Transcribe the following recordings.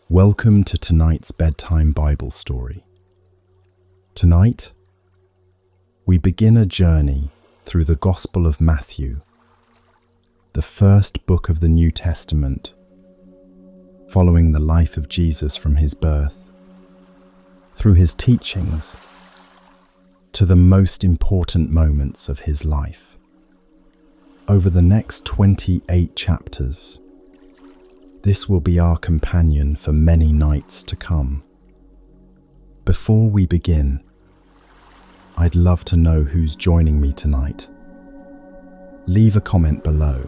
Welcome to tonight's bedtime Bible story. Tonight, we begin a journey through the Gospel of Matthew, the first book of the New Testament, following the life of Jesus from his birth, through his teachings, to the most important moments of his life. Over the next 28 chapters, this will be our companion for many nights to come. Before we begin, I'd love to know who's joining me tonight. Leave a comment below.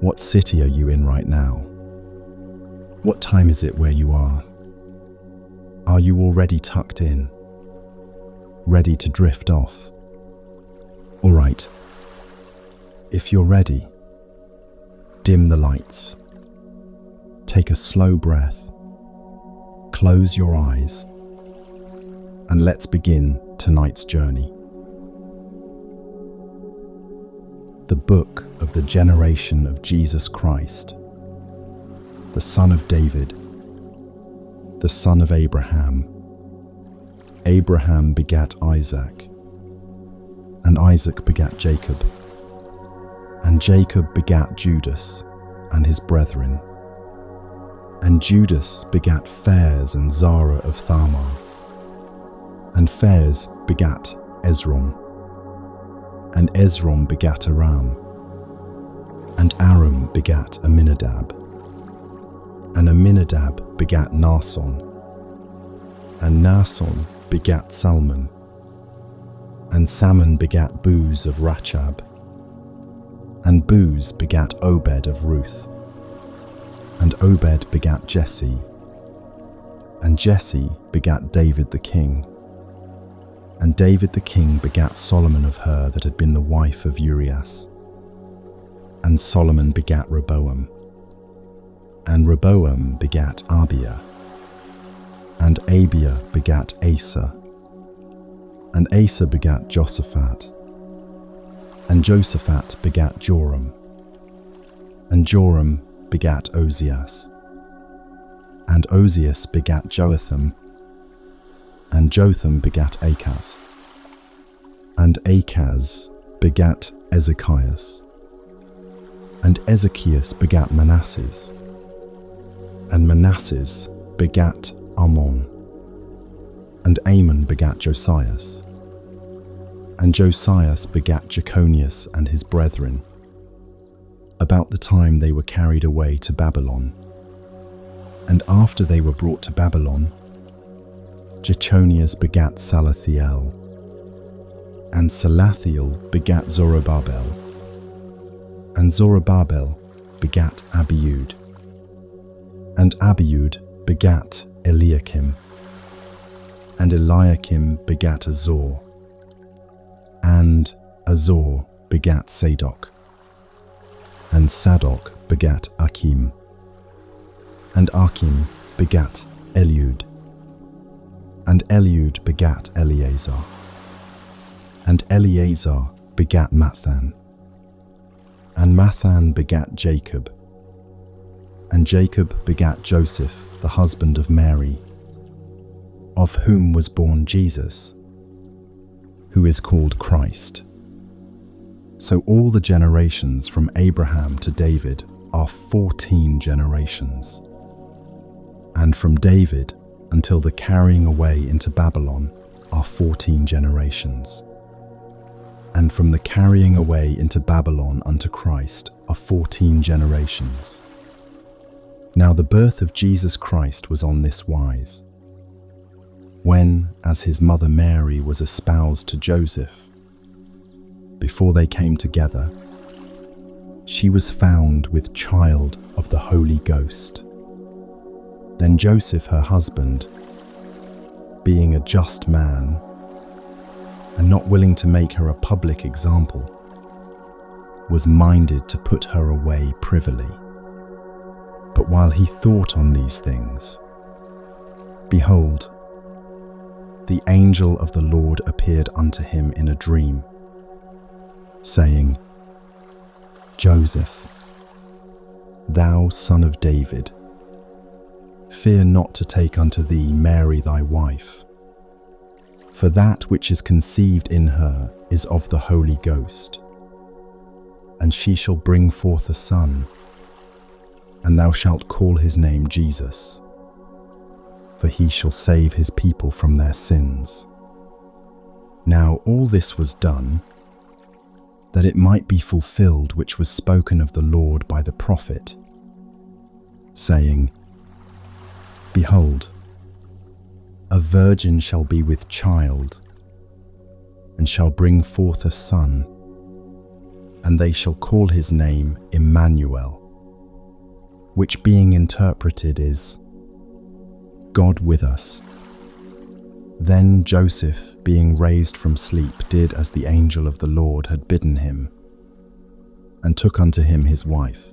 What city are you in right now? What time is it where you are? Are you already tucked in? Ready to drift off? All right. If you're ready, dim the lights. Take a slow breath, close your eyes, and let's begin tonight's journey. The book of the generation of Jesus Christ, the son of David, the son of Abraham. Abraham begat Isaac, and Isaac begat Jacob, and Jacob begat Judas and his brethren. And Judas begat Phares and Zara of Thamar. And Phares begat Esrom. And Esrom begat Aram. And Aram begat Aminadab. And Aminadab begat Naasson. And Naasson begat Salmon. And Salmon begat Booz of Rachab. And Booz begat Obed of Ruth. And Obed begat Jesse, and Jesse begat David the king. And David the king begat Solomon of her that had been the wife of Urias. And Solomon begat Rehoboam. And Rehoboam begat Abiah. And Abiah begat Asa. And Asa begat Josaphat. And Josaphat begat Joram. And Joram begat Ozias. And Ozias begat Jotham. And Jotham begat Achaz. And Achaz begat Ezekias. And Ezekias begat Manasses. And Manasses begat Ammon. And Ammon begat Josias. And Josias begat Jeconias and his brethren, about the time they were carried away to Babylon. And after they were brought to Babylon, Jeconias begat Salathiel. And Salathiel begat Zorobabel. And Zorobabel begat Abiud. And Abiud begat Eliakim. And Eliakim begat Azor. And Azor begat Sadok. And Sadok begat Achim. And Achim begat Eliud. And Eliud begat Eleazar. And Eleazar begat Matthan. And Matthan begat Jacob. And Jacob begat Joseph, the husband of Mary, of whom was born Jesus, who is called Christ. So all the generations from Abraham to David are 14 generations. And from David until the carrying away into Babylon are 14 generations. And from the carrying away into Babylon unto Christ are 14 generations. Now the birth of Jesus Christ was on this wise. When, as his mother Mary was espoused to Joseph, before they came together, she was found with child of the Holy Ghost. Then Joseph, her husband, being a just man, and not willing to make her a public example, was minded to put her away privily. But while he thought on these things, behold, the angel of the Lord appeared unto him in a dream, saying, Joseph, thou son of David, fear not to take unto thee Mary thy wife, for that which is conceived in her is of the Holy Ghost. And she shall bring forth a son, and thou shalt call his name Jesus, for he shall save his people from their sins. Now all this was done, that it might be fulfilled which was spoken of the Lord by the prophet, saying, Behold, a virgin shall be with child, and shall bring forth a son, and they shall call his name Emmanuel, which being interpreted is, God with us. Then Joseph, being raised from sleep, did as the angel of the Lord had bidden him, and took unto him his wife,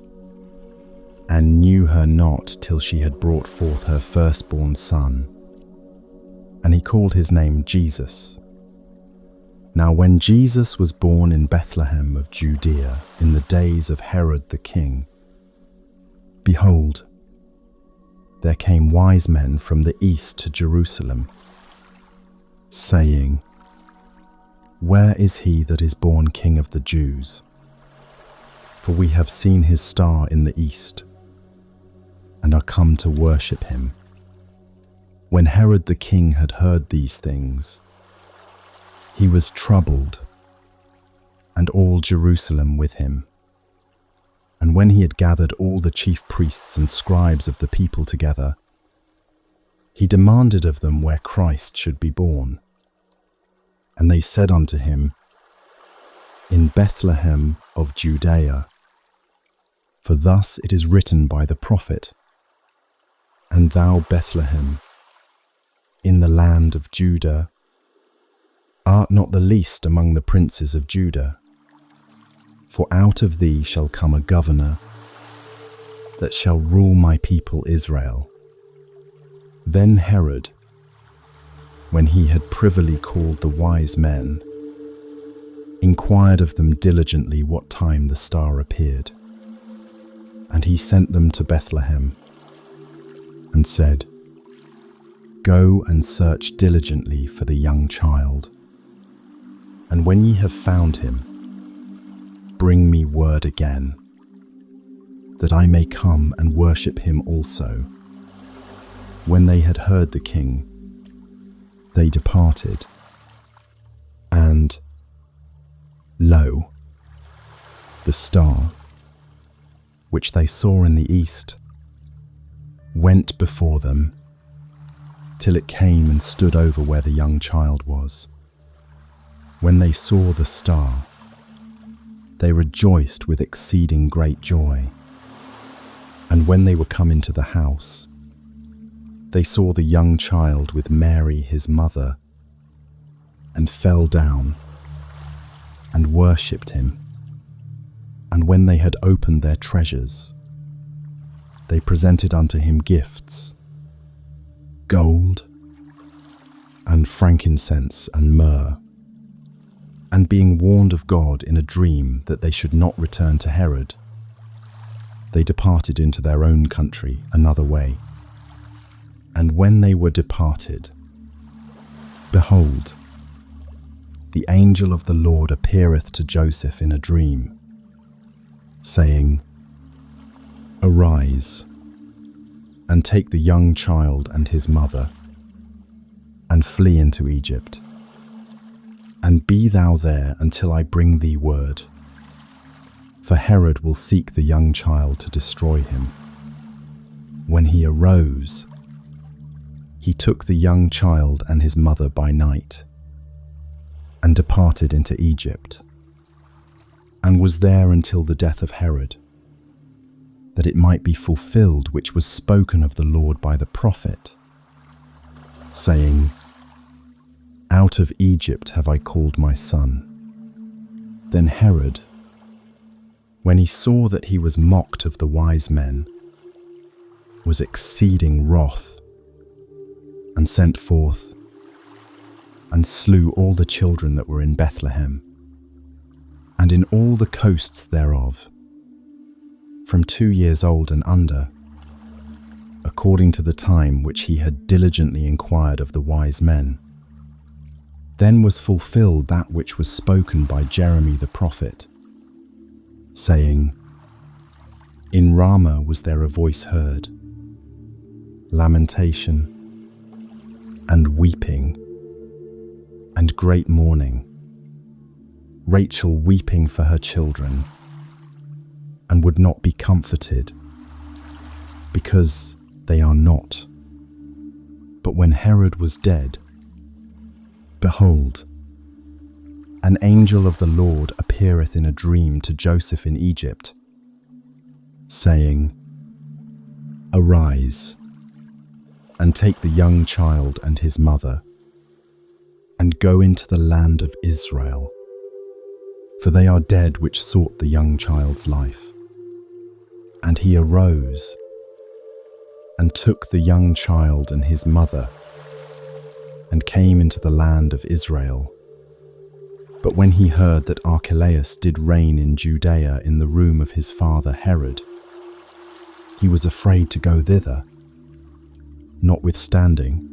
and knew her not till she had brought forth her firstborn son, and he called his name Jesus. Now when Jesus was born in Bethlehem of Judea in the days of Herod the king, behold, there came wise men from the east to Jerusalem, saying, Where is he that is born King of the Jews? For we have seen his star in the east, and are come to worship him. When Herod the king had heard these things, he was troubled, and all Jerusalem with him. And when he had gathered all the chief priests and scribes of the people together, he demanded of them where Christ should be born. And they said unto him, In Bethlehem of Judea, for thus it is written by the prophet, And thou, Bethlehem, in the land of Judah, art not the least among the princes of Judah, for out of thee shall come a governor that shall rule my people Israel. Then Herod, when he had privily called the wise men, inquired of them diligently what time the star appeared. And he sent them to Bethlehem, and said, Go and search diligently for the young child, and when ye have found him, bring me word again, that I may come and worship him also. When they had heard the king, they departed, and, lo, the star, which they saw in the east, went before them, till it came and stood over where the young child was. When they saw the star, they rejoiced with exceeding great joy. And when they were come into the house, they saw the young child with Mary his mother, and fell down and worshipped him. And when they had opened their treasures, they presented unto him gifts, gold and frankincense and myrrh. And being warned of God in a dream that they should not return to Herod, they departed into their own country another way. And when they were departed, behold, the angel of the Lord appeareth to Joseph in a dream, saying, Arise, and take the young child and his mother, and flee into Egypt. And be thou there until I bring thee word, for Herod will seek the young child to destroy him. When he arose, he took the young child and his mother by night, and departed into Egypt, and was there until the death of Herod, that it might be fulfilled which was spoken of the Lord by the prophet, saying, Out of Egypt have I called my son. Then Herod, when he saw that he was mocked of the wise men, was exceeding wroth, and sent forth, and slew all the children that were in Bethlehem, and in all the coasts thereof, from 2 years old and under, according according to the time which he had diligently inquired of the wise men. Then was fulfilled that which was spoken by Jeremy the prophet, saying, In Ramah was there a voice heard, lamentation, and weeping, and great mourning, Rachel weeping for her children, and would not be comforted, because they are not. But when Herod was dead, behold, an angel of the Lord appeareth in a dream to Joseph in Egypt, saying, Arise, and take the young child and his mother, and go into the land of Israel, for they are dead which sought the young child's life. And he arose, and took the young child and his mother, and came into the land of Israel. But when he heard that Archelaus did reign in Judea in the room of his father Herod, he was afraid to go thither. Notwithstanding,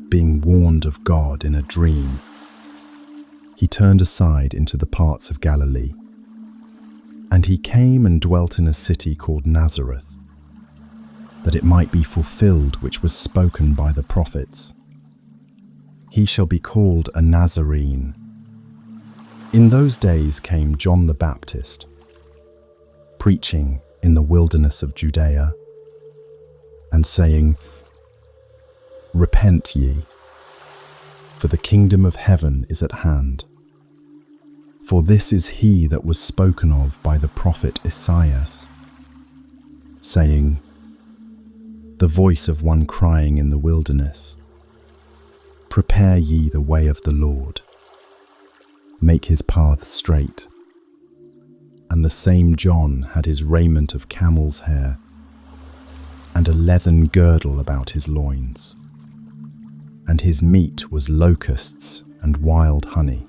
being warned of God in a dream, he turned aside into the parts of Galilee. And he came and dwelt in a city called Nazareth, that it might be fulfilled which was spoken by the prophets. He shall be called a Nazarene. In those days came John the Baptist, preaching in the wilderness of Judea, and saying, Repent ye, for the kingdom of heaven is at hand. For this is he that was spoken of by the prophet Esaias, saying, The voice of one crying in the wilderness, Prepare ye the way of the Lord, make his path straight. And the same John had his raiment of camel's hair, and a leathern girdle about his loins, and his meat was locusts and wild honey.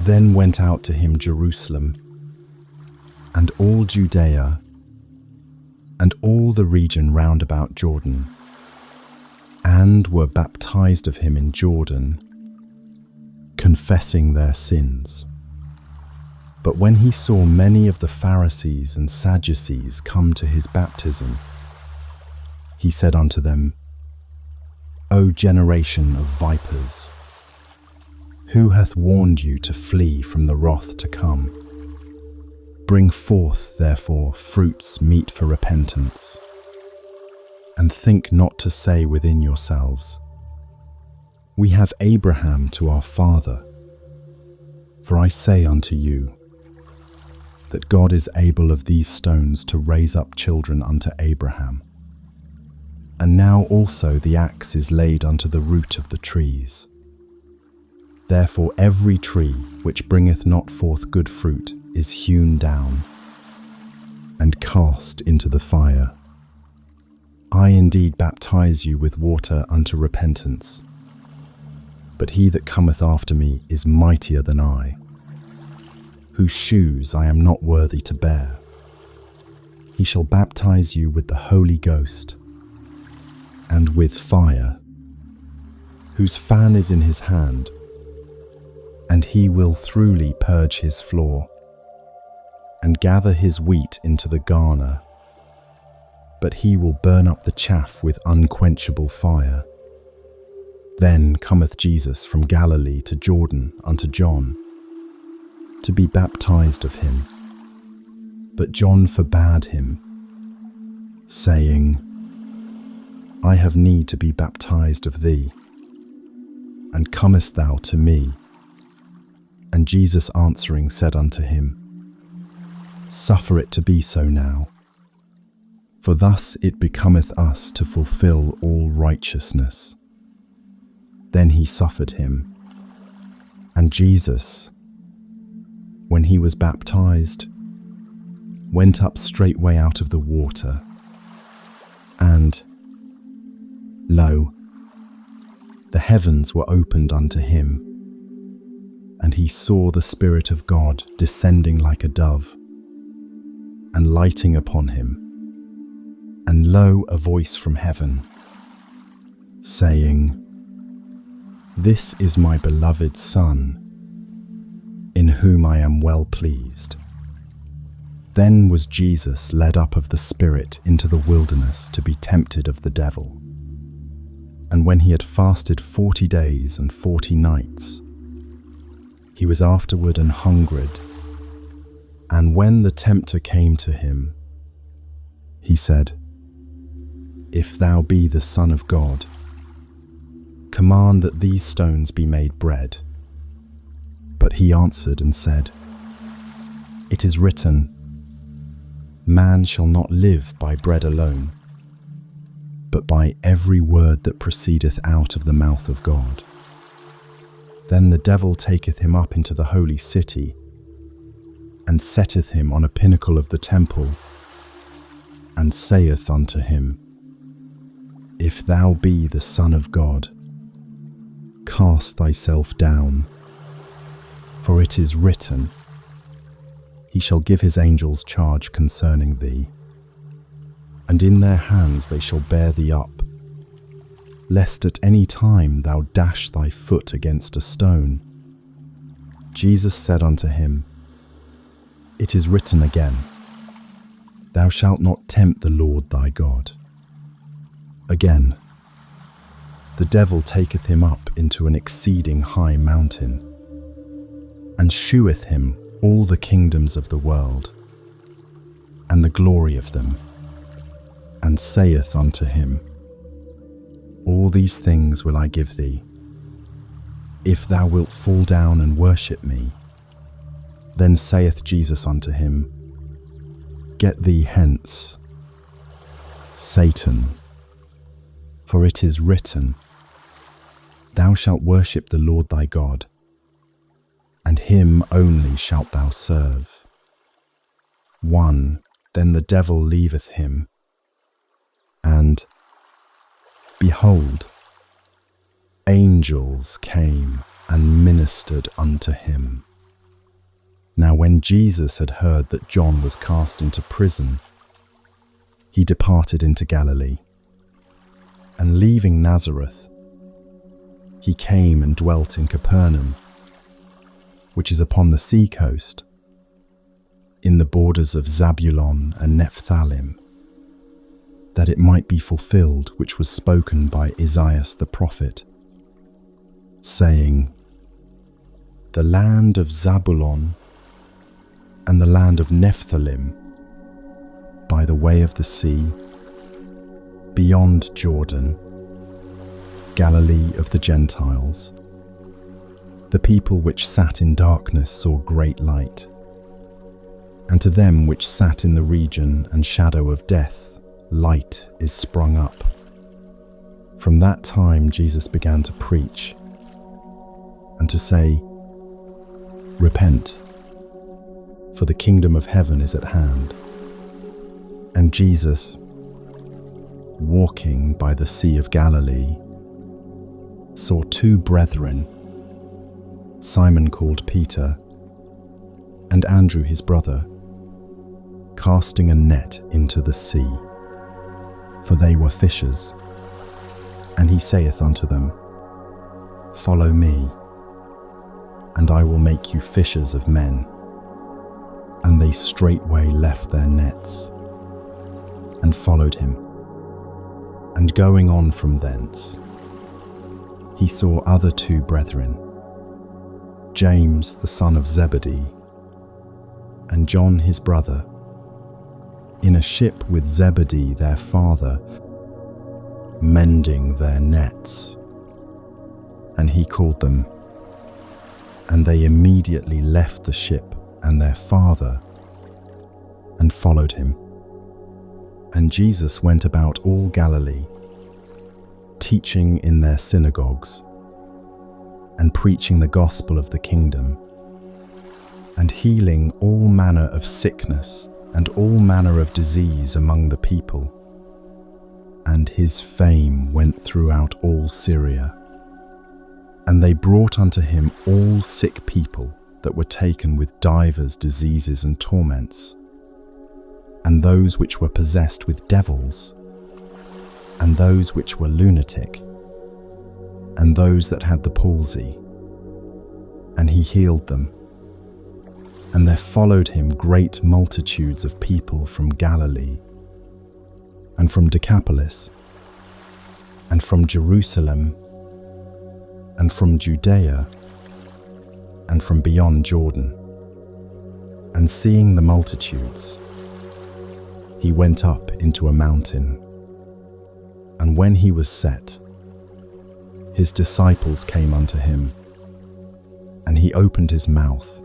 Then went out to him Jerusalem, and all Judea, and all the region round about Jordan, and were baptized of him in Jordan, confessing their sins. But when he saw many of the Pharisees and Sadducees come to his baptism, he said unto them, O generation of vipers, who hath warned you to flee from the wrath to come? Bring forth, therefore, fruits meet for repentance, and think not to say within yourselves, We have Abraham to our father. For I say unto you, that God is able of these stones to raise up children unto Abraham. And now also the axe is laid unto the root of the trees. Therefore every tree which bringeth not forth good fruit is hewn down, and cast into the fire. I indeed baptize you with water unto repentance, but he that cometh after me is mightier than I, whose shoes I am not worthy to bear. He shall baptize you with the Holy Ghost, and with fire, whose fan is in his hand, and he will throughly purge his floor, and gather his wheat into the garner, but he will burn up the chaff with unquenchable fire. Then cometh Jesus from Galilee to Jordan unto John, to be baptized of him. But John forbade him, saying, I have need to be baptized of thee, and comest thou to me? And Jesus answering said unto him, Suffer it to be so now, for thus it becometh us to fulfill all righteousness. Then he suffered him. And Jesus, when he was baptized, went up straightway out of the water, and, lo, the heavens were opened unto him, and he saw the Spirit of God descending like a dove, and lighting upon him. And And lo, a voice from heaven, saying, "This is my beloved Son, in whom I am well pleased." Then was Jesus led up of the Spirit into the wilderness to be tempted of the devil. And when he had fasted 40 days and 40 nights, he was afterward an hungered. And when the tempter came to him, he said, "If thou be the Son of God, command that these stones be made bread." But he answered and said, "It is written, man shall not live by bread alone, but by every word that proceedeth out of the mouth of God." Then the devil taketh him up into the holy city, and setteth him on a pinnacle of the temple, and saith unto him, "If thou be the Son of God, cast thyself down, for it is written, He shall give his angels charge concerning thee, and in their hands they shall bear thee up, lest at any time thou dash thy foot against a stone." Jesus said unto him, "It is written again, Thou shalt not tempt the Lord thy God." Again, the devil taketh him up into an exceeding high mountain, and sheweth him all the kingdoms of the world, and the glory of them, and saith unto him, "All these things will I give thee, if thou wilt fall down and worship me." Then saith Jesus unto him, "Get thee hence, Satan, for it is written, Thou shalt worship the Lord thy God, and him only shalt thou serve." 1. Then the devil leaveth him, and, behold, angels came and ministered unto him. Now when Jesus had heard that John was cast into prison, he departed into Galilee, and leaving Nazareth, he came and dwelt in Capernaum, which is upon the sea coast, in the borders of Zabulon and Nephthalim, that it might be fulfilled which was spoken by Isaiah the prophet, saying, "The land of Zabulon and the land of Nephthalim, by the way of the sea, beyond Jordan, Galilee of the Gentiles. The people which sat in darkness saw great light, and to them which sat in the region and shadow of death, light is sprung up." From that time Jesus began to preach, and to say, "Repent, for the kingdom of heaven is at hand." And Jesus, walking by the Sea of Galilee, saw two brethren, Simon called Peter, and Andrew his brother, casting a net into the sea, for they were fishers. And he saith unto them, "Follow me, and I will make you fishers of men." And they straightway left their nets, and followed him. And going on from thence, he saw other two brethren, James the son of Zebedee, and John his brother, in a ship with Zebedee their father, mending their nets. And he called them, and they immediately left the ship and their father, and followed him. And Jesus went about all Galilee, teaching in their synagogues, and preaching the gospel of the kingdom, and healing all manner of sickness and all manner of disease among the people. And his fame went throughout all Syria. And they brought unto him all sick people that were taken with divers diseases and torments, and those which were possessed with devils, and those which were lunatic, and those that had the palsy, and he healed them. And there followed him great multitudes of people from Galilee, and from Decapolis, and from Jerusalem, and from Judea, and from beyond Jordan. And seeing the multitudes, he went up into a mountain. And when he was set, his disciples came unto him, and he opened his mouth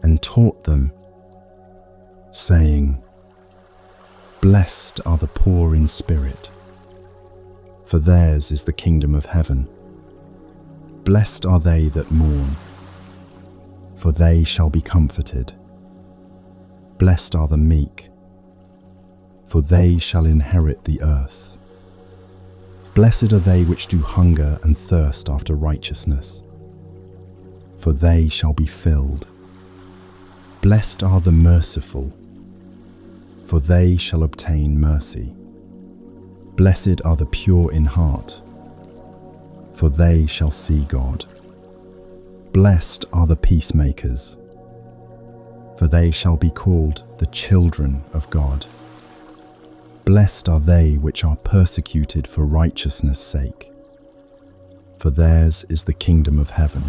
and taught them, saying, Blessed are the poor in spirit, for theirs is the kingdom of heaven. Blessed are they that mourn, for they shall be comforted. Blessed are the meek, for they shall inherit the earth. Blessed are they which do hunger and thirst after righteousness, for they shall be filled. Blessed are the merciful, for they shall obtain mercy. Blessed are the pure in heart, for they shall see God. Blessed are the peacemakers, for they shall be called the children of God. Blessed are they which are persecuted for righteousness' sake, for theirs is the kingdom of heaven.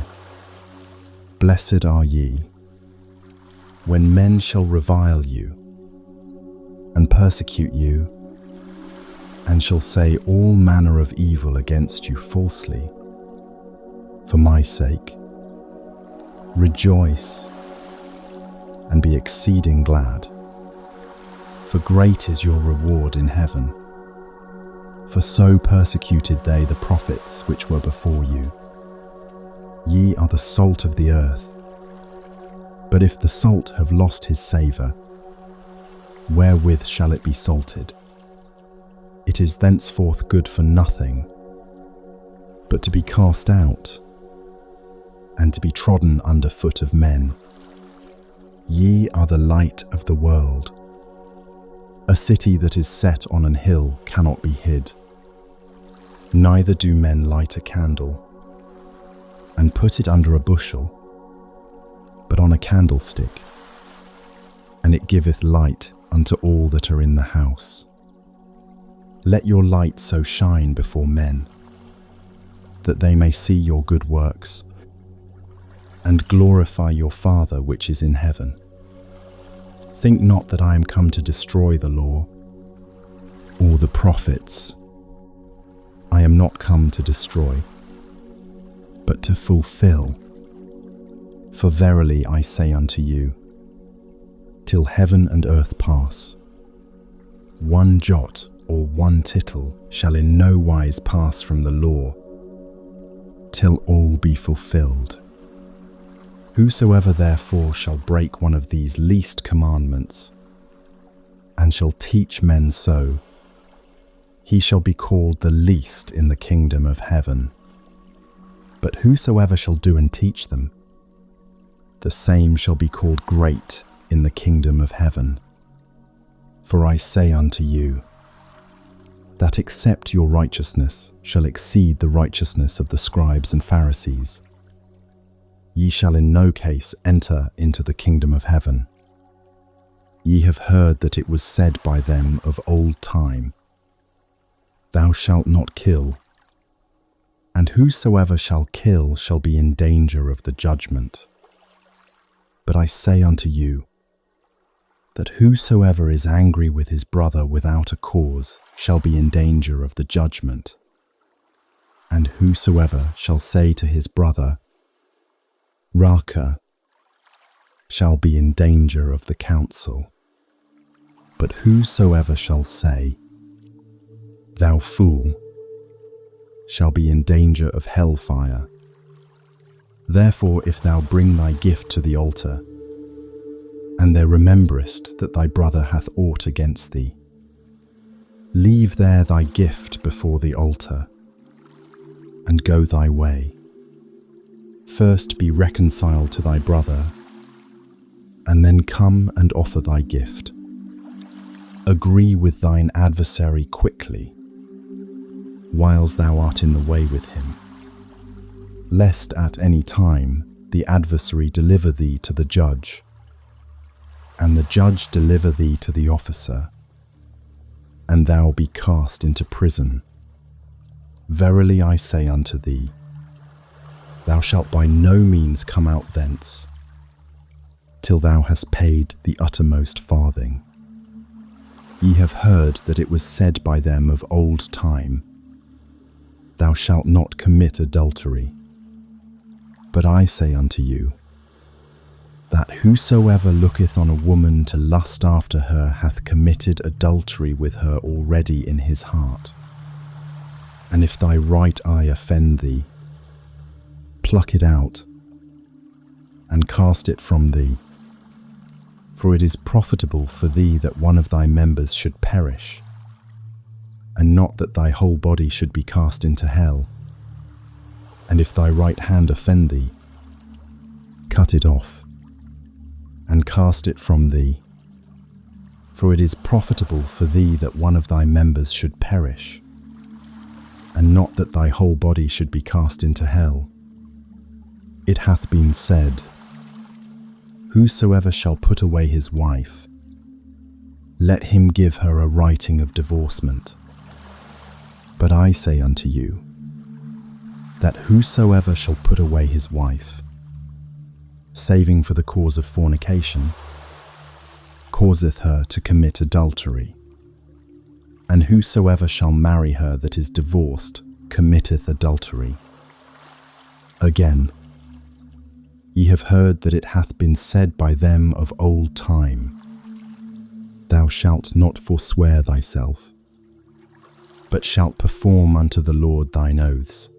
Blessed are ye, when men shall revile you, and persecute you, and shall say all manner of evil against you falsely, for my sake. Rejoice, and be exceeding glad, for great is your reward in heaven. For so persecuted they the prophets which were before you. Ye are the salt of the earth. But if the salt have lost his savour, wherewith shall it be salted? It is thenceforth good for nothing, but to be cast out, and to be trodden under foot of men. Ye are the light of the world. A city that is set on an hill cannot be hid. Neither do men light a candle, and put it under a bushel, but on a candlestick, and it giveth light unto all that are in the house. Let your light so shine before men, that they may see your good works, and glorify your Father which is in heaven. Think not that I am come to destroy the law, or the prophets. I am not come to destroy, but to fulfill. For verily I say unto you, till heaven and earth pass, one jot or one tittle shall in no wise pass from the law, till all be fulfilled. Whosoever therefore shall break one of these least commandments, and shall teach men so, he shall be called the least in the kingdom of heaven. But whosoever shall do and teach them, the same shall be called great in the kingdom of heaven. For I say unto you, that except your righteousness shall exceed the righteousness of the scribes and Pharisees, ye shall in no case enter into the kingdom of heaven. Ye have heard that it was said by them of old time, Thou shalt not kill, and whosoever shall kill shall be in danger of the judgment. But I say unto you, that whosoever is angry with his brother without a cause shall be in danger of the judgment. And whosoever shall say to his brother, Raca, shall be in danger of the council. But whosoever shall say, Thou fool, shall be in danger of hellfire. Therefore, if thou bring thy gift to the altar, and there rememberest that thy brother hath aught against thee, leave there thy gift before the altar, and go thy way. First be reconciled to thy brother, and then come and offer thy gift. Agree with thine adversary quickly, whiles thou art in the way with him, lest at any time the adversary deliver thee to the judge, and the judge deliver thee to the officer, and thou be cast into prison. Verily I say unto thee, thou shalt by no means come out thence, till thou hast paid the uttermost farthing. Ye have heard that it was said by them of old time, thou shalt not commit adultery. But I say unto you, that whosoever looketh on a woman to lust after her hath committed adultery with her already in his heart. And if thy right eye offend thee, pluck it out, and cast it from thee. For it is profitable for thee that one of thy members should perish, and not that thy whole body should be cast into hell. And if thy right hand offend thee, cut it off, and cast it from thee. For it is profitable for thee that one of thy members should perish, and not that thy whole body should be cast into hell. It hath been said, whosoever shall put away his wife, let him give her a writing of divorcement. But I say unto you, that whosoever shall put away his wife, saving for the cause of fornication, causeth her to commit adultery. And whosoever shall marry her that is divorced committeth adultery. Again, ye have heard that it hath been said by them of old time, thou shalt not forswear thyself, but shalt perform unto the Lord thine oaths.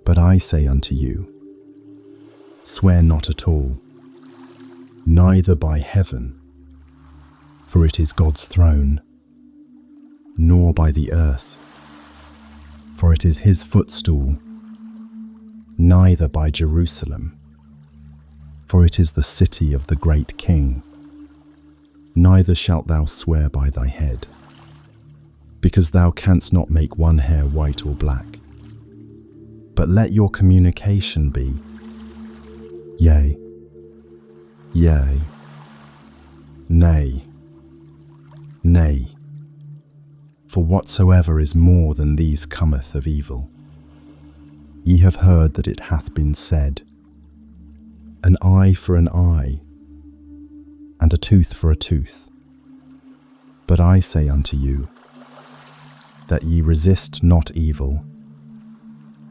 But I say unto you, swear not at all, neither by heaven, for it is God's throne, nor by the earth, for it is his footstool, neither by Jerusalem, for it is the city of the great King. Neither shalt thou swear by thy head, because thou canst not make one hair white or black. But let your communication be, yea, yea, nay, nay. For whatsoever is more than these cometh of evil. Ye have heard that it hath been said, an eye for an eye, and a tooth for a tooth. But I say unto you, that ye resist not evil,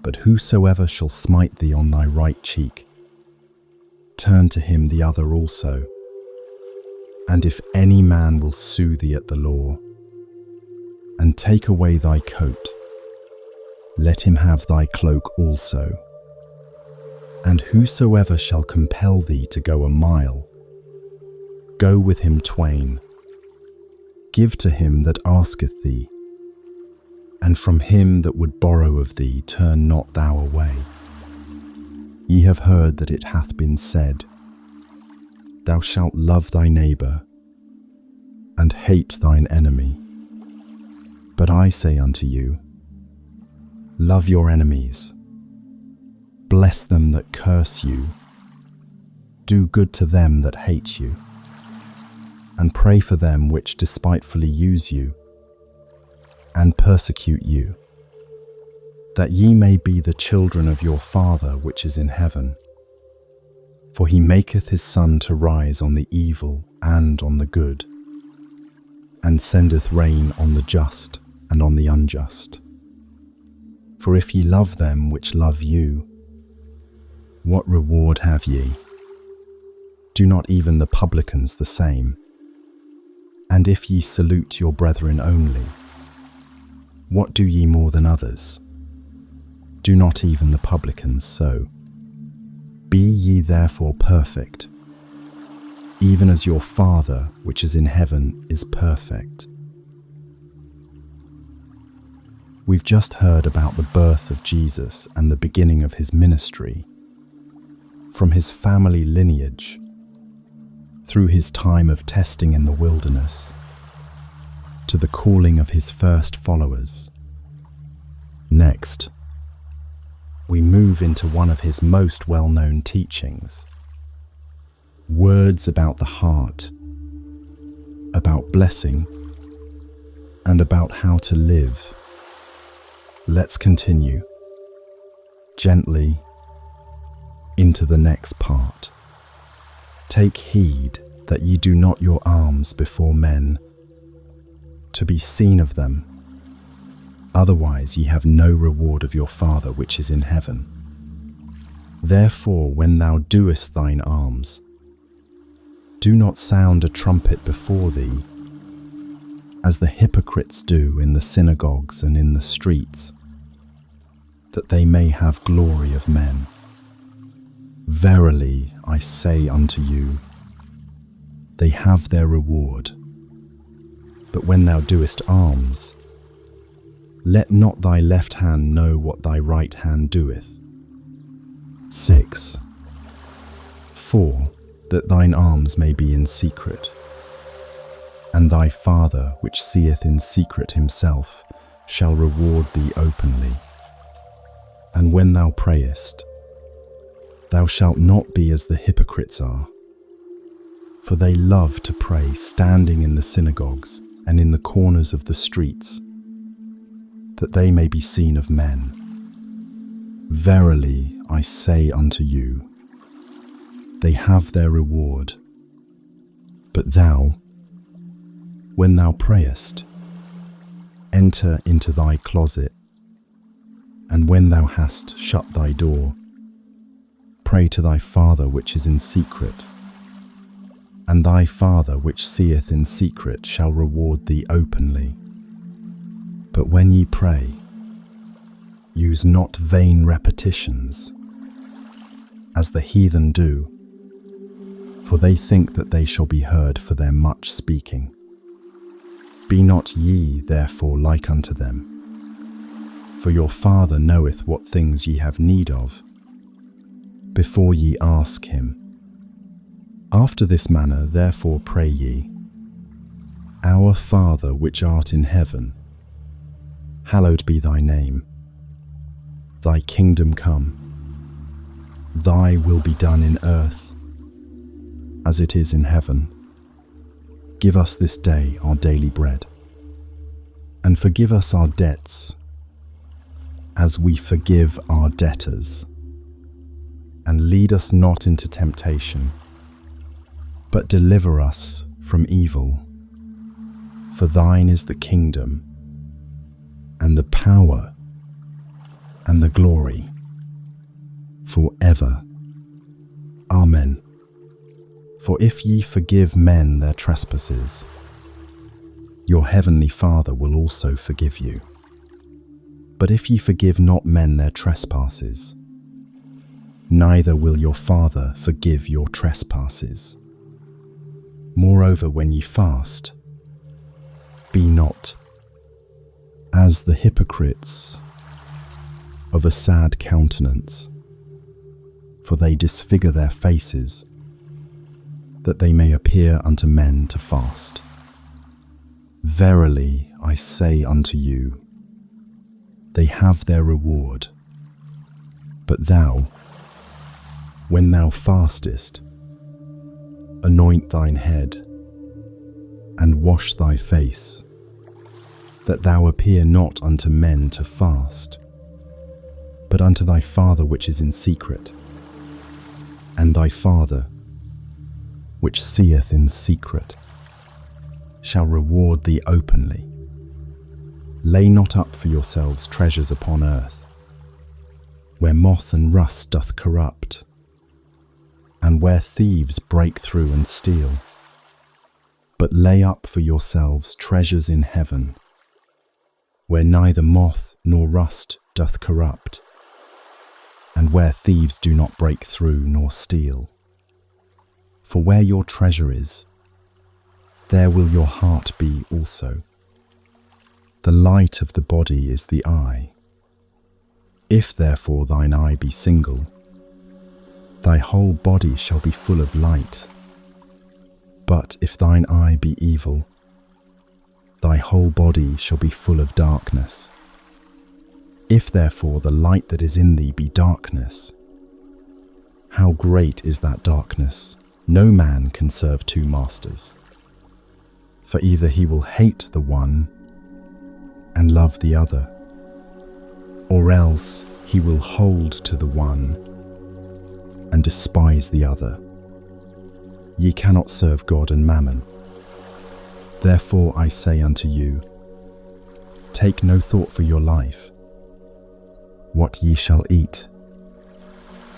but whosoever shall smite thee on thy right cheek, turn to him the other also. And if any man will sue thee at the law, and take away thy coat, let him have thy cloak also. And whosoever shall compel thee to go a mile, go with him twain. Give to him that asketh thee, and from him that would borrow of thee turn not thou away. Ye have heard that it hath been said, thou shalt love thy neighbour, and hate thine enemy. But I say unto you, love your enemies, bless them that curse you, do good to them that hate you, and pray for them which despitefully use you and persecute you, that ye may be the children of your Father which is in heaven. For he maketh his sun to rise on the evil and on the good, and sendeth rain on the just and on the unjust. For if ye love them which love you, what reward have ye? Do not even the publicans the same? And if ye salute your brethren only, what do ye more than others? Do not even the publicans so? Be ye therefore perfect, even as your Father which is in heaven is perfect. We've just heard about the birth of Jesus and the beginning of his ministry, from his family lineage, through his time of testing in the wilderness, to the calling of his first followers, Next, we move into one of his most well-known teachings, words about the heart, about blessing, and about how to live. Let's continue gently into the next part. Take heed that ye do not your alms before men, to be seen of them. Otherwise ye have no reward of your Father which is in heaven. Therefore, when thou doest thine alms, do not sound a trumpet before thee, as the hypocrites do in the synagogues and in the streets, that they may have glory of men. Verily, I say unto you, they have their reward. But when thou doest alms, let not thy left hand know what thy right hand doeth. 6. 4. That thine alms may be in secret, and thy Father which seeth in secret himself shall reward thee openly. And when thou prayest, thou shalt not be as the hypocrites are, for they love to pray standing in the synagogues and in the corners of the streets, that they may be seen of men. Verily, I say unto you, they have their reward. But thou, when thou prayest, enter into thy closet, and when thou hast shut thy door, pray to thy Father which is in secret, and thy Father which seeth in secret shall reward thee openly. But when ye pray, use not vain repetitions, as the heathen do, for they think that they shall be heard for their much speaking. Be not ye therefore like unto them, for your Father knoweth what things ye have need of, before ye ask him. After this manner therefore pray ye, Our Father which art in heaven, hallowed be thy name. Thy kingdom come. Thy will be done in earth, as it is in heaven. Give us this day our daily bread, and forgive us our debts, as we forgive our debtors. And lead us not into temptation, but deliver us from evil. For thine is the kingdom, and the power, and the glory, forever. Amen. For if ye forgive men their trespasses, your heavenly Father will also forgive you. But if ye forgive not men their trespasses, neither will your Father forgive your trespasses. Moreover, when ye fast, be not as the hypocrites, of a sad countenance, for they disfigure their faces, that they may appear unto men to fast. Verily I say unto you, they have their reward. But thou, when thou fastest, anoint thine head, and wash thy face, that thou appear not unto men to fast, but unto thy Father which is in secret. And thy Father, which seeth in secret, shall reward thee openly. Lay not up for yourselves treasures upon earth, where moth and rust doth corrupt, and where thieves break through and steal. But lay up for yourselves treasures in heaven, where neither moth nor rust doth corrupt, and where thieves do not break through nor steal. For where your treasure is, there will your heart be also. The light of the body is the eye. If therefore thine eye be single, thy whole body shall be full of light. But if thine eye be evil, thy whole body shall be full of darkness. If therefore the light that is in thee be darkness, how great is that darkness? No man can serve two masters. For either he will hate the one and love the other, or else he will hold to the one and despise the other. Ye cannot serve God and mammon. Therefore I say unto you, take no thought for your life, what ye shall eat,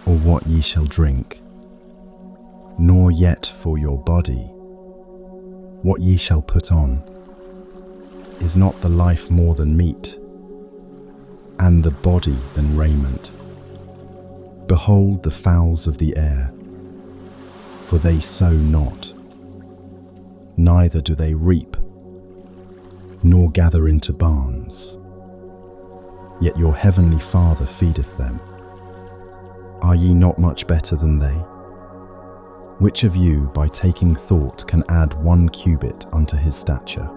or what ye shall drink, nor yet for your body, what ye shall put on. Is not the life more than meat, and the body than raiment? Behold the fowls of the air, for they sow not, neither do they reap, nor gather into barns, yet your heavenly Father feedeth them. Are ye not much better than they? Which of you, by taking thought, can add 1 cubit unto his stature?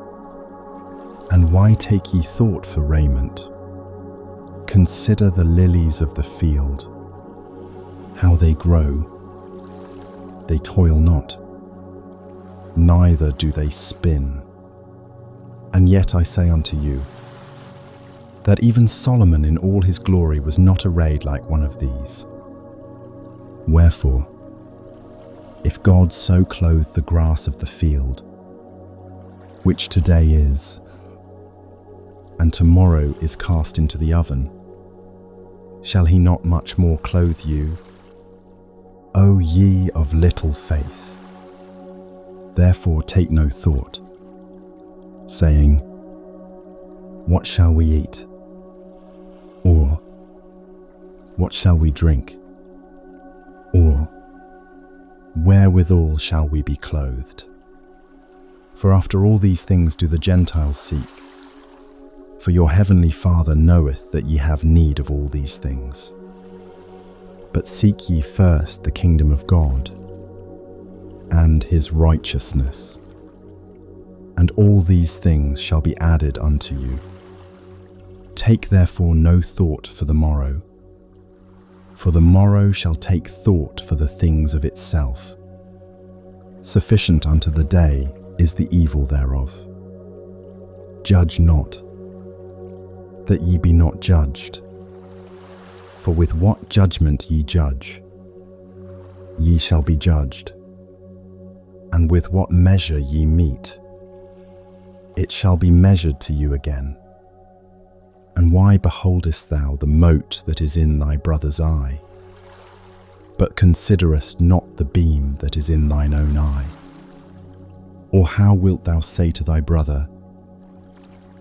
And why take ye thought for raiment? Consider the lilies of the field, how they grow. They toil not, neither do they spin. And yet I say unto you, that even Solomon in all his glory was not arrayed like one of these. Wherefore, if God so clothe the grass of the field, which today is, and tomorrow is cast into the oven, shall he not much more clothe you, O ye of little faith? Therefore take no thought, saying, what shall we eat? Or, what shall we drink? Or, wherewithal shall we be clothed? For after all these things do the Gentiles seek. For your heavenly Father knoweth that ye have need of all these things. But seek ye first the kingdom of God, and his righteousness, and all these things shall be added unto you. Take therefore no thought for the morrow, for the morrow shall take thought for the things of itself. Sufficient unto the day is the evil thereof. Judge not, that ye be not judged. For with what judgment ye judge, ye shall be judged, and with what measure ye mete, it shall be measured to you again. And why beholdest thou the mote that is in thy brother's eye, but considerest not the beam that is in thine own eye? Or how wilt thou say to thy brother,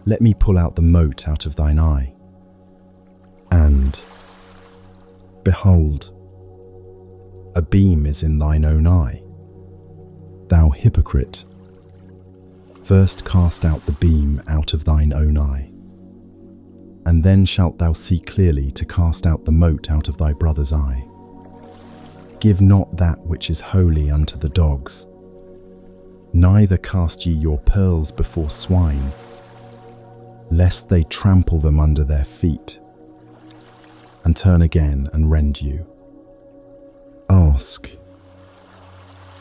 let me pull out the mote out of thine eye? And, behold, a beam is in thine own eye. Thou hypocrite, first cast out the beam out of thine own eye, and then shalt thou see clearly to cast out the mote out of thy brother's eye. Give not that which is holy unto the dogs, neither cast ye your pearls before swine, lest they trample them under their feet, and turn again and rend you. Ask,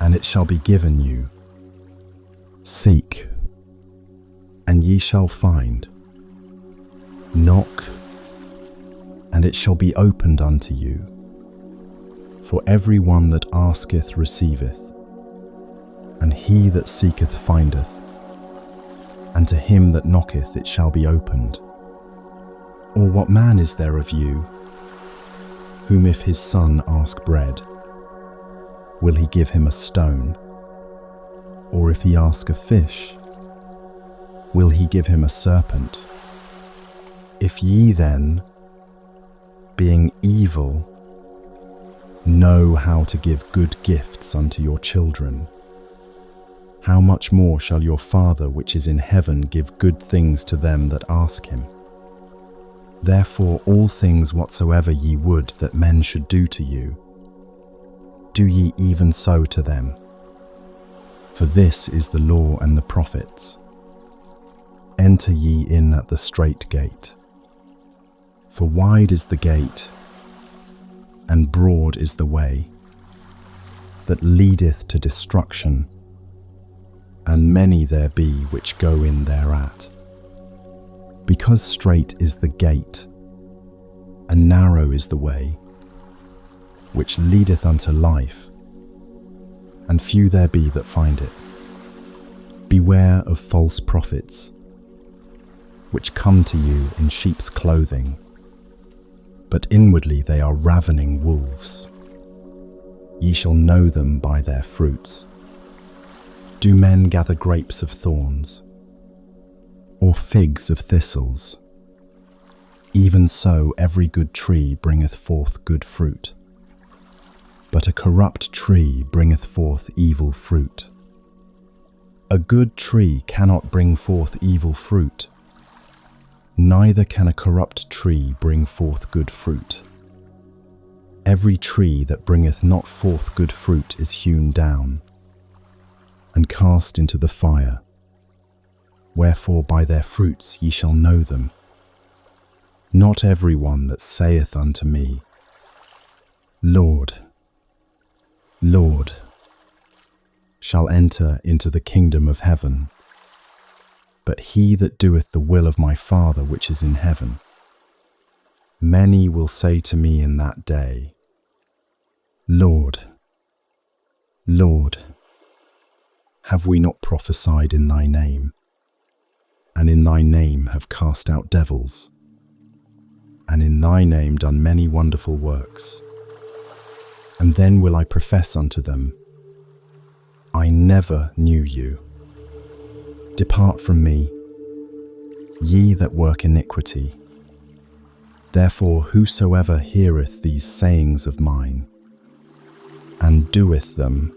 and it shall be given you. Seek, and ye shall find. Knock, and it shall be opened unto you. For every one that asketh receiveth, and he that seeketh findeth, and to him that knocketh it shall be opened. Or what man is there of you, whom if his son ask bread, will he give him a stone? Or if he ask a fish, will he give him a serpent? If ye then, being evil, know how to give good gifts unto your children, how much more shall your Father which is in heaven give good things to them that ask him? Therefore all things whatsoever ye would that men should do to you, do ye even so to them. For this is the law and the prophets. Enter ye in at the strait gate. For wide is the gate, and broad is the way that leadeth to destruction, and many there be which go in thereat. Because strait is the gate, and narrow is the way, which leadeth unto life, and few there be that find it. Beware of false prophets, which come to you in sheep's clothing, but inwardly they are ravening wolves. Ye shall know them by their fruits. Do men gather grapes of thorns, or figs of thistles? Even so every good tree bringeth forth good fruit, but a corrupt tree bringeth forth evil fruit. A good tree cannot bring forth evil fruit, neither can a corrupt tree bring forth good fruit. Every tree that bringeth not forth good fruit is hewn down, and cast into the fire. Wherefore by their fruits ye shall know them. Not every one that saith unto me, Lord, Lord, shall enter into the kingdom of heaven, but he that doeth the will of my Father which is in heaven. Many will say to me in that day, Lord, Lord, have we not prophesied in thy name, and in thy name have cast out devils, and in thy name done many wonderful works? And then will I profess unto them, I never knew you. Depart from me, ye that work iniquity. Therefore whosoever heareth these sayings of mine, and doeth them,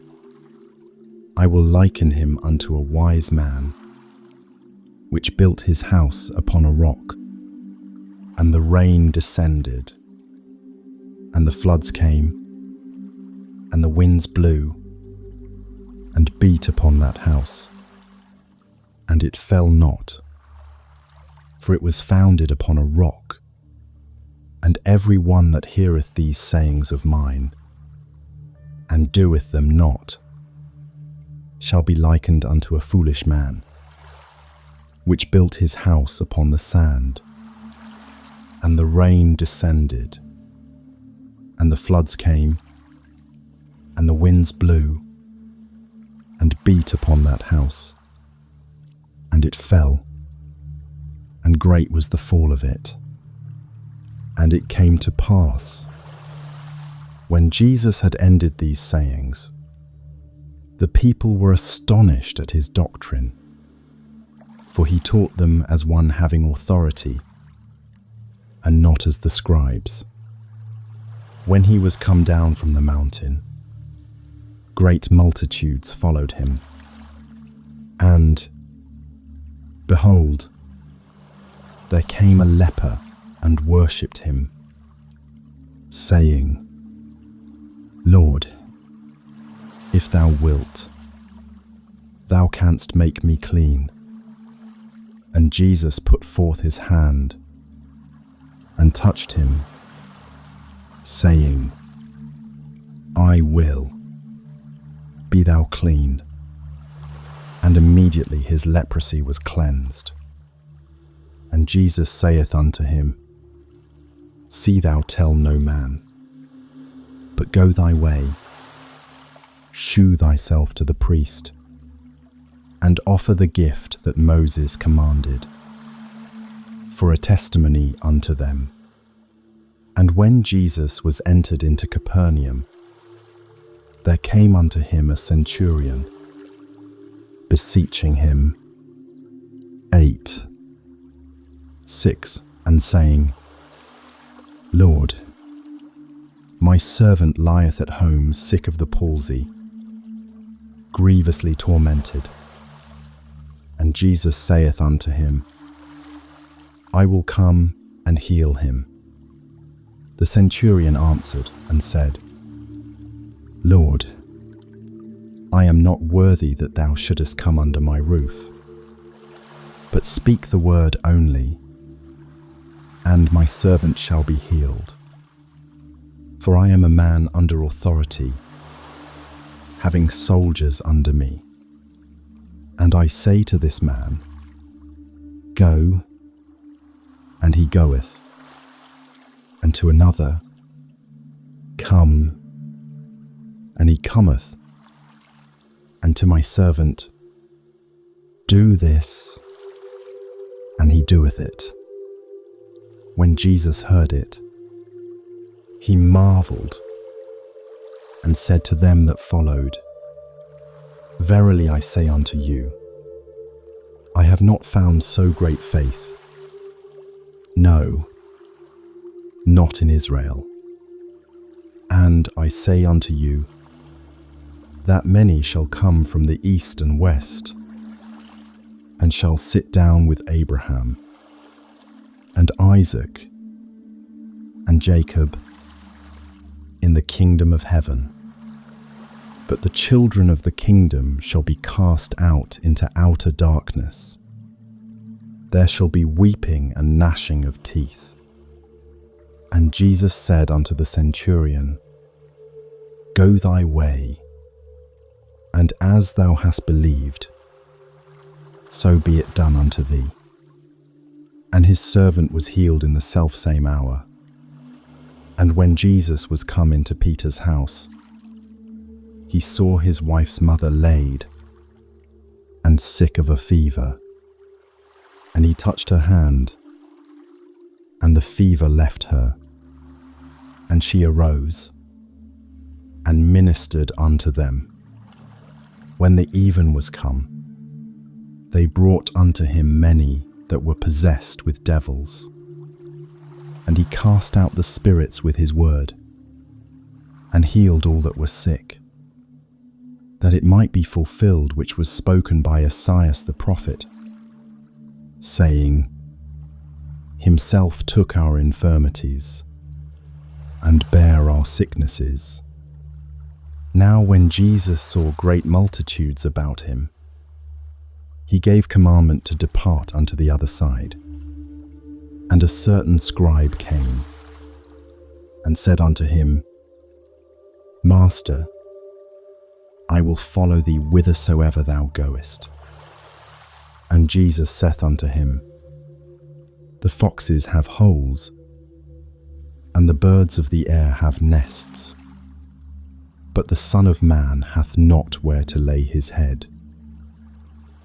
I will liken him unto a wise man, which built his house upon a rock. And the rain descended, and the floods came, and the winds blew, and beat upon that house, and it fell not, for it was founded upon a rock. And every one that heareth these sayings of mine, and doeth them not, shall be likened unto a foolish man, which built his house upon the sand. And the rain descended, and the floods came, and the winds blew, and beat upon that house, and it fell, and great was the fall of it. And it came to pass, when Jesus had ended these sayings, the people were astonished at his doctrine, for he taught them as one having authority, and not as the scribes. When he was come down from the mountain, great multitudes followed him, and, behold, there came a leper and worshipped him, saying, Lord, if thou wilt, thou canst make me clean. And Jesus put forth his hand and touched him, saying, I will, be thou clean. And immediately his leprosy was cleansed. And Jesus saith unto him, See thou tell no man, but go thy way, shew thyself to the priest, and offer the gift that Moses commanded, for a testimony unto them. And when Jesus was entered into Capernaum, there came unto him a centurion, beseeching him, 8:6, and saying, Lord, my servant lieth at home sick of the palsy, grievously tormented. And Jesus saith unto him, I will come and heal him. The centurion answered and said, Lord, I am not worthy that thou shouldest come under my roof, but speak the word only, and my servant shall be healed. For I am a man under authority, having soldiers under me. And I say to this man, Go, and he goeth, and to another, Come, and he cometh, and to my servant, Do this, and he doeth it. When Jesus heard it, he marveled, and said to them that followed, Verily I say unto you, I have not found so great faith, no, not in Israel. And I say unto you, that many shall come from the east and west, and shall sit down with Abraham, and Isaac, and Jacob, in the kingdom of heaven. But the children of the kingdom shall be cast out into outer darkness. There shall be weeping and gnashing of teeth. And Jesus said unto the centurion, Go thy way, and as thou hast believed, so be it done unto thee. And his servant was healed in the selfsame hour. And when Jesus was come into Peter's house, he saw his wife's mother laid, and sick of a fever. And he touched her hand, and the fever left her. And she arose, and ministered unto them. When the even was come, they brought unto him many that were possessed with devils. And he cast out the spirits with his word, and healed all that were sick, that it might be fulfilled which was spoken by Esaias the prophet, saying, Himself took our infirmities, and bare our sicknesses. Now when Jesus saw great multitudes about him, he gave commandment to depart unto the other side. And a certain scribe came, and said unto him, Master, I will follow thee whithersoever thou goest. And Jesus saith unto him, The foxes have holes, and the birds of the air have nests, but the Son of Man hath not where to lay his head.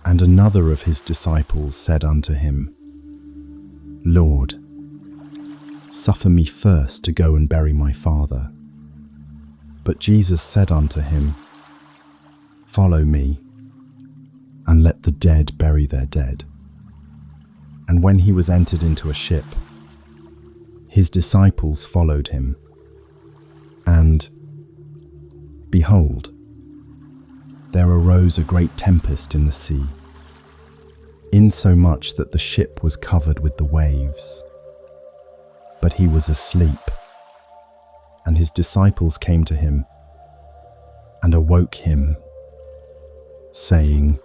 And another of his disciples said unto him, Lord, suffer me first to go and bury my father. But Jesus said unto him, Follow me, and let the dead bury their dead. And when he was entered into a ship, his disciples followed him. And, behold, there arose a great tempest in the sea, insomuch that the ship was covered with the waves. But he was asleep. And his disciples came to him, and awoke him, saying,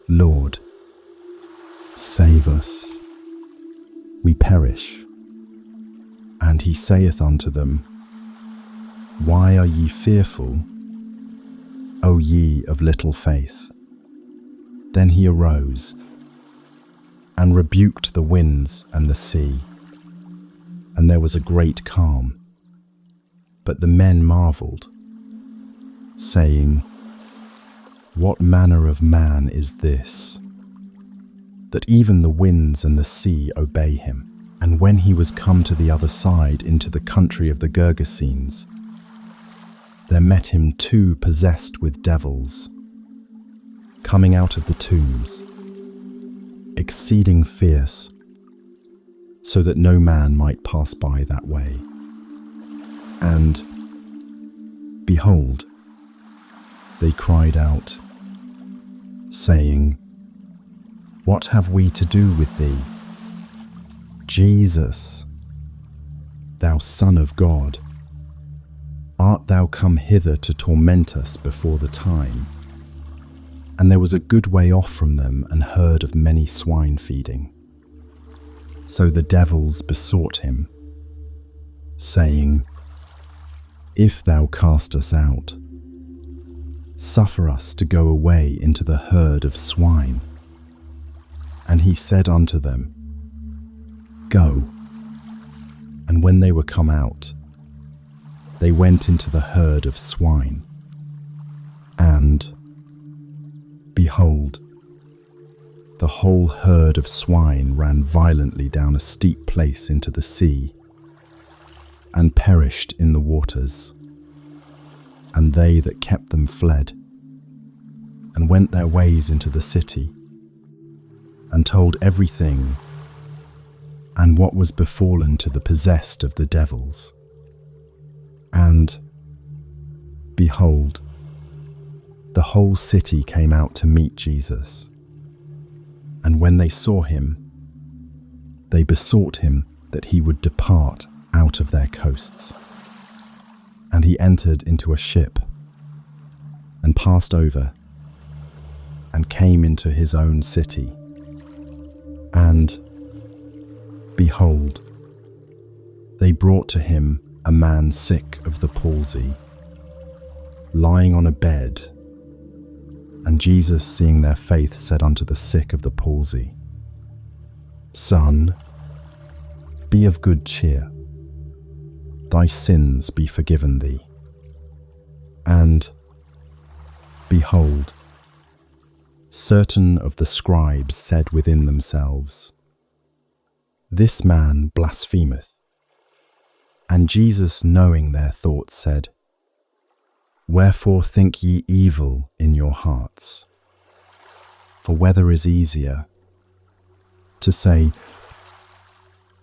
Lord, save us, we perish. And he saith unto them, Why are ye fearful, O ye of little faith? Then he arose, and rebuked the winds and the sea, and there was a great calm. But the men marveled, saying, What manner of man is this, that even the winds and the sea obey him? And when he was come to the other side into the country of the Gergesenes, there met him two possessed with devils, coming out of the tombs, exceeding fierce, so that no man might pass by that way. And, behold, they cried out, saying, What have we to do with thee, Jesus, thou Son of God? Art thou come hither to torment us before the time? And there was a good way off from them an herd of many swine feeding. So the devils besought him, saying, "If thou cast us out, suffer us to go away into the herd of swine." And he said unto them, "Go." And when they were come out, they went into the herd of swine. And, behold, the whole herd of swine ran violently down a steep place into the sea, and perished in the waters. And they that kept them fled, and went their ways into the city, and told everything, and what was befallen to the possessed of the devils. And, behold, the whole city came out to meet Jesus. And when they saw him, they besought him that he would depart out of their coasts. And he entered into a ship, and passed over, and came into his own city. And, behold, they brought to him a man sick of the palsy, lying on a bed. And Jesus, seeing their faith, said unto the sick of the palsy, "Son, be of good cheer. Thy sins be forgiven thee." And, behold, certain of the scribes said within themselves, "This man blasphemeth." And Jesus, knowing their thoughts, said, "Wherefore think ye evil in your hearts? For whether is easier, to say,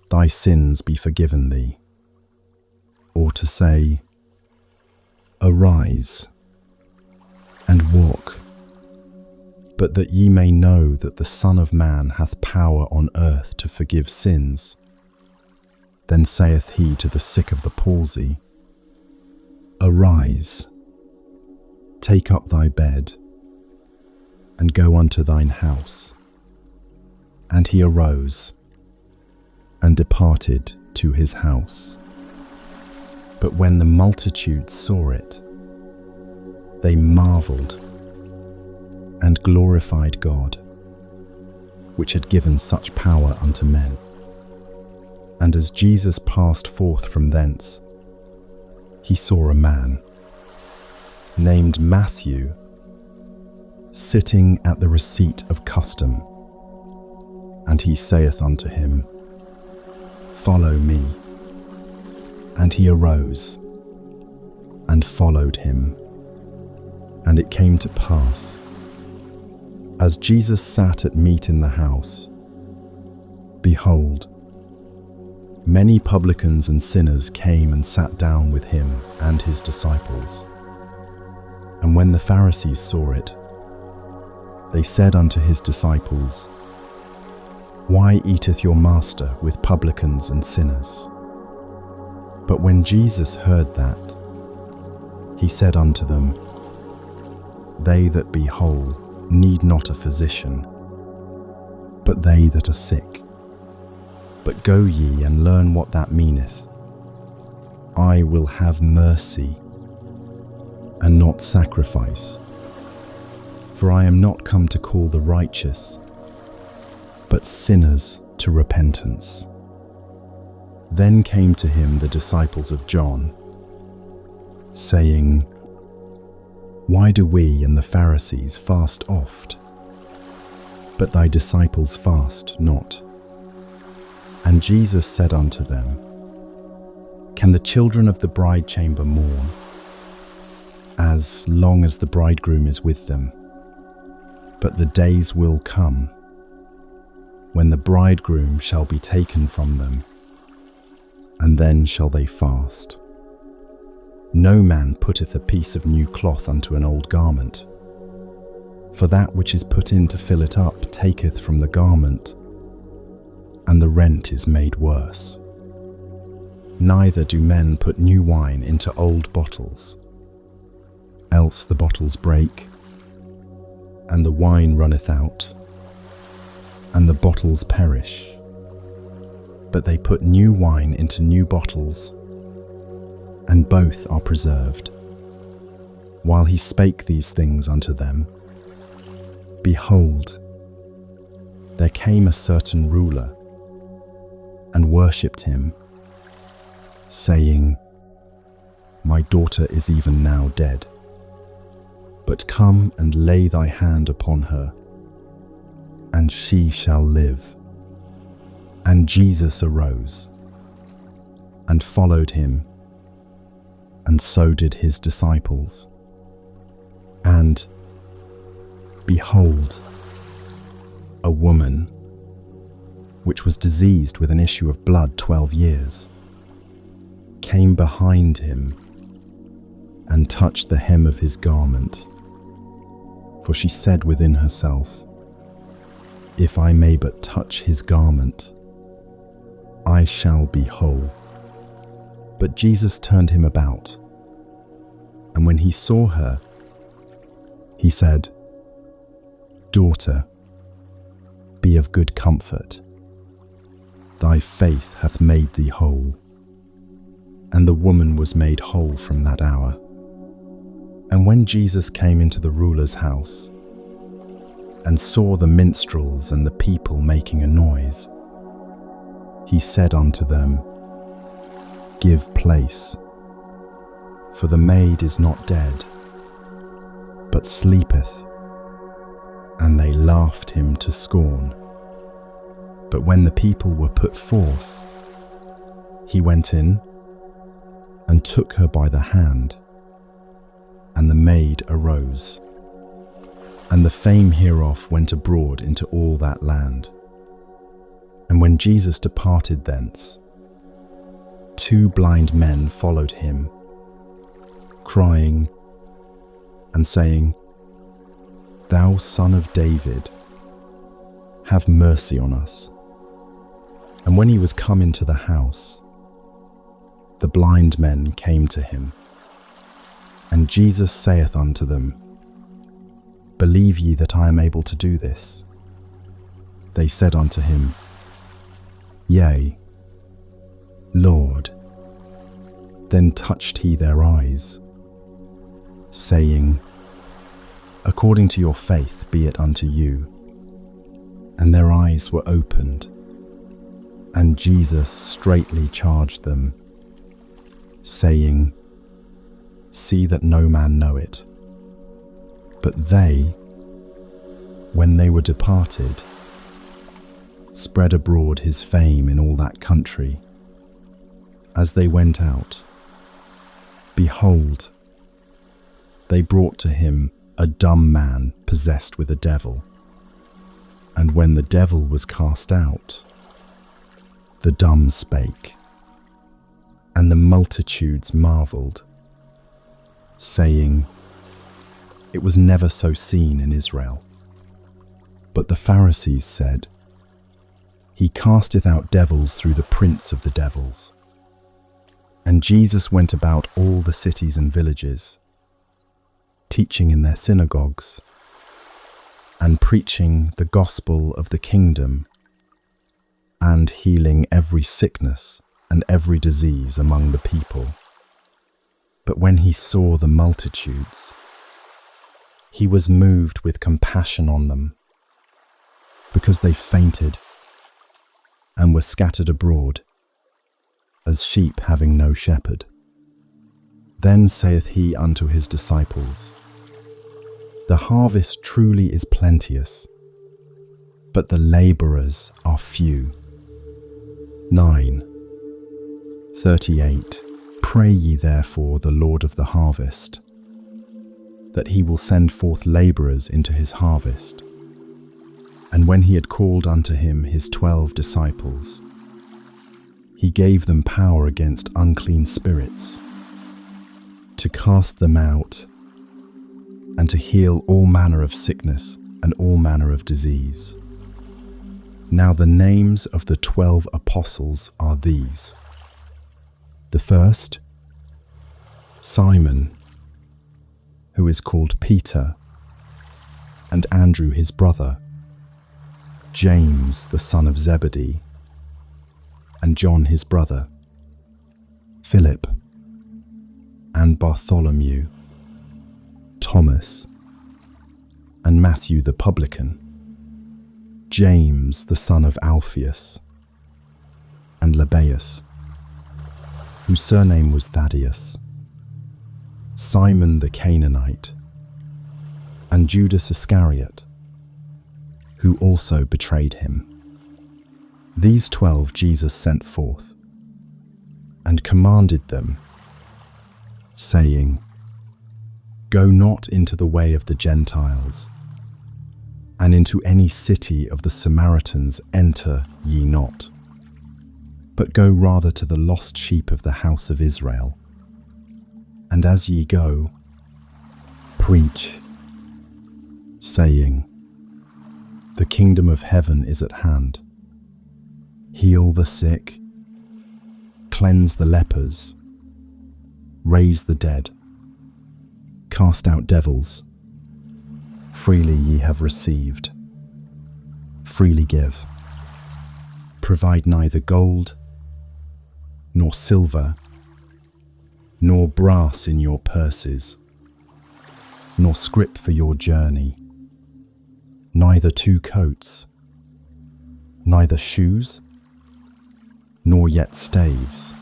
Thy sins be forgiven thee, or to say, Arise and walk? But that ye may know that the Son of Man hath power on earth to forgive sins. Then saith he to the sick of the palsy, Arise, take up thy bed, and go unto thine house. And he arose, and departed to his house. But when the multitude saw it, they marveled, and glorified God, which had given such power unto men. And as Jesus passed forth from thence, he saw a man, named Matthew, sitting at the receipt of custom. And he saith unto him, Follow me. And he arose, and followed him. And it came to pass, as Jesus sat at meat in the house, behold, many publicans and sinners came and sat down with him and his disciples. And when the Pharisees saw it, they said unto his disciples, Why eateth your master with publicans and sinners? But when Jesus heard that, he said unto them, They that be whole need not a physician, but they that are sick. But go ye and learn what that meaneth. I will have mercy, and not sacrifice. For I am not come to call the righteous, but sinners to repentance. Then came to him the disciples of John, saying, Why do we and the Pharisees fast oft, but thy disciples fast not? And Jesus said unto them, Can the children of the bride chamber mourn, as long as the bridegroom is with them? But the days will come, when the bridegroom shall be taken from them, and then shall they fast. No man putteth a piece of new cloth unto an old garment, for that which is put in to fill it up taketh from the garment, and the rent is made worse. Neither do men put new wine into old bottles, else the bottles break, and the wine runneth out, and the bottles perish. but they put new wine into new bottles, and both are preserved. While he spake these things unto them, behold, there came a certain ruler, and worshipped him, saying, My daughter is even now dead, but come and lay thy hand upon her, and she shall live. And Jesus arose, and followed him, and so did his disciples. And, behold, a woman, which was diseased with an issue of blood 12 years, came behind him, and touched the hem of his garment. For she said within herself, If I may but touch his garment, I shall be whole. But Jesus turned him about, and when he saw her, he said, Daughter, be of good comfort. Thy faith hath made thee whole. And the woman was made whole from that hour. And when Jesus came into the ruler's house, and saw the minstrels and the people making a noise, he said unto them, Give place, for the maid is not dead, but sleepeth. And they laughed him to scorn. But when the people were put forth, he went in and took her by the hand, and the maid arose. And the fame hereof went abroad into all that land. And when Jesus departed thence, 2 blind men followed him, crying and saying, Thou Son of David, have mercy on us. And when he was come into the house, the blind men came to him. And Jesus saith unto them, Believe ye that I am able to do this? They said unto him, Yea, Lord. Then touched he their eyes, saying, According to your faith be it unto you. And their eyes were opened, and Jesus straitly charged them, saying, See that no man know it. But they, when they were departed, spread abroad his fame in all that country. As they went out, behold, they brought to him a dumb man possessed with a devil. And when the devil was cast out, the dumb spake, and the multitudes marveled, saying, It was never so seen in Israel. But the Pharisees said, He casteth out devils through the prince of the devils. And Jesus went about all the cities and villages, teaching in their synagogues, and preaching the gospel of the kingdom, and healing every sickness and every disease among the people. But when he saw the multitudes, he was moved with compassion on them, because they fainted and were scattered abroad, as sheep having no shepherd. Then saith he unto his disciples, The harvest truly is plenteous, but the labourers are few. 9:38. Pray ye therefore the Lord of the harvest, that he will send forth labourers into his harvest. And when he had called unto him his 12 disciples, he gave them power against unclean spirits, to cast them out, and to heal all manner of sickness and all manner of disease. Now the names of the 12 apostles are these. The first, Simon, who is called Peter, and Andrew his brother, James the son of Zebedee, and John his brother, Philip and Bartholomew, Thomas and Matthew the publican, James the son of Alphaeus, and Lebbaeus, whose surname was Thaddeus, Simon the Canaanite, and Judas Iscariot, who also betrayed him. These 12 Jesus sent forth, and commanded them, saying, "Go not into the way of the Gentiles, and into any city of the Samaritans enter ye not, but go rather to the lost sheep of the house of Israel. And as ye go, preach, saying, The kingdom of heaven is at hand. Heal the sick, cleanse the lepers, raise the dead, cast out devils. Freely ye have received, freely give. Provide neither gold, nor silver, nor brass in your purses, nor scrip for your journey, neither 2 coats, neither shoes, nor yet staves,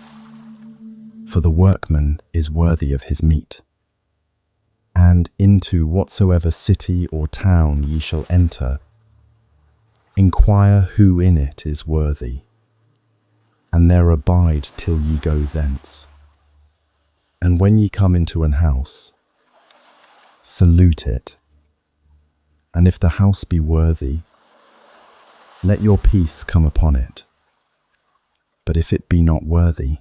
for the workman is worthy of his meat. And into whatsoever city or town ye shall enter, inquire who in it is worthy, and there abide till ye go thence. And when ye come into an house, salute it. And if the house be worthy, let your peace come upon it. But if it be not worthy,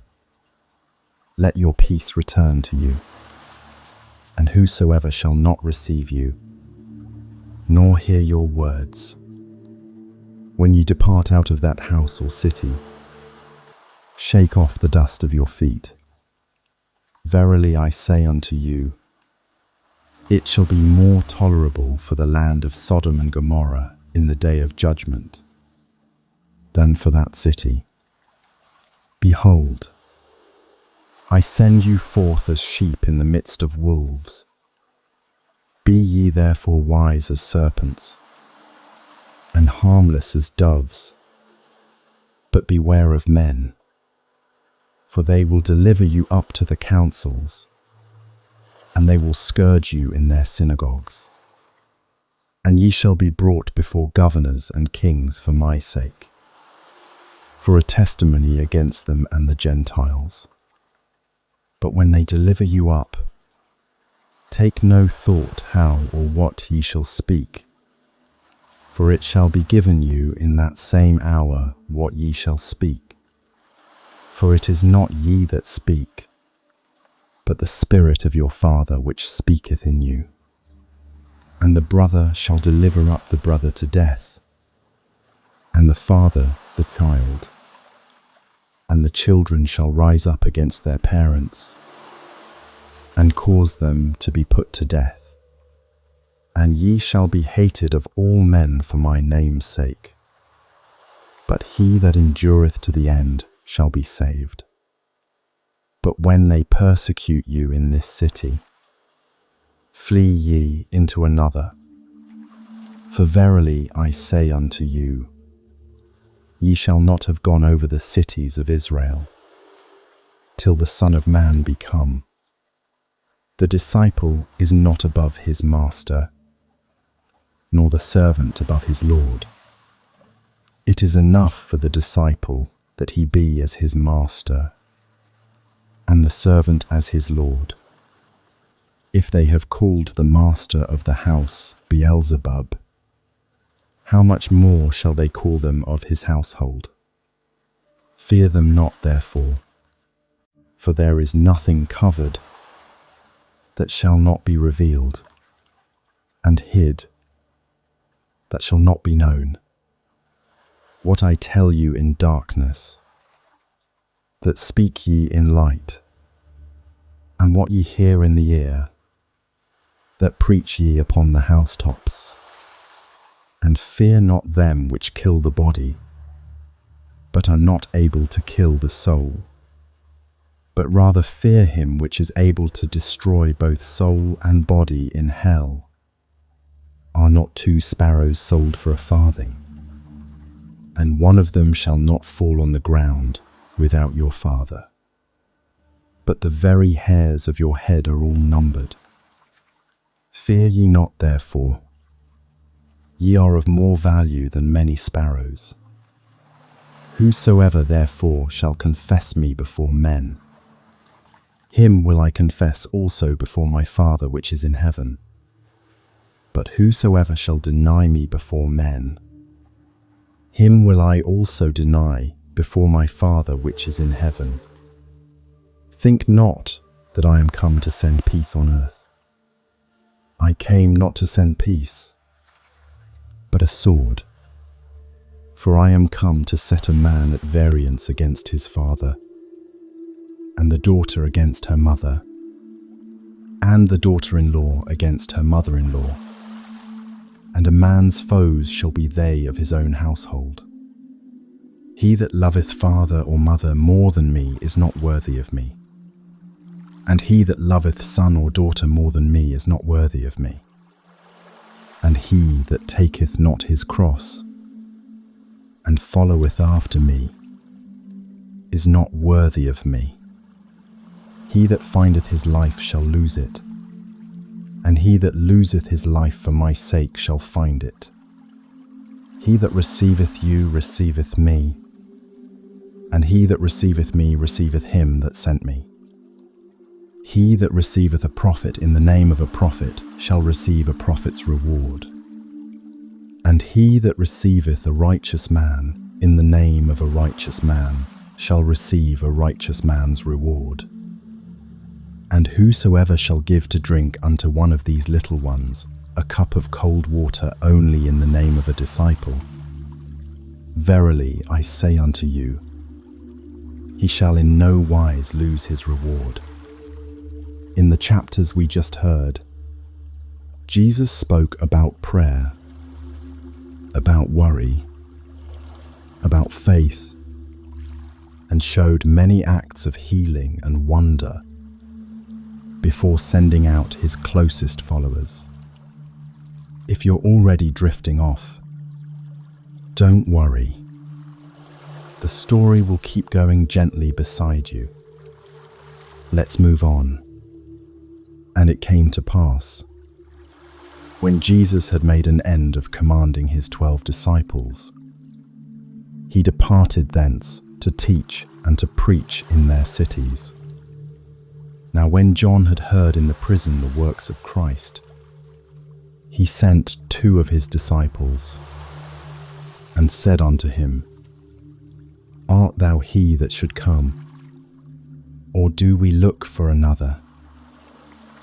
let your peace return to you. And whosoever shall not receive you, nor hear your words, when ye depart out of that house or city, shake off the dust of your feet. Verily I say unto you, it shall be more tolerable for the land of Sodom and Gomorrah in the day of judgment than for that city. Behold, I send you forth as sheep in the midst of wolves. Be ye therefore wise as serpents, and harmless as doves. But beware of men, for they will deliver you up to the councils, and they will scourge you in their synagogues. And ye shall be brought before governors and kings for my sake, for a testimony against them and the Gentiles. But when they deliver you up, take no thought how or what ye shall speak, for it shall be given you in that same hour what ye shall speak. For it is not ye that speak, but the Spirit of your Father which speaketh in you. And the brother shall deliver up the brother to death, and the father the child. And the children shall rise up against their parents, and cause them to be put to death. And ye shall be hated of all men for my name's sake. But he that endureth to the end shall be saved. But when they persecute you in this city, flee ye into another. For verily I say unto you, ye shall not have gone over the cities of Israel, till the Son of Man be come. The disciple is not above his master, nor the servant above his Lord. It is enough for the disciple that he be as his master, and the servant as his Lord. If they have called the master of the house Beelzebub, how much more shall they call them of his household? Fear them not, therefore, for there is nothing covered that shall not be revealed, and hid that shall not be known. What I tell you in darkness, that speak ye in light, and what ye hear in the ear, that preach ye upon the housetops. And fear not them which kill the body, but are not able to kill the soul, but rather fear him which is able to destroy both soul and body in hell. Are not 2 sparrows sold for a farthing? And one of them shall not fall on the ground without your Father. But the very hairs of your head are all numbered. Fear ye not, therefore. Ye are of more value than many sparrows. Whosoever therefore shall confess me before men, him will I confess also before my Father which is in heaven. But whosoever shall deny me before men, him will I also deny before my Father which is in heaven. Think not that I am come to send peace on earth. I came not to send peace, but a sword. For I am come to set a man at variance against his father, and the daughter against her mother, and the daughter-in-law against her mother-in-law. And a man's foes shall be they of his own household. He that loveth father or mother more than me is not worthy of me, and he that loveth son or daughter more than me is not worthy of me. And he that taketh not his cross, and followeth after me, is not worthy of me. He that findeth his life shall lose it, and he that loseth his life for my sake shall find it. He that receiveth you receiveth me, and he that receiveth me receiveth him that sent me. He that receiveth a prophet in the name of a prophet shall receive a prophet's reward. And he that receiveth a righteous man in the name of a righteous man shall receive a righteous man's reward. And whosoever shall give to drink unto one of these little ones a cup of cold water only in the name of a disciple, verily I say unto you, he shall in no wise lose his reward. In the chapters we just heard, Jesus spoke about prayer, about worry, about faith, and showed many acts of healing and wonder before sending out his closest followers. If you're already drifting off, don't worry. The story will keep going gently beside you. Let's move on. And it came to pass, when Jesus had made an end of commanding his 12 disciples, he departed thence to teach and to preach in their cities. Now when John had heard in the prison the works of Christ, he sent 2 of his disciples, and said unto him, Art thou he that should come, or do we look for another?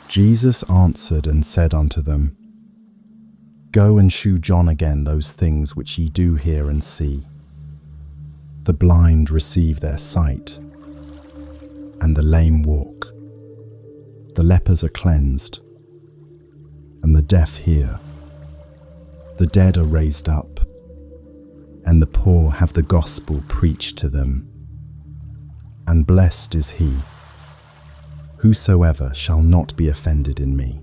Jesus answered and said unto them, Go and shew John again those things which ye do hear and see. The blind receive their sight, and the lame walk. The lepers are cleansed, and the deaf hear. The dead are raised up, and the poor have the gospel preached to them. And blessed is he whosoever shall not be offended in me.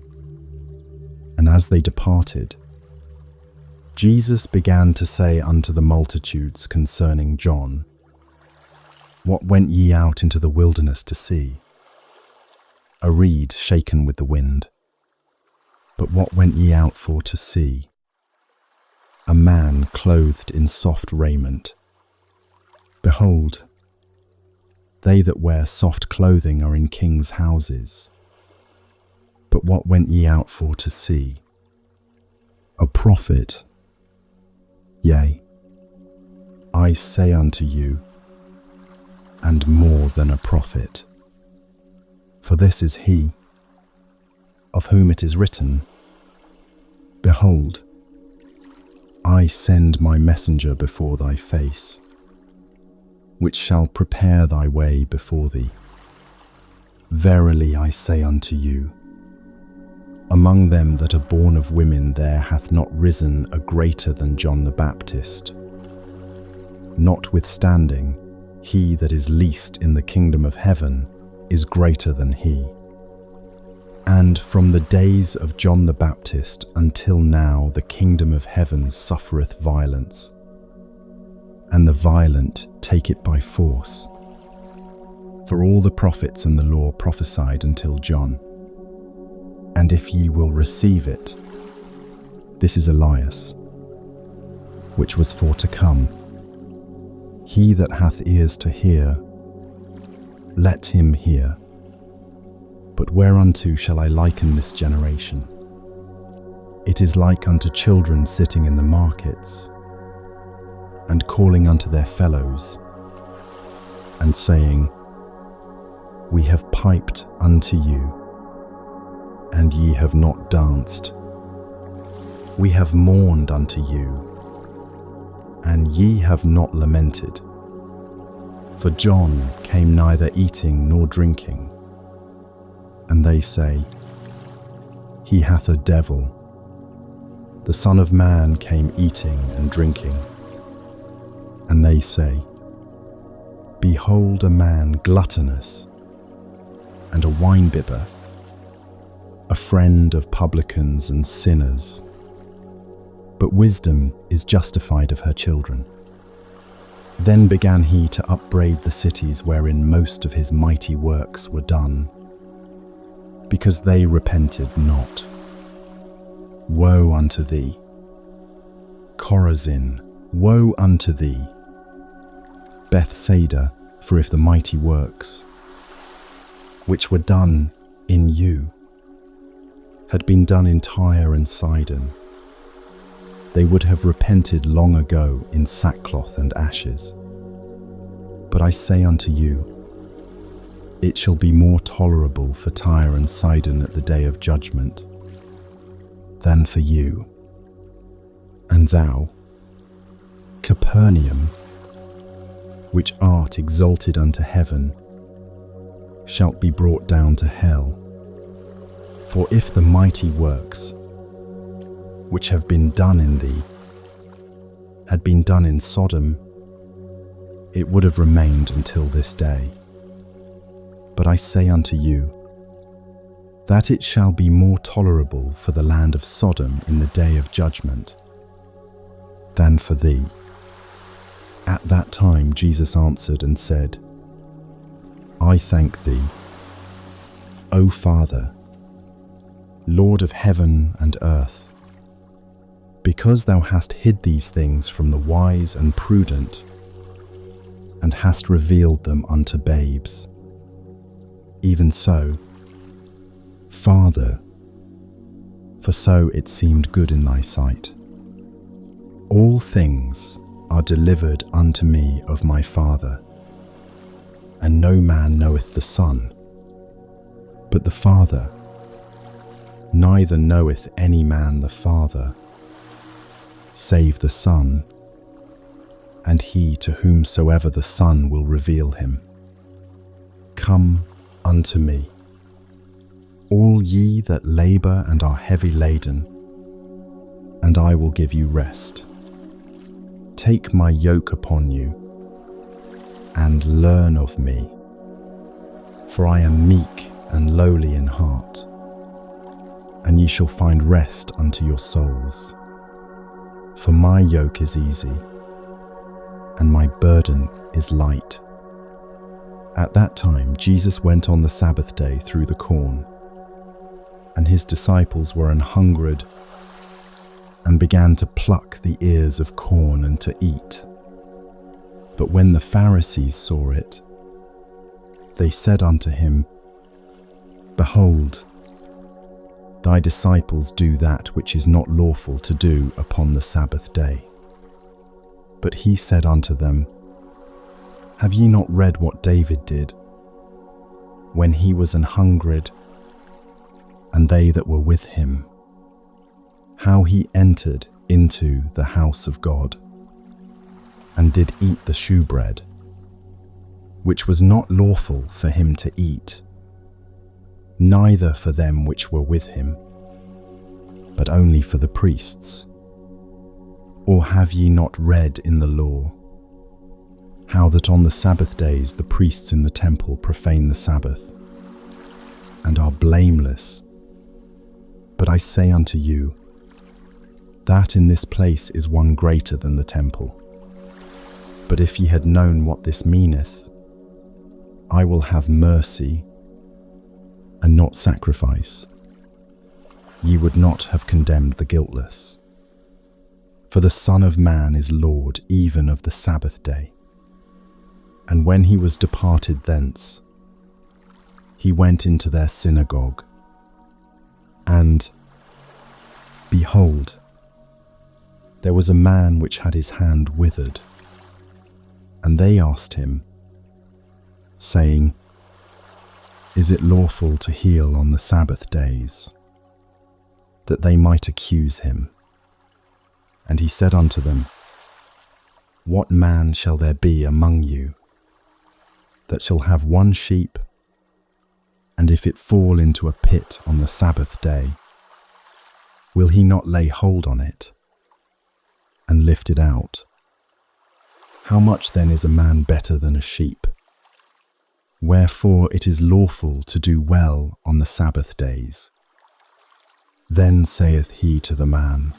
And as they departed, Jesus began to say unto the multitudes concerning John, What went ye out into the wilderness to see? A reed shaken with the wind. But what went ye out for to see? A man clothed in soft raiment. Behold, they that wear soft clothing are in kings' houses. But what went ye out for to see? A prophet. Yea, I say unto you, and more than a prophet. For this is he, of whom it is written, Behold, I send my messenger before thy face, which shall prepare thy way before thee. Verily I say unto you, among them that are born of women there hath not risen a greater than John the Baptist. Notwithstanding, he that is least in the kingdom of heaven is greater than he. And from the days of John the Baptist until now the kingdom of heaven suffereth violence, and the violent take it by force. For all the prophets and the law prophesied until John. And if ye will receive it, this is Elias, which was for to come. He that hath ears to hear, let him hear. But whereunto shall I liken this generation? It is like unto children sitting in the markets, and calling unto their fellows, and saying, We have piped unto you, and ye have not danced. We have mourned unto you, and ye have not lamented. For John came neither eating nor drinking, and they say, He hath a devil. The Son of Man came eating and drinking, and they say, Behold a man gluttonous, and a winebibber, a friend of publicans and sinners. But wisdom is justified of her children. Then began he to upbraid the cities wherein most of his mighty works were done, because they repented not. Woe unto thee, Chorazin! Woe unto thee, Bethsaida! For if the mighty works, which were done in you, had been done in Tyre and Sidon, they would have repented long ago in sackcloth and ashes. But I say unto you, it shall be more tolerable for Tyre and Sidon at the day of judgment than for you. And thou, Capernaum, which art exalted unto heaven, shalt be brought down to hell. For if the mighty works which have been done in thee had been done in Sodom, it would have remained until this day. But I say unto you, that it shall be more tolerable for the land of Sodom in the day of judgment than for thee. At that time Jesus answered and said, I thank thee, O Father, Lord of heaven and earth, because thou hast hid these things from the wise and prudent, and hast revealed them unto babes. Even so, Father, for so it seemed good in thy sight. All things are delivered unto me of my Father, and no man knoweth the Son, but the Father, neither knoweth any man the Father, save the Son, and he to whomsoever the Son will reveal him. Come unto me, all ye that labour and are heavy laden, and I will give you rest. Take my yoke upon you, and learn of me, for I am meek and lowly in heart, and ye shall find rest unto your souls. For my yoke is easy, and my burden is light. At that time Jesus went on the Sabbath day through the corn, and his disciples were an hungered, and began to pluck the ears of corn and to eat. But when the Pharisees saw it, they said unto him, Behold, thy disciples do that which is not lawful to do upon the Sabbath day. But he said unto them, Have ye not read what David did, when he was an hungered, and they that were with him, how he entered into the house of God, and did eat the shewbread, which was not lawful for him to eat, neither for them which were with him, but only for the priests? Or have ye not read in the law, how that on the Sabbath days the priests in the temple profane the Sabbath, and are blameless. But I say unto you, that in this place is one greater than the temple. But if ye had known what this meaneth, I will have mercy and not sacrifice, ye would not have condemned the guiltless. For the Son of Man is Lord even of the Sabbath day. And when he was departed thence, he went into their synagogue, and, behold, there was a man which had his hand withered. And they asked him, saying, Is it lawful to heal on the Sabbath days? That they might accuse him. And he said unto them, What man shall there be among you that shall have one sheep, and if it fall into a pit on the Sabbath day, will he not lay hold on it and lift it out? How much then is a man better than a sheep? Wherefore it is lawful to do well on the Sabbath days. Then saith he to the man,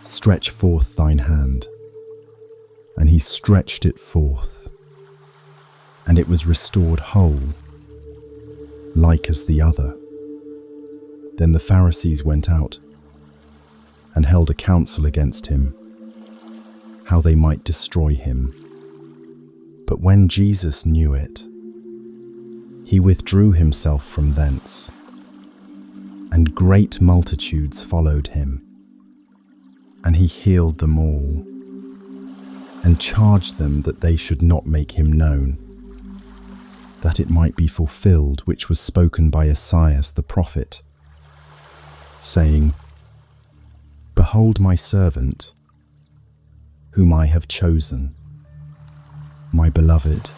Stretch forth thine hand. And he stretched it forth, and it was restored whole, like as the other. Then the Pharisees went out and held a council against him, how they might destroy him. But when Jesus knew it, he withdrew himself from thence, and great multitudes followed him. And he healed them all, and charged them that they should not make him known, that it might be fulfilled which was spoken by Esaias the prophet, saying, Behold my servant, whom I have chosen, my beloved,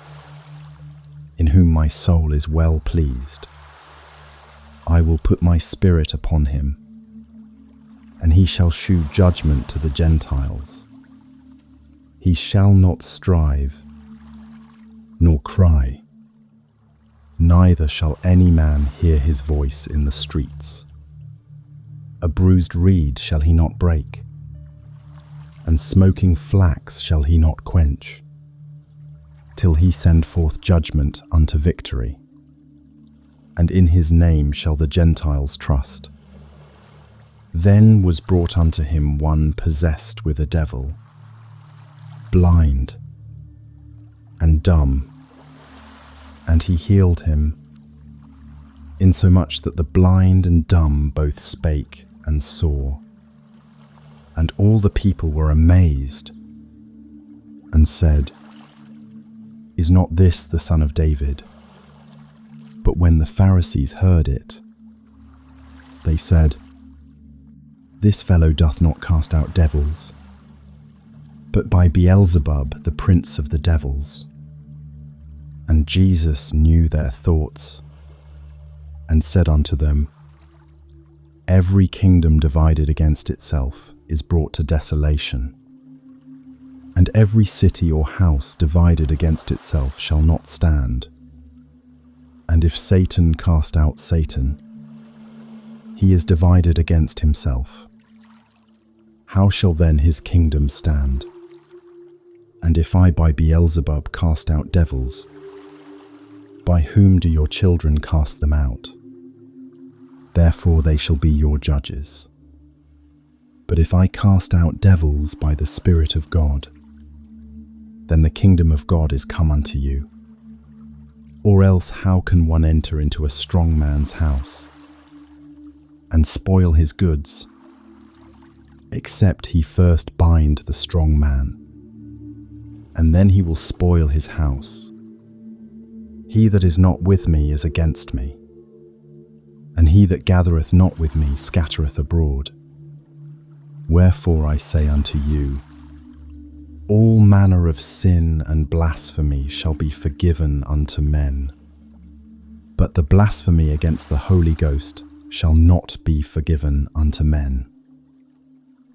in whom my soul is well pleased. I will put my spirit upon him, and he shall shew judgment to the Gentiles. He shall not strive, nor cry, neither shall any man hear his voice in the streets. A bruised reed shall he not break, and smoking flax shall he not quench, till he send forth judgment unto victory. And in his name shall the Gentiles trust. Then was brought unto him one possessed with a devil, blind and dumb, and he healed him, insomuch that the blind and dumb both spake and saw. And all the people were amazed, and said, Is not this the son of David? But when the Pharisees heard it, they said, This fellow doth not cast out devils, but by Beelzebub, the prince of the devils. And Jesus knew their thoughts, and said unto them, Every kingdom divided against itself is brought to desolation, and every city or house divided against itself shall not stand. And if Satan cast out Satan, he is divided against himself. How shall then his kingdom stand? And if I by Beelzebub cast out devils, by whom do your children cast them out? Therefore they shall be your judges. But if I cast out devils by the Spirit of God, then the kingdom of God is come unto you. Or else how can one enter into a strong man's house and spoil his goods, except he first bind the strong man, and then he will spoil his house? He that is not with me is against me, and he that gathereth not with me scattereth abroad. Wherefore I say unto you, all manner of sin and blasphemy shall be forgiven unto men, but the blasphemy against the Holy Ghost shall not be forgiven unto men.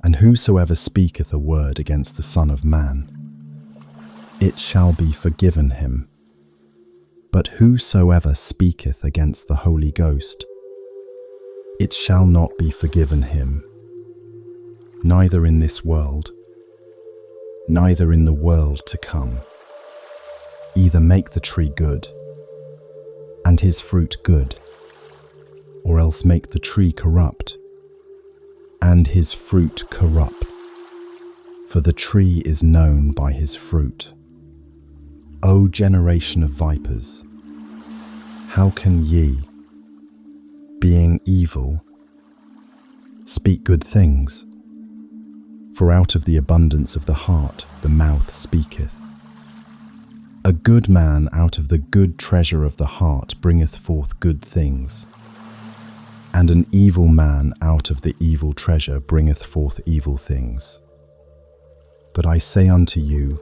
And whosoever speaketh a word against the Son of Man, it shall be forgiven him. But whosoever speaketh against the Holy Ghost, it shall not be forgiven him, neither in this world, neither in the world to come. Either make the tree good, and his fruit good, or else make the tree corrupt, and his fruit corrupt. For the tree is known by his fruit. O generation of vipers, how can ye, being evil, speak good things? For out of the abundance of the heart the mouth speaketh. A good man out of the good treasure of the heart bringeth forth good things, and an evil man out of the evil treasure bringeth forth evil things. But I say unto you,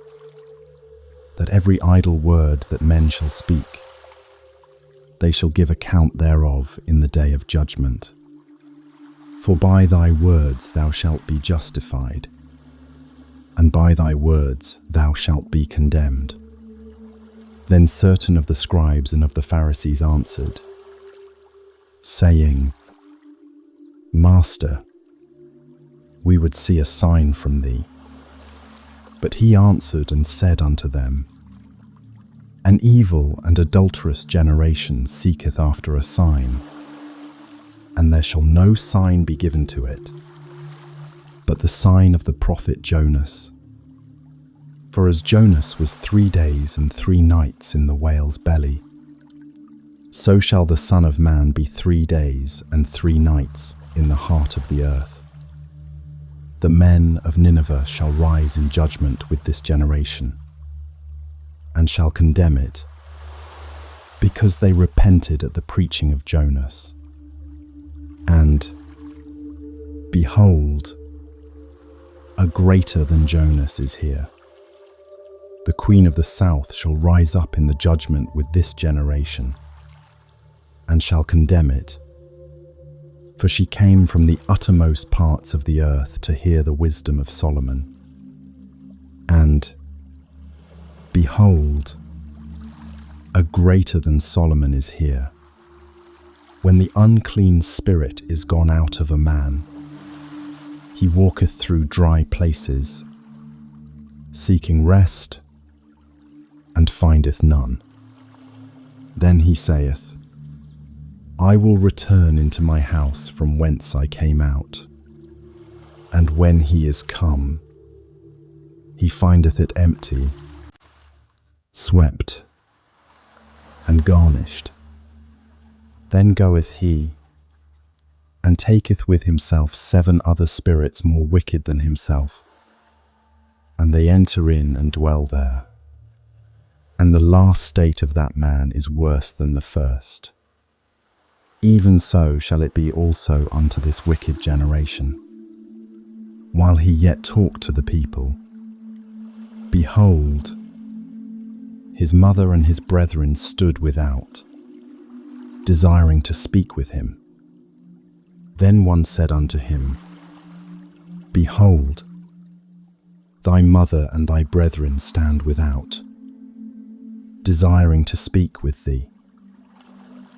that every idle word that men shall speak, they shall give account thereof in the day of judgment. For by thy words thou shalt be justified, and by thy words thou shalt be condemned. Then certain of the scribes and of the Pharisees answered, saying, Master, we would see a sign from thee. But he answered and said unto them, An evil and adulterous generation seeketh after a sign, and there shall no sign be given to it, but the sign of the prophet Jonas. For as Jonas was 3 days and 3 nights in the whale's belly, so shall the Son of Man be 3 days and 3 nights in the heart of the earth. The men of Nineveh shall rise in judgment with this generation, and shall condemn it, because they repented at the preaching of Jonas. And, behold, a greater than Jonas is here. The queen of the south shall rise up in the judgment with this generation, and shall condemn it. For she came from the uttermost parts of the earth to hear the wisdom of Solomon. And, behold, a greater than Solomon is here. When the unclean spirit is gone out of a man, he walketh through dry places, seeking rest, and findeth none. Then he saith, I will return into my house from whence I came out. And when he is come, he findeth it empty, swept, and garnished. Then goeth he, and taketh with himself 7 other spirits more wicked than himself, and they enter in and dwell there. And the last state of that man is worse than the first. Even so shall it be also unto this wicked generation. While he yet talked to the people, behold, his mother and his brethren stood without, desiring to speak with him. Then one said unto him, Behold, thy mother and thy brethren stand without, desiring to speak with thee.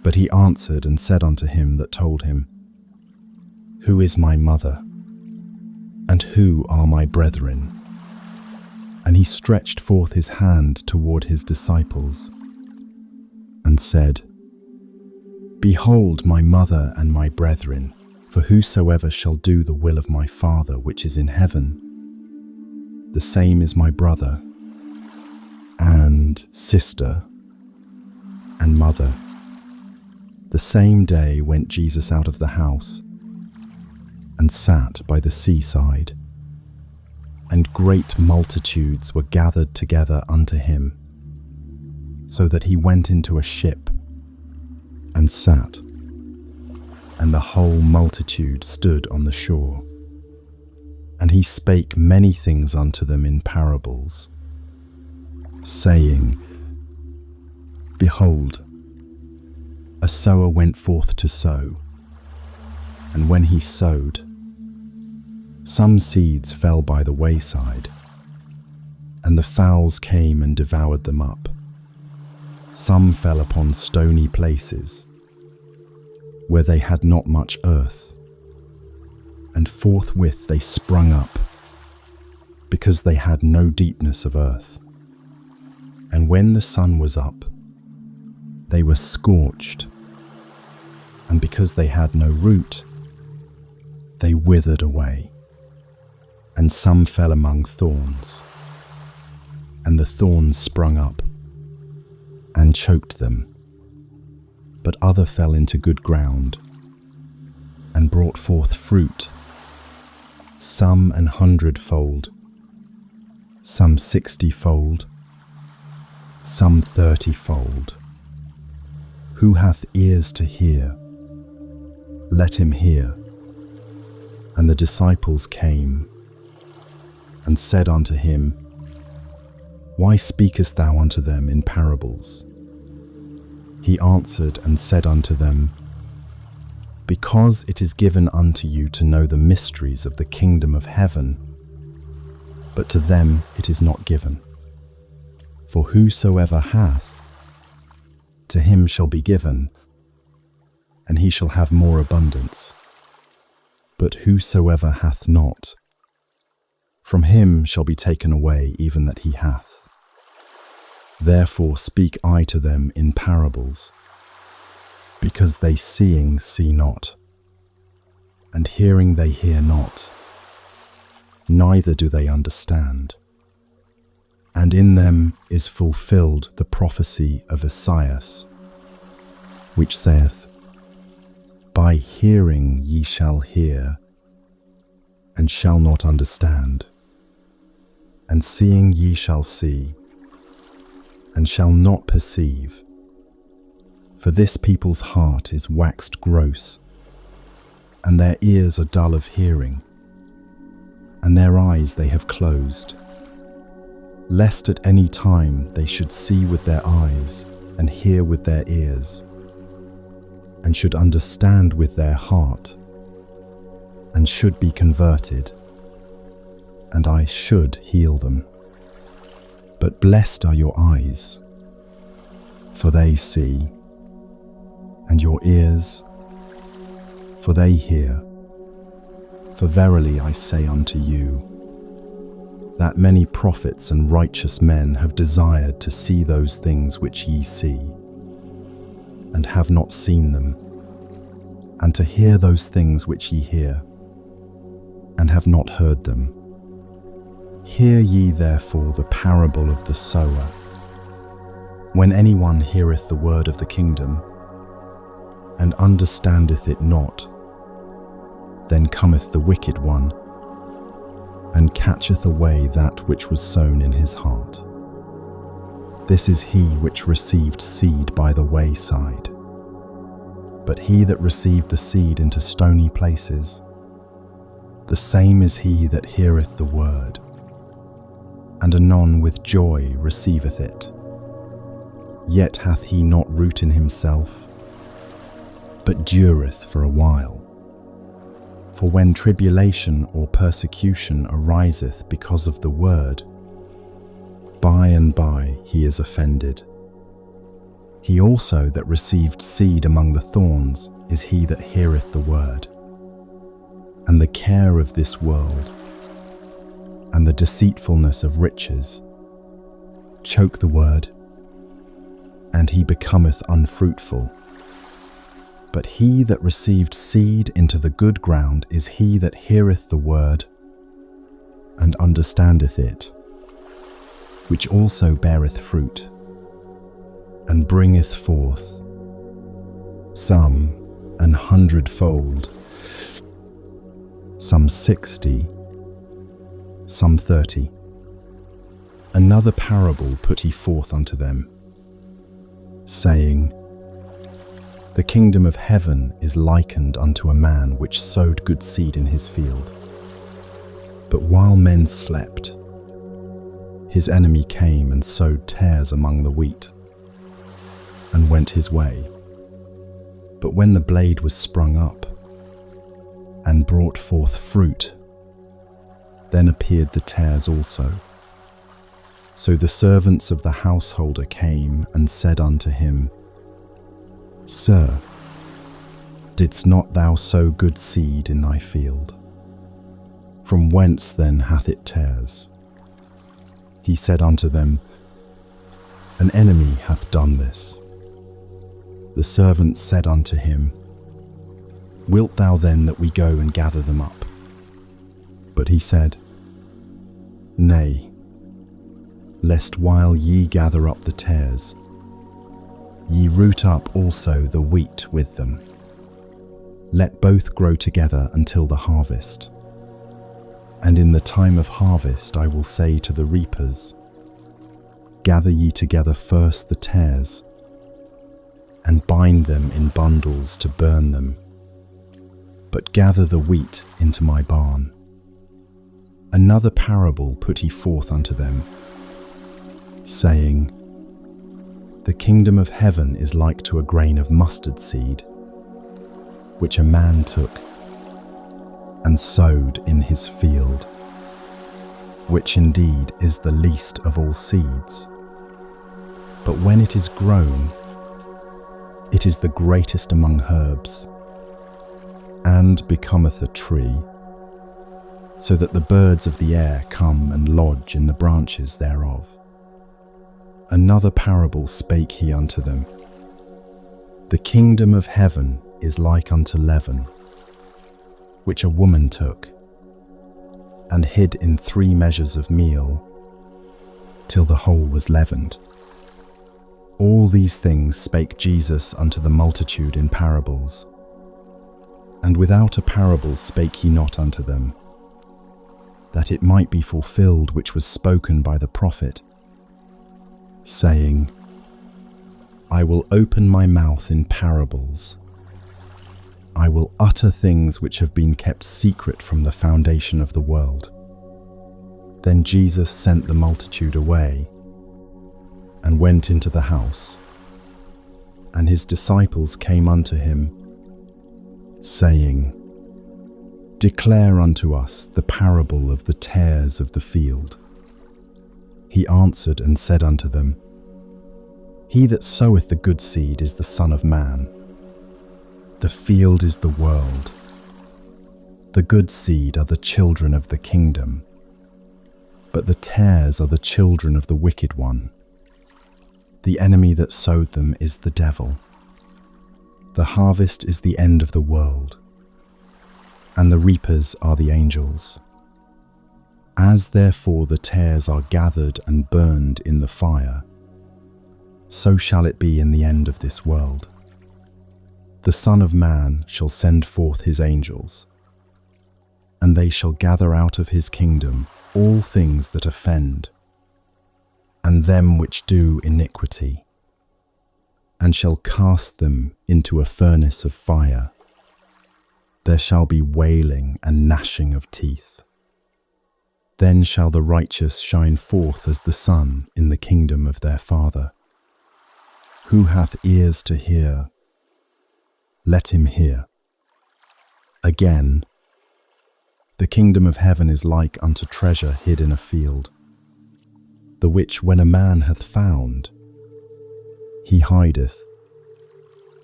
But he answered and said unto him that told him, Who is my mother, and who are my brethren? And he stretched forth his hand toward his disciples, and said, Behold my mother and my brethren, for whosoever shall do the will of my Father which is in heaven, the same is my brother, and sister, and mother. The same day went Jesus out of the house, and sat by the seaside, and great multitudes were gathered together unto him, so that he went into a ship, and sat, and the whole multitude stood on the shore. And he spake many things unto them in parables, saying, Behold, a sower went forth to sow, and when he sowed, some seeds fell by the wayside, and the fowls came and devoured them up. Some fell upon stony places, where they had not much earth, and forthwith they sprung up, because they had no deepness of earth. And when the sun was up, they were scorched, and because they had no root, they withered away. And some fell among thorns, and the thorns sprung up and choked them. But other fell into good ground and brought forth fruit, some 100-fold, some 60-fold, some 30-fold. Who hath ears to hear, let him hear. And the disciples came and said unto him, Why speakest thou unto them in parables? He answered and said unto them, Because it is given unto you to know the mysteries of the kingdom of heaven, but to them it is not given. For whosoever hath, to him shall be given, and he shall have more abundance. But whosoever hath not, from him shall be taken away even that he hath. Therefore speak I to them in parables, because they seeing see not, and hearing they hear not, neither do they understand. And in them is fulfilled the prophecy of Esaias, which saith, By hearing ye shall hear, and shall not understand, and seeing ye shall see, and shall not perceive. For this people's heart is waxed gross, and their ears are dull of hearing, and their eyes they have closed, lest at any time they should see with their eyes, and hear with their ears, and should understand with their heart, and should be converted, and I should heal them. But blessed are your eyes, for they see, and your ears, for they hear. For verily I say unto you, that many prophets and righteous men have desired to see those things which ye see, and have not seen them, and to hear those things which ye hear, and have not heard them. Hear ye therefore the parable of the sower. When anyone heareth the word of the kingdom, and understandeth it not, then cometh the wicked one, and catcheth away that which was sown in his heart. This is he which received seed by the wayside. But he that received the seed into stony places, the same is he that heareth the word, and anon with joy receiveth it. Yet hath he not root in himself, but dureth for a while. For when tribulation or persecution ariseth because of the word, by and by he is offended. He also that received seed among the thorns is he that heareth the word, and the care of this world, and the deceitfulness of riches, choke the word, and he becometh unfruitful. But he that received seed into the good ground is he that heareth the word, and understandeth it, which also beareth fruit, and bringeth forth some 100-fold, some 60, some 30. Another parable put he forth unto them, saying, The kingdom of heaven is likened unto a man which sowed good seed in his field. But while men slept, his enemy came and sowed tares among the wheat, and went his way. But when the blade was sprung up, and brought forth fruit, then appeared the tares also. So the servants of the householder came and said unto him, Sir, didst not thou sow good seed in thy field? From whence then hath it tares? He said unto them, An enemy hath done this. The servants said unto him, Wilt thou then that we go and gather them up? But he said, Nay, lest while ye gather up the tares, ye root up also the wheat with them. Let both grow together until the harvest. And in the time of harvest I will say to the reapers, Gather ye together first the tares, and bind them in bundles to burn them, but gather the wheat into my barn. Another parable put he forth unto them, saying, The kingdom of heaven is like to a grain of mustard seed, which a man took and sowed in his field, which indeed is the least of all seeds. But when it is grown, it is the greatest among herbs, and becometh a tree, so that the birds of the air come and lodge in the branches thereof. Another parable spake he unto them, The kingdom of heaven is like unto leaven, which a woman took, and hid in 3 measures of meal, till the whole was leavened. All these things spake Jesus unto the multitude in parables, and without a parable spake he not unto them, that it might be fulfilled which was spoken by the prophet, saying, I will open my mouth in parables. I will utter things which have been kept secret from the foundation of the world. Then Jesus sent the multitude away, and went into the house. And his disciples came unto him, saying, Declare unto us the parable of the tares of the field. He answered and said unto them, He that soweth the good seed is the Son of Man. The field is the world. The good seed are the children of the kingdom, but the tares are the children of the wicked one. The enemy that sowed them is the devil. The harvest is the end of the world, and the reapers are the angels. As therefore the tares are gathered and burned in the fire, so shall it be in the end of this world. The Son of Man shall send forth his angels, and they shall gather out of his kingdom all things that offend, and them which do iniquity, and shall cast them into a furnace of fire. There shall be wailing and gnashing of teeth. Then shall the righteous shine forth as the sun in the kingdom of their Father. Who hath ears to hear, let him hear. Again, the kingdom of heaven is like unto treasure hid in a field, the which when a man hath found, he hideth,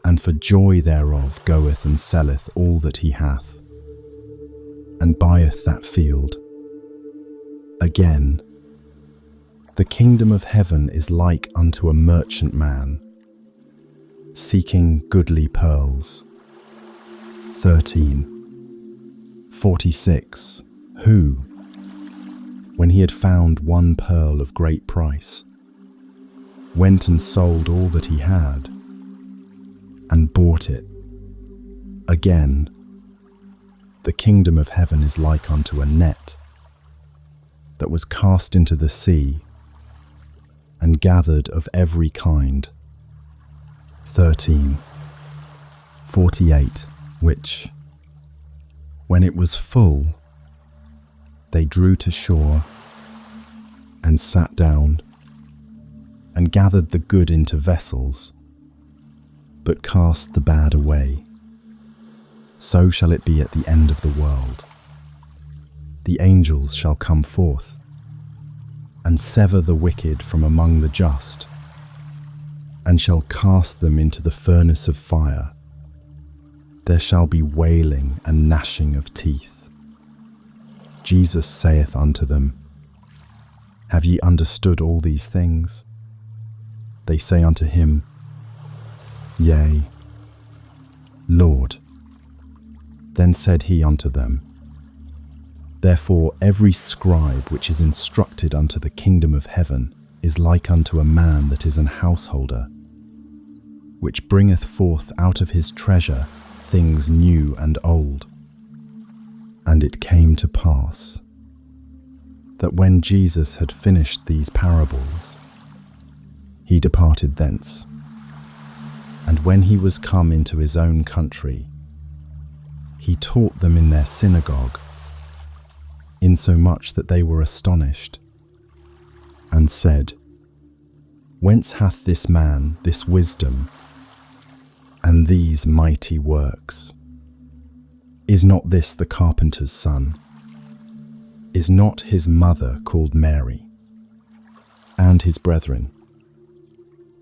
and for joy thereof goeth and selleth all that he hath, and buyeth that field. Again, the kingdom of heaven is like unto a merchant man, seeking goodly pearls. 13:46, who, when he had found one pearl of great price, went and sold all that he had, and bought it. Again, the kingdom of heaven is like unto a net that was cast into the sea, and gathered of every kind. 13:48, which, when it was full, they drew to shore, and sat down, and gathered the good into vessels, but cast the bad away. So shall it be at the end of the world. The angels shall come forth, and sever the wicked from among the just, and shall cast them into the furnace of fire. There shall be wailing and gnashing of teeth. Jesus saith unto them, Have ye understood all these things? They say unto him, Yea, Lord. Then said he unto them, Therefore every scribe which is instructed unto the kingdom of heaven is like unto a man that is an householder, which bringeth forth out of his treasure things new and old. And it came to pass that when Jesus had finished these parables, he departed thence. And when he was come into his own country, he taught them in their synagogue, insomuch that they were astonished, and said, Whence hath this man this wisdom, and these mighty works? Is not this the carpenter's son? Is not his mother called Mary? And his brethren,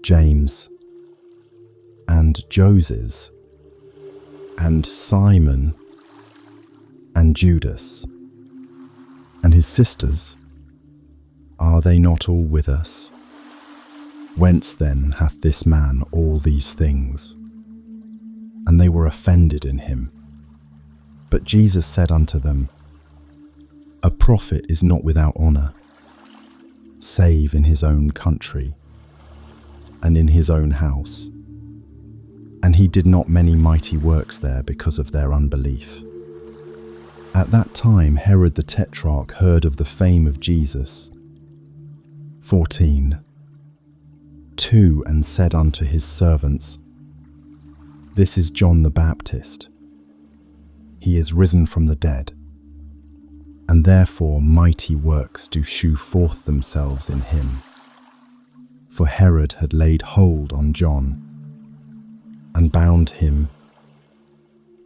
James, and Joses, and Simon, and Judas, and his sisters? Are they not all with us? Whence then hath this man all these things? And they were offended in him. But Jesus said unto them, A prophet is not without honour, save in his own country, and in his own house. And he did not many mighty works there because of their unbelief. At that time Herod the Tetrarch heard of the fame of Jesus. 14:2 And said unto his servants, This is John the Baptist. He is risen from the dead, and therefore mighty works do shew forth themselves in him. For Herod had laid hold on John, and bound him,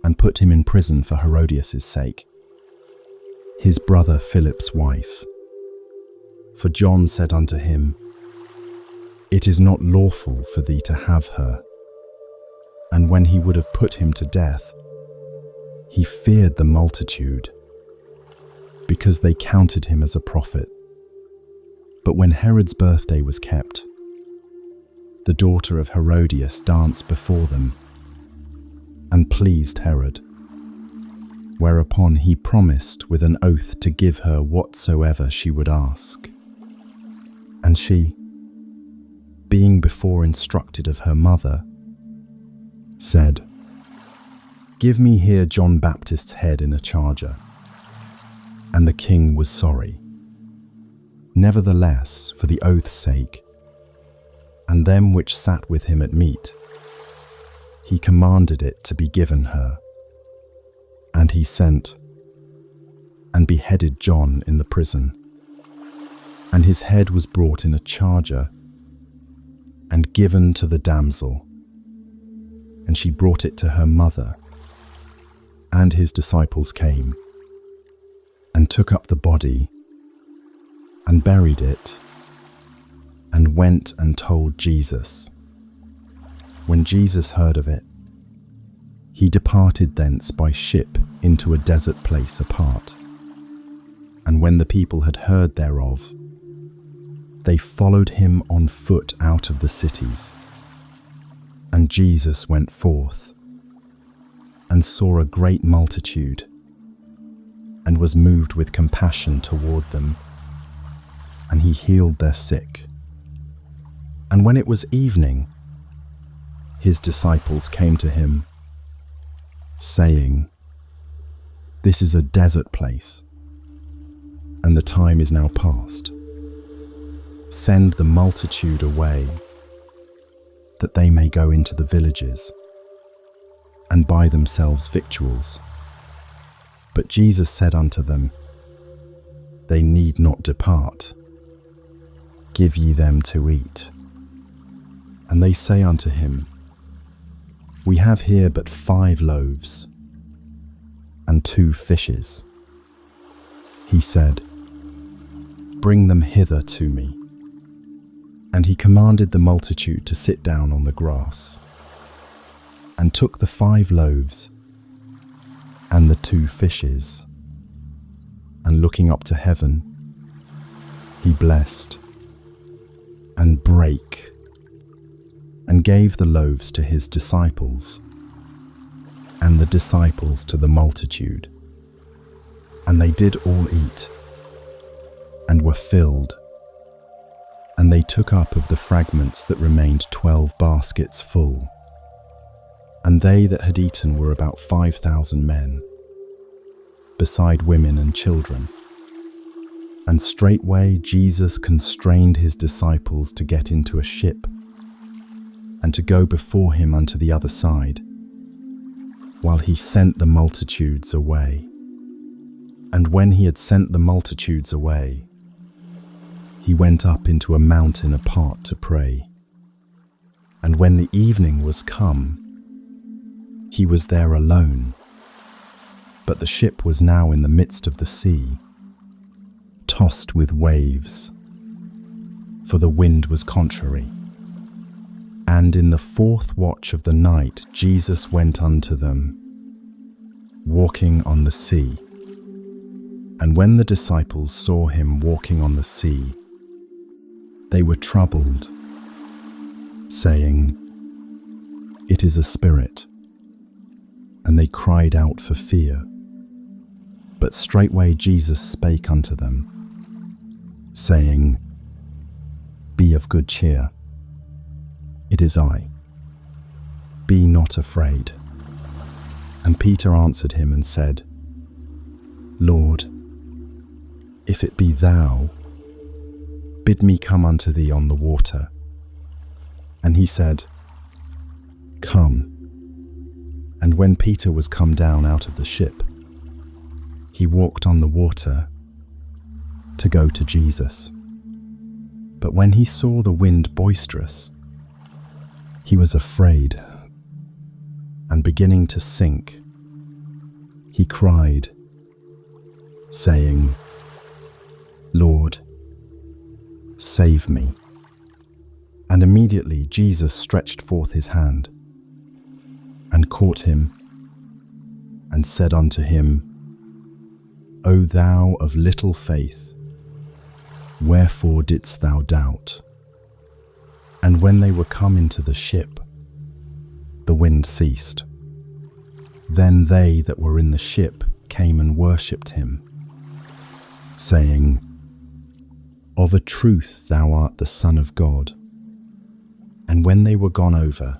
and put him in prison for Herodias' sake, his brother Philip's wife. For John said unto him, It is not lawful for thee to have her. And when he would have put him to death, he feared the multitude, because they counted him as a prophet. But when Herod's birthday was kept, the daughter of Herodias danced before them, and pleased Herod. Whereupon he promised with an oath to give her whatsoever she would ask. And she, being before instructed of her mother, said, Give me here John Baptist's head in a charger. And the king was sorry. Nevertheless, for the oath's sake, and them which sat with him at meat, he commanded it to be given her. And he sent and beheaded John in the prison. And his head was brought in a charger and given to the damsel. And she brought it to her mother. And his disciples came and took up the body and buried it, and went and told Jesus. When Jesus heard of it, he departed thence by ship into a desert place apart. And when the people had heard thereof, they followed him on foot out of the cities. And Jesus went forth, and saw a great multitude, and was moved with compassion toward them, and he healed their sick. And when it was evening, his disciples came to him, saying, This is a desert place, and the time is now past. Send the multitude away, that they may go into the villages, and buy themselves victuals. But Jesus said unto them, They need not depart. Give ye them to eat. And they say unto him, We have here but 5 loaves, and 2 fishes. He said, "Bring them hither to me." And he commanded the multitude to sit down on the grass, and took the 5 loaves and the 2 fishes, and looking up to heaven, he blessed and brake and gave the loaves to his disciples, and the disciples to the multitude. And they did all eat and were filled. And they took up of the fragments that remained 12 baskets full. And they that had eaten were about 5,000 men, beside women and children. And straightway Jesus constrained his disciples to get into a ship, and to go before him unto the other side, while he sent the multitudes away. And when he had sent the multitudes away, he went up into a mountain apart to pray. And when the evening was come, he was there alone. But the ship was now in the midst of the sea, tossed with waves, for the wind was contrary. And in the 4th watch of the night Jesus went unto them, walking on the sea. And when the disciples saw him walking on the sea, they were troubled, saying, "It is a spirit." And they cried out for fear. But straightway Jesus spake unto them, saying, "Be of good cheer. It is I. Be not afraid." And Peter answered him and said, "Lord, if it be thou, bid me come unto thee on the water." And he said, "Come." And when Peter was come down out of the ship, he walked on the water to go to Jesus. But when he saw the wind boisterous, he was afraid, and beginning to sink, he cried, saying, "Lord, save me." And immediately Jesus stretched forth his hand, and caught him, and said unto him, "O thou of little faith, wherefore didst thou doubt?" And when they were come into the ship, the wind ceased. Then they that were in the ship came and worshipped him, saying, "Of a truth thou art the Son of God." And when they were gone over,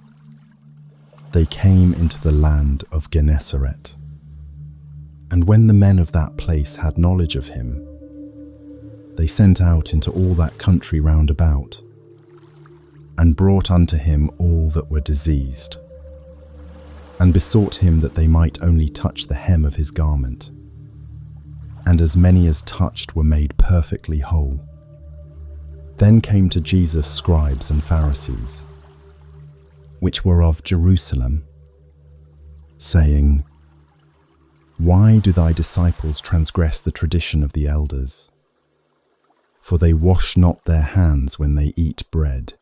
they came into the land of Gennesaret. And when the men of that place had knowledge of him, they sent out into all that country round about, and brought unto him all that were diseased, and besought him that they might only touch the hem of his garment. And as many as touched were made perfectly whole. Then came to Jesus scribes and Pharisees, which were of Jerusalem, saying, "Why do thy disciples transgress the tradition of the elders? For they wash not their hands when they eat bread."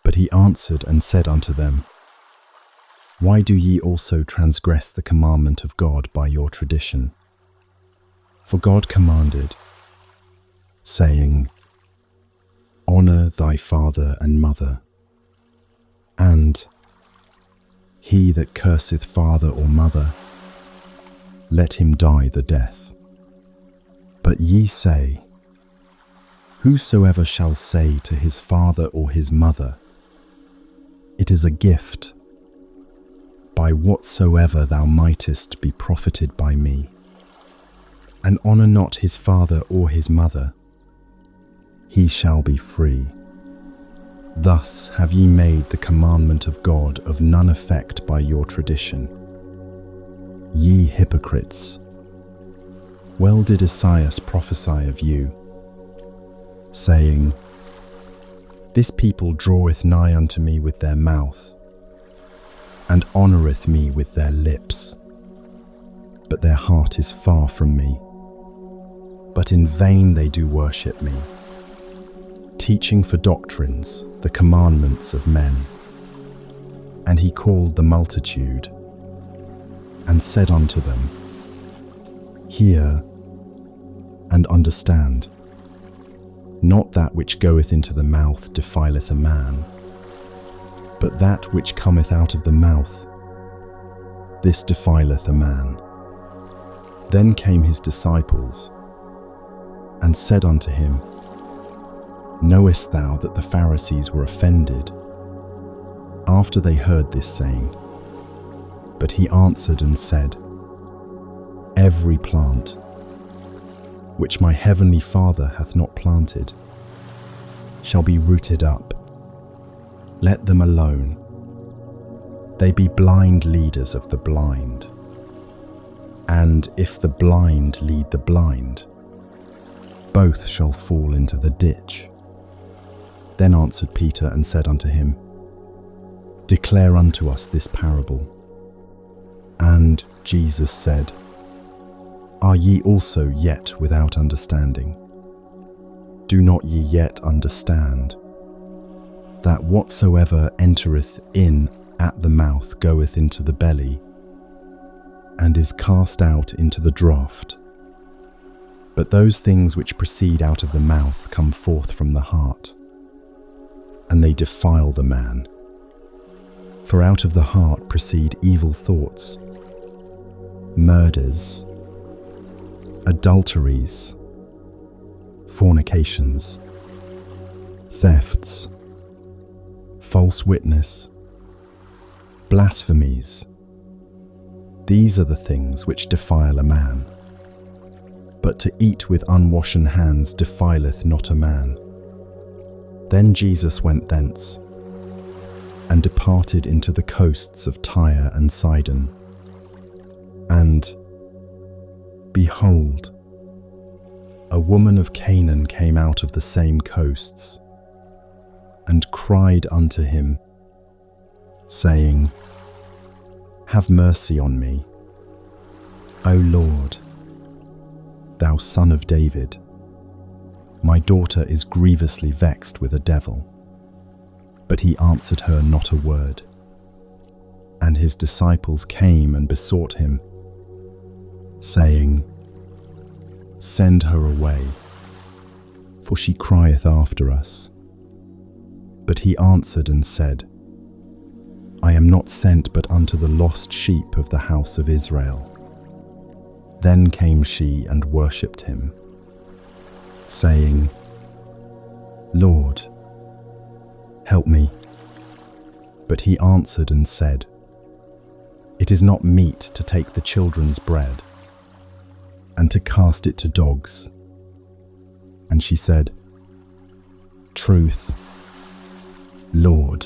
But he answered and said unto them, "Why do ye also transgress the commandment of God by your tradition? For God commanded, saying, Honour thy father and mother, and he that curseth father or mother, let him die the death. But ye say, Whosoever shall say to his father or his mother, It is a gift, by whatsoever thou mightest be profited by me, and honour not his father or his mother, he shall be free. Thus have ye made the commandment of God of none effect by your tradition. Ye hypocrites, well did Esaias prophesy of you, saying, This people draweth nigh unto me with their mouth, and honoureth me with their lips, but their heart is far from me. but in vain they do worship me, teaching for doctrines the commandments of men. And he called the multitude, and said unto them, Hear and understand. Not that which goeth into the mouth defileth a man, but that which cometh out of the mouth, this defileth a man. Then came his disciples, and said unto him, Knowest thou that the Pharisees were offended after they heard this saying? But he answered and said, Every plant which my heavenly Father hath not planted shall be rooted up. Let them alone. They be blind leaders of the blind. And if the blind lead the blind, both shall fall into the ditch. Then answered Peter and said unto him, Declare unto us this parable. And Jesus said, Are ye also yet without understanding? Do not ye yet understand that whatsoever entereth in at the mouth goeth into the belly, and is cast out into the draught? But those things which proceed out of the mouth come forth from the heart, and they defile the man. For out of the heart proceed evil thoughts, murders, adulteries, fornications, thefts, false witness, blasphemies. These are the things which defile a man. But to eat with unwashen hands defileth not a man. Then Jesus went thence, and departed into the coasts of Tyre and Sidon. And, behold, a woman of Canaan came out of the same coasts, and cried unto him, saying, Have mercy on me, O Lord, thou Son of David. My daughter is grievously vexed with a devil. But he answered her not a word. And his disciples came and besought him, saying, Send her away, for she crieth after us. But he answered and said, I am not sent but unto the lost sheep of the house of Israel. Then came she and worshipped him, saying, Lord, help me. But he answered and said, It is not meet to take the children's bread and to cast it to dogs. And she said, Truth, Lord,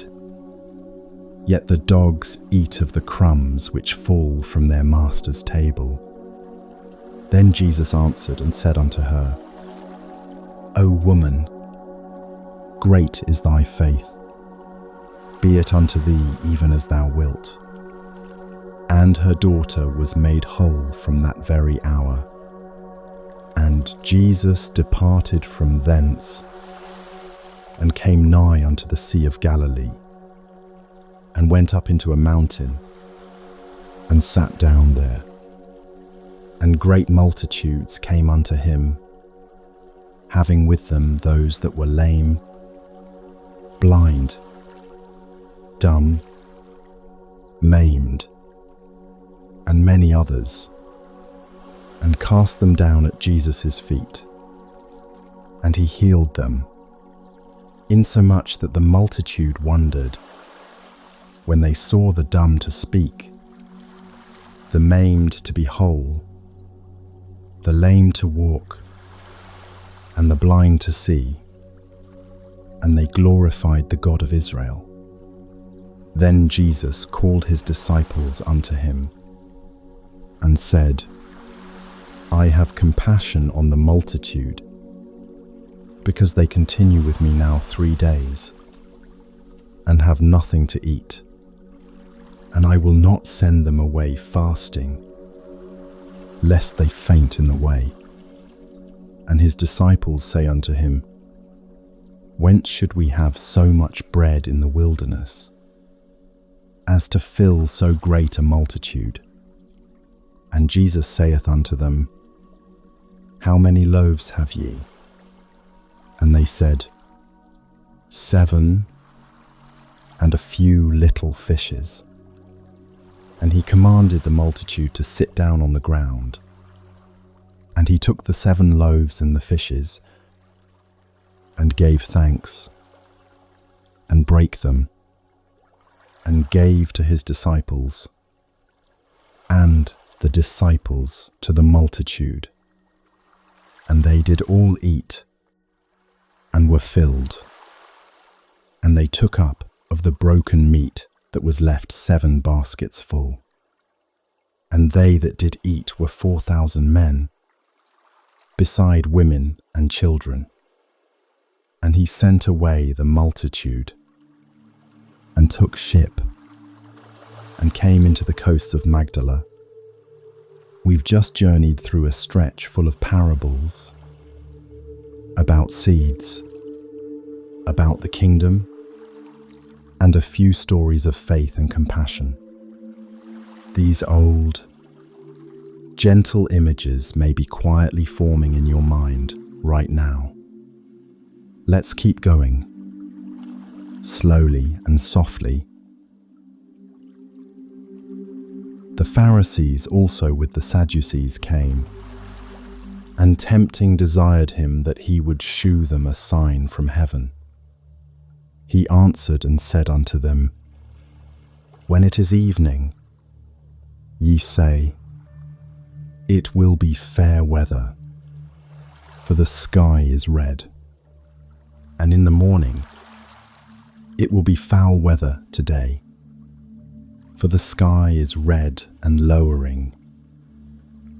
yet the dogs eat of the crumbs which fall from their master's table. Then Jesus answered and said unto her, O woman, great is thy faith. Be it unto thee even as thou wilt. And her daughter was made whole from that very hour. And Jesus departed from thence, and came nigh unto the Sea of Galilee, and went up into a mountain, and sat down there. And great multitudes came unto him, having with them those that were lame, blind, dumb, maimed, and many others, and cast them down at Jesus' feet. And he healed them, insomuch that the multitude wondered, when they saw the dumb to speak, the maimed to be whole, the lame to walk, and the blind to see, and they glorified the God of Israel. Then Jesus called his disciples unto him, and said, I have compassion on the multitude, because they continue with me now 3 days, and have nothing to eat, and I will not send them away fasting, lest they faint in the way. And his disciples say unto him, Whence should we have so much bread in the wilderness, as to fill so great a multitude? And Jesus saith unto them, How many loaves have ye? And they said, 7, and a few little fishes. And he commanded the multitude to sit down on the ground. And he took the 7 loaves and the fishes, and gave thanks, and brake them, and gave to his disciples, and the disciples to the multitude. And they did all eat, and were filled. And they took up of the broken meat that was left 7 baskets full. And they that did eat were 4,000 men, beside women and children. And he sent away the multitude, and took ship, and came into the coasts of Magdala. We've just journeyed through a stretch full of parables about seeds, about the kingdom, and a few stories of faith and compassion. These old, gentle images may be quietly forming in your mind right now. Let's keep going, slowly and softly. The Pharisees also with the Sadducees came, and tempting desired him that he would shew them a sign from heaven. He answered and said unto them, When it is evening, ye say, It will be fair weather, for the sky is red. And in the morning, it will be foul weather today, for the sky is red and lowering.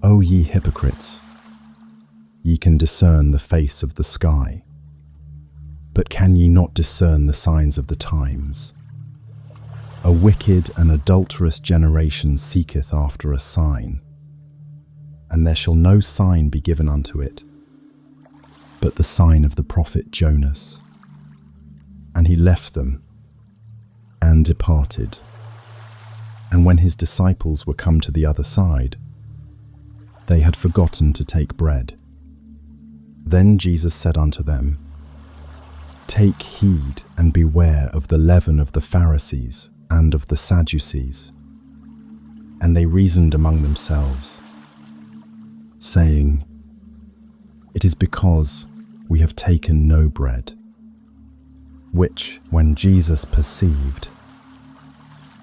O ye hypocrites, ye can discern the face of the sky, but can ye not discern the signs of the times? A wicked and adulterous generation seeketh after a sign, and there shall no sign be given unto it, but the sign of the prophet Jonas. And he left them, and departed. And when his disciples were come to the other side, they had forgotten to take bread. Then Jesus said unto them, Take heed and beware of the leaven of the Pharisees and of the Sadducees. And they reasoned among themselves, saying, It is because we have taken no bread. Which, when Jesus perceived,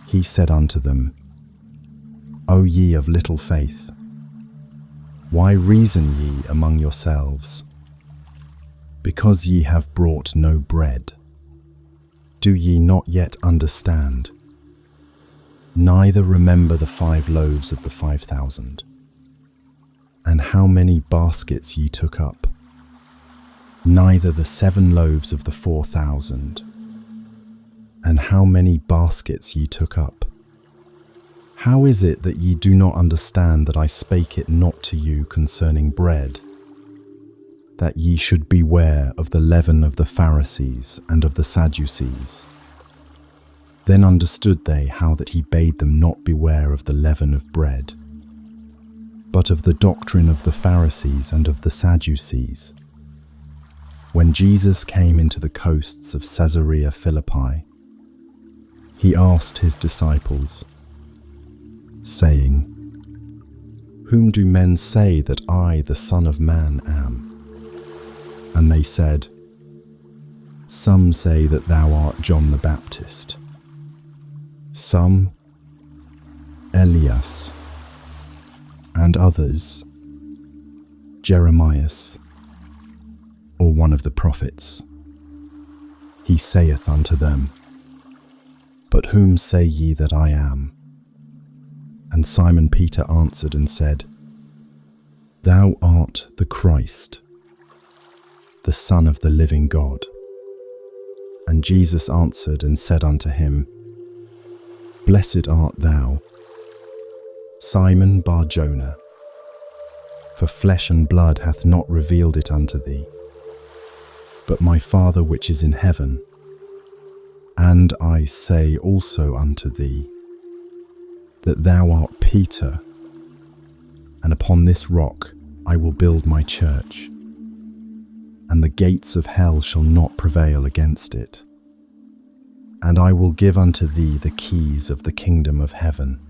he said unto them, O ye of little faith, why reason ye among yourselves? Because ye have brought no bread. Do ye not yet understand? Neither remember the 5 loaves of the 5,000, and how many baskets ye took up? Neither the 7 loaves of the 4,000, and how many baskets ye took up? How is it that ye do not understand that I spake it not to you concerning bread, that ye should beware of the leaven of the Pharisees and of the Sadducees? Then understood they how that he bade them not beware of the leaven of bread, but of the doctrine of the Pharisees and of the Sadducees. When Jesus came into the coasts of Caesarea Philippi, he asked his disciples, saying, Whom do men say that I, the Son of Man, am? And they said, Some say that thou art John the Baptist, some Elias, and others Jeremias, or one of the prophets. He saith unto them, But whom say ye that I am? And Simon Peter answered and said, Thou art the Christ, the Son of the living God. And Jesus answered and said unto him, Blessed art thou, Simon Bar-Jonah, For flesh and blood hath not revealed it unto thee, but my Father which is in heaven. And I say also unto thee, that thou art Peter, and upon this rock I will build my church, and the gates of hell shall not prevail against it. And I will give unto thee the keys of the kingdom of heaven.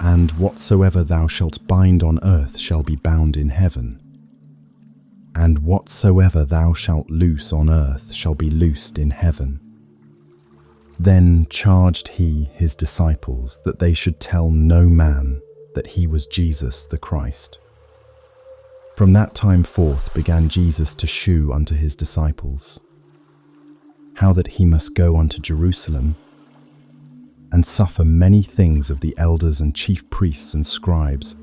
And whatsoever thou shalt bind on earth shall be bound in heaven, and whatsoever thou shalt loose on earth shall be loosed in heaven. Then charged he his disciples that they should tell no man that he was Jesus the Christ. From that time forth began Jesus to shew unto his disciples how that he must go unto Jerusalem and suffer many things of the elders and chief priests and scribes,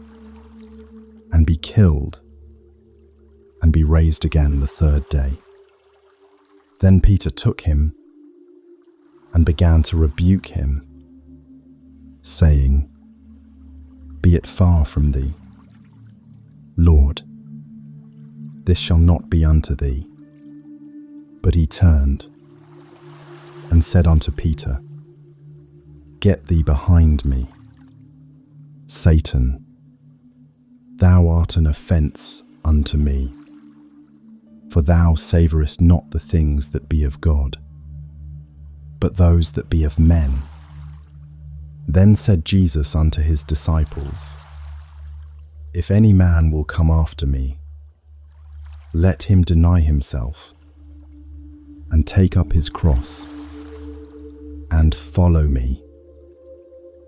and be killed, and be raised again the third day. Then Peter took him and began to rebuke him, saying, Be it far from thee, Lord, this shall not be unto thee. But he turned and said unto Peter, Get thee behind me, Satan, thou art an offence unto me, for thou savourest not the things that be of God, but those that be of men. Then said Jesus unto his disciples, If any man will come after me, let him deny himself, and take up his cross, and follow me.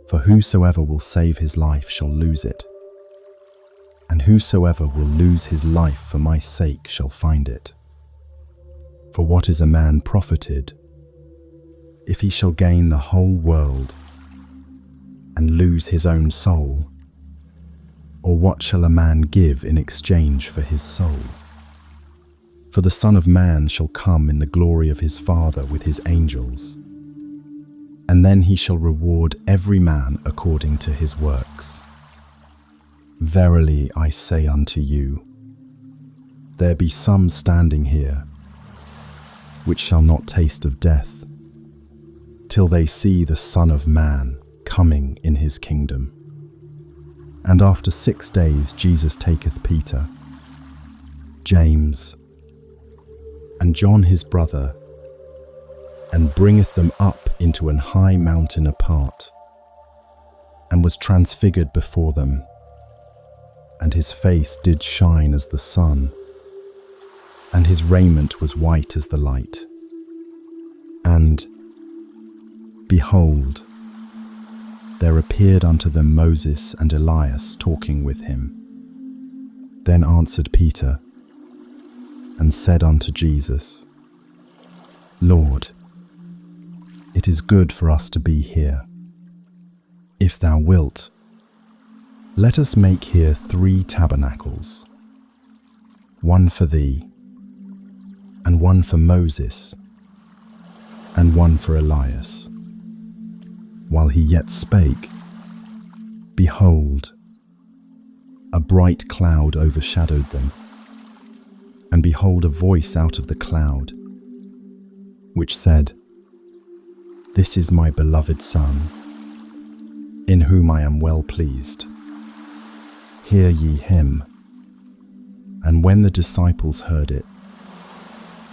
For whosoever will save his life shall lose it, and whosoever will lose his life for my sake shall find it. For what is a man profited, if he shall gain the whole world, and lose his own soul? Or what shall a man give in exchange for his soul? For the Son of Man shall come in the glory of his Father with his angels, and then he shall reward every man according to his works. Verily I say unto you, there be some standing here, which shall not taste of death, till they see the Son of Man coming in his kingdom. And after 6 days Jesus taketh Peter, James, and John his brother, and bringeth them up into an high mountain apart, and was transfigured before them, and his face did shine as the sun, and his raiment was white as the light. And, behold, there appeared unto them Moses and Elias talking with him. Then answered Peter, and said unto Jesus, Lord, it is good for us to be here. If thou wilt, let us make here 3 tabernacles, one for thee, and one for Moses, and one for Elias. While he yet spake, behold, a bright cloud overshadowed them, and behold, a voice out of the cloud, which said, This is my beloved Son, in whom I am well pleased. Hear ye him. And when the disciples heard it,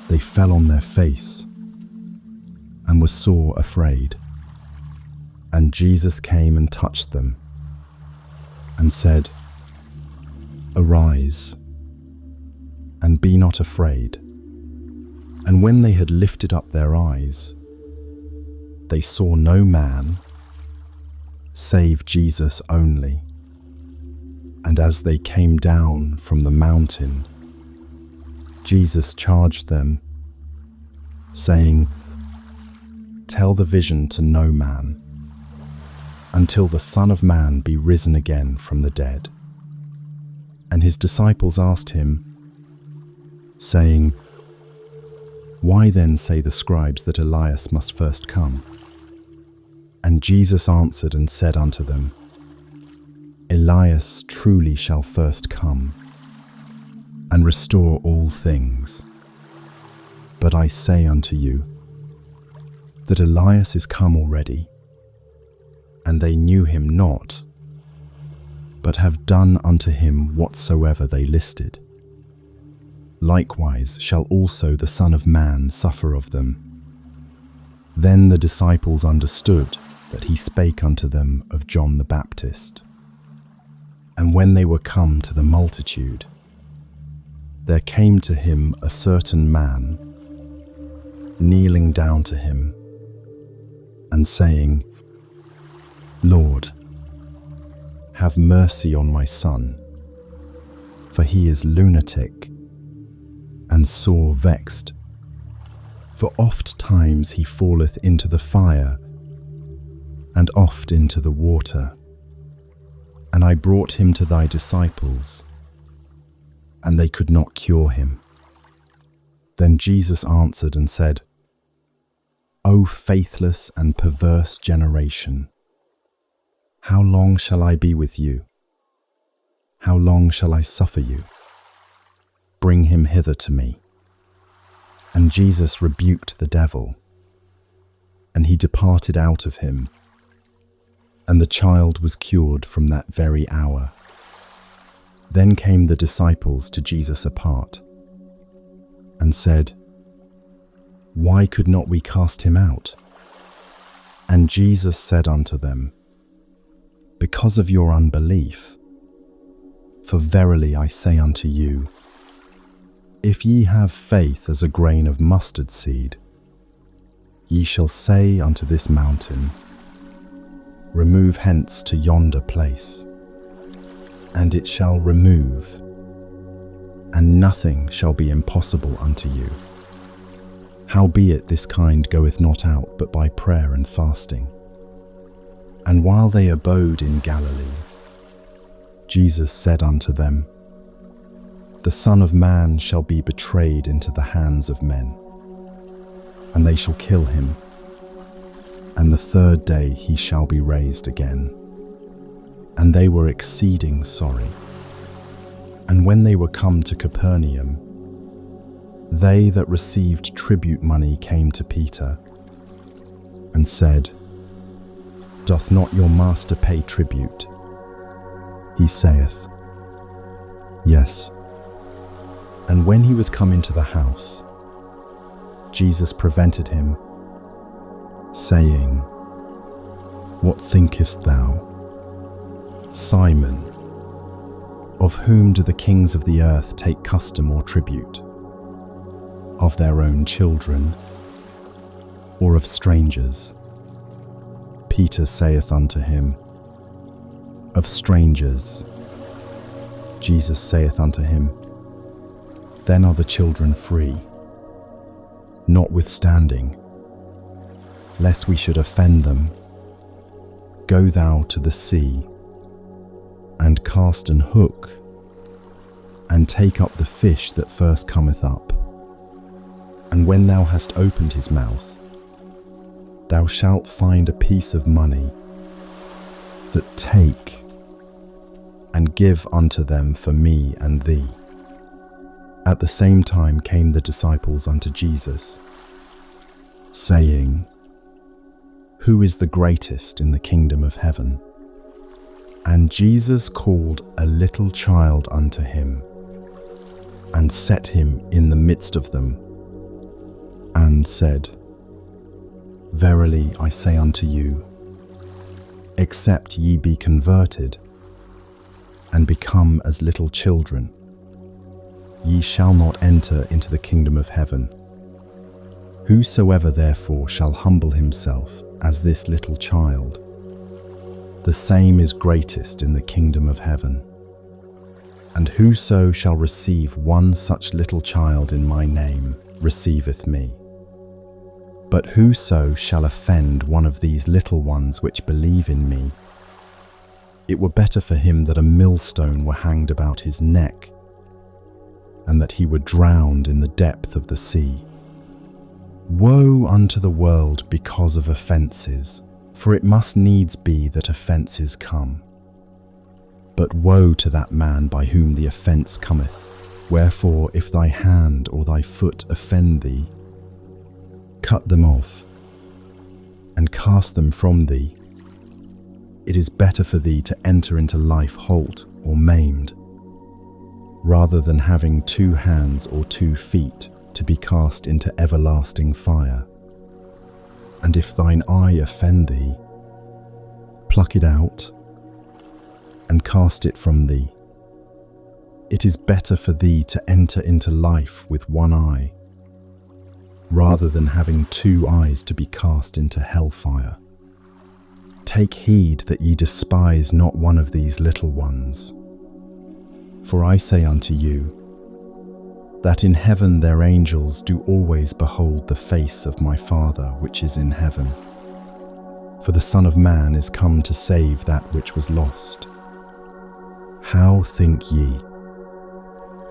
they fell on their face, and were sore afraid. And Jesus came and touched them, and said, Arise, and be not afraid. And when they had lifted up their eyes, they saw no man, save Jesus only. And as they came down from the mountain, Jesus charged them, saying, Tell the vision to no man, until the Son of Man be risen again from the dead. And his disciples asked him, saying, Why then say the scribes that Elias must first come? And Jesus answered and said unto them, Elias truly shall first come and restore all things. But I say unto you that Elias is come already, and they knew him not, but have done unto him whatsoever they listed. Likewise shall also the Son of Man suffer of them. Then the disciples understood that he spake unto them of John the Baptist. And when they were come to the multitude, there came to him a certain man, kneeling down to him, and saying, Lord, have mercy on my son, for he is lunatic and sore vexed. For oft times he falleth into the fire, and oft into the water. And I brought him to thy disciples, and they could not cure him. Then Jesus answered and said, O faithless and perverse generation, how long shall I be with you? How long shall I suffer you? Bring him hither to me. And Jesus rebuked the devil, and he departed out of him, and the child was cured from that very hour. Then came the disciples to Jesus apart, and said, Why could not we cast him out? And Jesus said unto them, Because of your unbelief. For verily I say unto you, if ye have faith as a grain of mustard seed, ye shall say unto this mountain, Remove hence to yonder place, and it shall remove, and nothing shall be impossible unto you. Howbeit this kind goeth not out but by prayer and fasting. And while they abode in Galilee, Jesus said unto them, The Son of Man shall be betrayed into the hands of men, and they shall kill him, and the third day he shall be raised again. And they were exceeding sorry. And when they were come to Capernaum, they that received tribute money came to Peter, and said, Doth not your master pay tribute? He saith, Yes. And when he was come into the house, Jesus prevented him, saying, What thinkest thou, Simon, of whom do the kings of the earth take custom or tribute? Of their own children, or of strangers? Peter saith unto him, Of strangers. Jesus saith unto him, Then are the children free. Notwithstanding, lest we should offend them, go thou to the sea, and cast an hook, and take up the fish that first cometh up. And when thou hast opened his mouth, thou shalt find a piece of money, that take, and give unto them for me and thee. At the same time came the disciples unto Jesus, saying, Who is the greatest in the kingdom of heaven? And Jesus called a little child unto him, and set him in the midst of them, and said, Verily I say unto you, except ye be converted, and become as little children, ye shall not enter into the kingdom of heaven. Whosoever therefore shall humble himself as this little child, the same is greatest in the kingdom of heaven. And whoso shall receive one such little child in my name receiveth me. But whoso shall offend one of these little ones which believe in me, it were better for him that a millstone were hanged about his neck, and that he were drowned in the depth of the sea. Woe unto the world because of offences, for it must needs be that offences come. But woe to that man by whom the offence cometh. Wherefore, if thy hand or thy foot offend thee, cut them off, and cast them from thee. It is better for thee to enter into life halt or maimed, rather than having 2 hands or 2 feet to be cast into everlasting fire. And if thine eye offend thee, pluck it out, and cast it from thee. It is better for thee to enter into life with 1 eye, rather than having 2 eyes to be cast into hellfire. Take heed that ye despise not one of these little ones. For I say unto you, that in heaven their angels do always behold the face of my Father which is in heaven. For the Son of Man is come to save that which was lost. How think ye,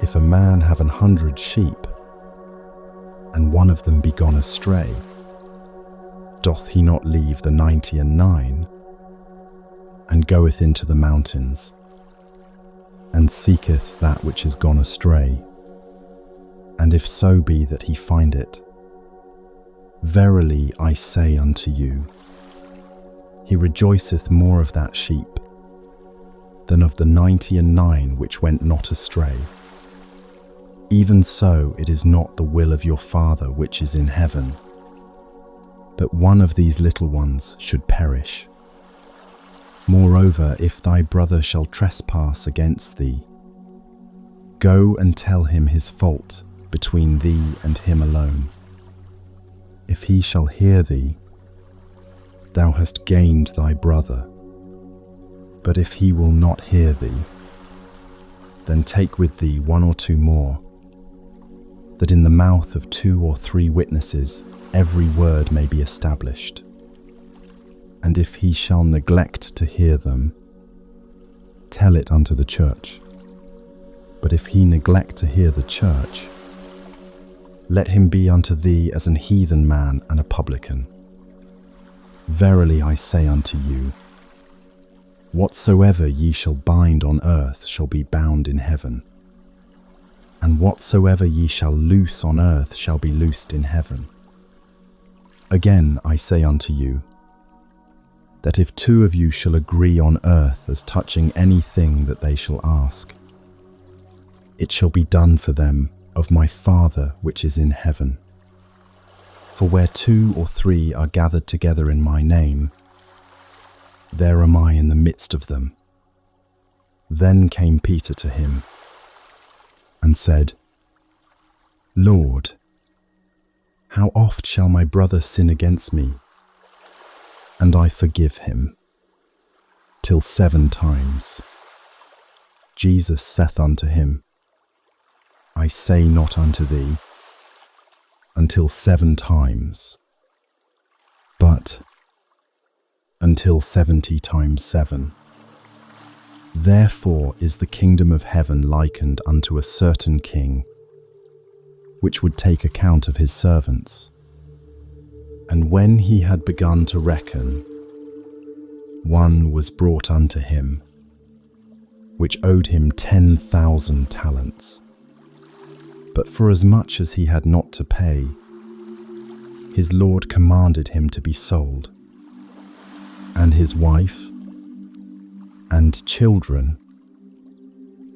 if a man have 100 sheep, and one of them be gone astray, doth he not leave the 99, and goeth into the mountains, and seeketh that which is gone astray? And if so be that he find it, verily I say unto you, he rejoiceth more of that sheep than of the 99 which went not astray. Even so it is not the will of your Father which is in heaven, that one of these little ones should perish. Moreover, if thy brother shall trespass against thee, go and tell him his fault between thee and him alone. If he shall hear thee, thou hast gained thy brother. But if he will not hear thee, then take with thee 1 or 2 more, that in the mouth of 2 or 3 witnesses every word may be established. And if he shall neglect to hear them, tell it unto the church. But if he neglect to hear the church, let him be unto thee as an heathen man and a publican. Verily I say unto you, whatsoever ye shall bind on earth shall be bound in heaven, and whatsoever ye shall loose on earth shall be loosed in heaven. Again I say unto you, that if 2 of you shall agree on earth as touching anything that they shall ask, it shall be done for them of my Father which is in heaven. For where 2 or 3 are gathered together in my name, there am I in the midst of them. Then came Peter to him and said, Lord, how oft shall my brother sin against me, and I forgive him? Till 7 times. Jesus saith unto him, I say not unto thee, until 7 times, but until 70 times 7. Therefore is the kingdom of heaven likened unto a certain king, which would take account of his servants. And when he had begun to reckon, one was brought unto him, which owed him 10,000 talents. But forasmuch as he had not to pay, his Lord commanded him to be sold, and his wife, and children,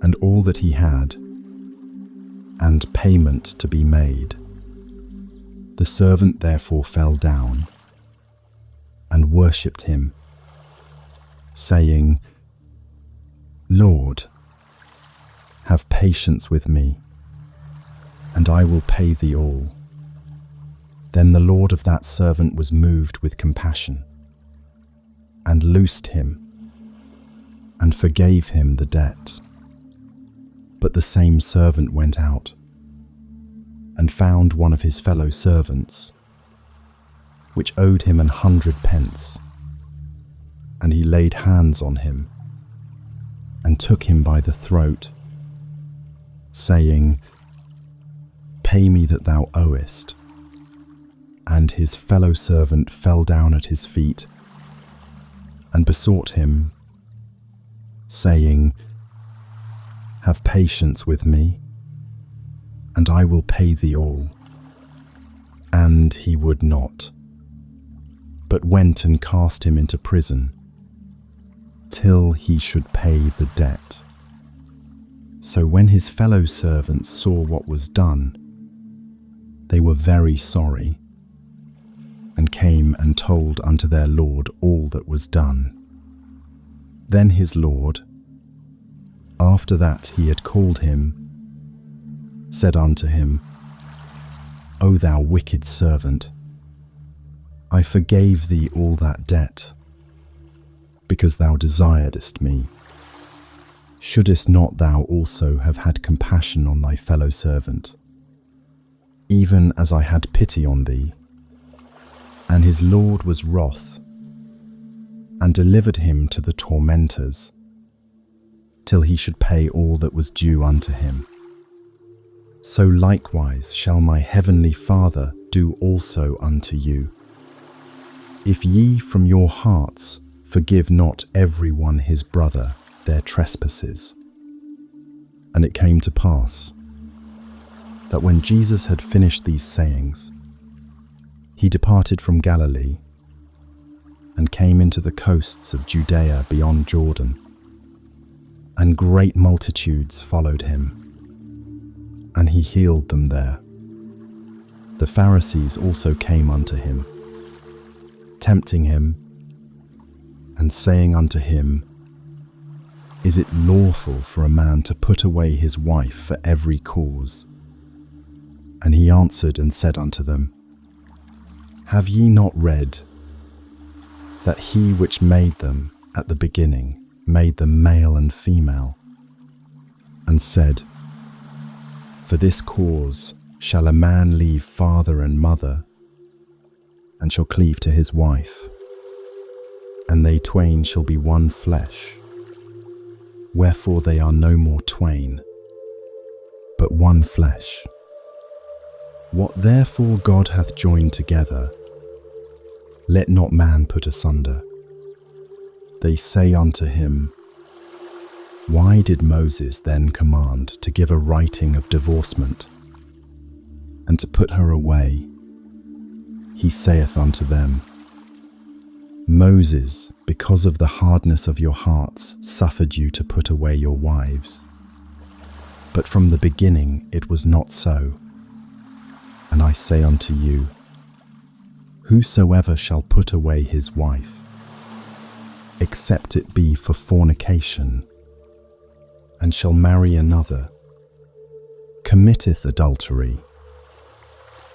and all that he had, and payment to be made. The servant therefore fell down and worshipped him, saying, Lord, have patience with me, and I will pay thee all. Then the Lord of that servant was moved with compassion, and loosed him, and forgave him the debt. But the same servant went out, and found one of his fellow servants, which owed him 100 pence. And he laid hands on him, and took him by the throat, saying, Pay me that thou owest. And his fellow servant fell down at his feet, and besought him, saying, "Have patience with me, and I will pay thee all." And he would not, but went and cast him into prison, till he should pay the debt. So when his fellow servants saw what was done, they were very sorry, and came and told unto their Lord all that was done. Then his Lord, after that he had called him, said unto him, "O thou wicked servant, I forgave thee all that debt, because thou desiredst me. Shouldest not thou also have had compassion on thy fellow servant, even as I had pity on thee?" And his Lord was wroth, and delivered him to the tormentors, till he should pay all that was due unto him. So likewise shall my heavenly Father do also unto you, if ye from your hearts forgive not every one his brother their trespasses. And it came to pass, that when Jesus had finished these sayings, he departed from Galilee, and came into the coasts of Judea beyond Jordan, and great multitudes followed him, and he healed them there. The Pharisees also came unto him, tempting him, and saying unto him, "Is it lawful for a man to put away his wife for every cause?" And he answered and said unto them, "Have ye not read that he which made them at the beginning made them male and female, and said, For this cause shall a man leave father and mother, and shall cleave to his wife, and they twain shall be one flesh. Wherefore they are no more twain, but one flesh. What therefore God hath joined together, let not man put asunder." They say unto him, "Why did Moses then command to give a writing of divorcement, and to put her away?" He saith unto them, "Moses, because of the hardness of your hearts, suffered you to put away your wives. But from the beginning it was not so. And I say unto you, whosoever shall put away his wife, except it be for fornication, and shall marry another, committeth adultery.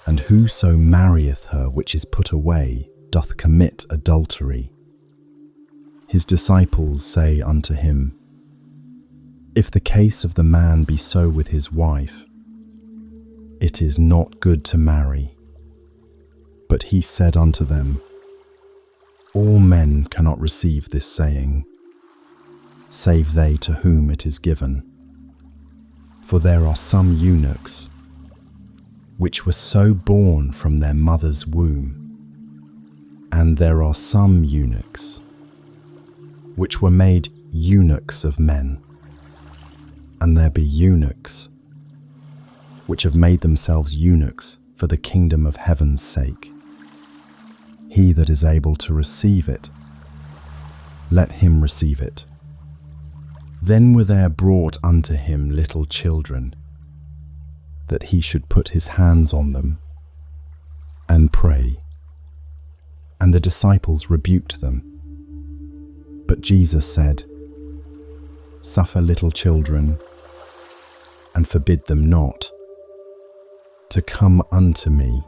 And whoso marrieth her which is put away doth commit adultery." His disciples say unto him, "If the case of the man be so with his wife, it is not good to marry." But he said unto them, "All men cannot receive this saying, save they to whom it is given. For there are some eunuchs, which were so born from their mother's womb, and there are some eunuchs, which were made eunuchs of men, and there be eunuchs, which have made themselves eunuchs for the kingdom of heaven's sake. He that is able to receive it, let him receive it." Then were there brought unto him little children, that he should put his hands on them and pray. And the disciples rebuked them. But Jesus said, "Suffer little children, and forbid them not, to come unto me,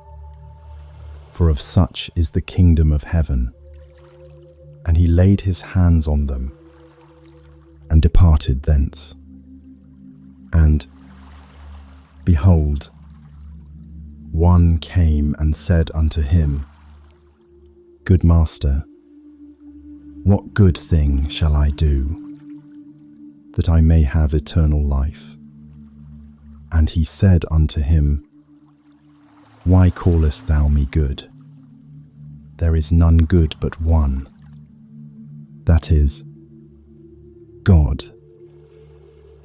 for of such is the kingdom of heaven." And he laid his hands on them, and departed thence. And, behold, one came and said unto him, "Good Master, what good thing shall I do, that I may have eternal life?" And he said unto him, "Why callest thou me good? There is none good but one, that is, God.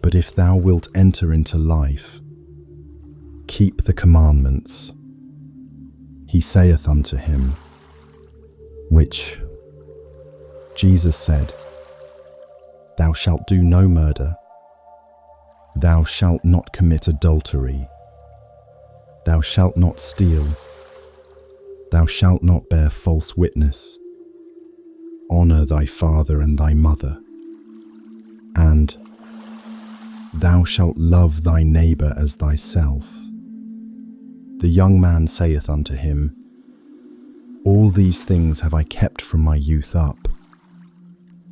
But if thou wilt enter into life, keep the commandments. He saith unto him, which? Jesus said, Thou shalt do no murder, thou shalt not commit adultery, thou shalt not steal, thou shalt not bear false witness, honour thy father and thy mother, and thou shalt love thy neighbour as thyself. The young man saith unto him, All these things have I kept from my youth up.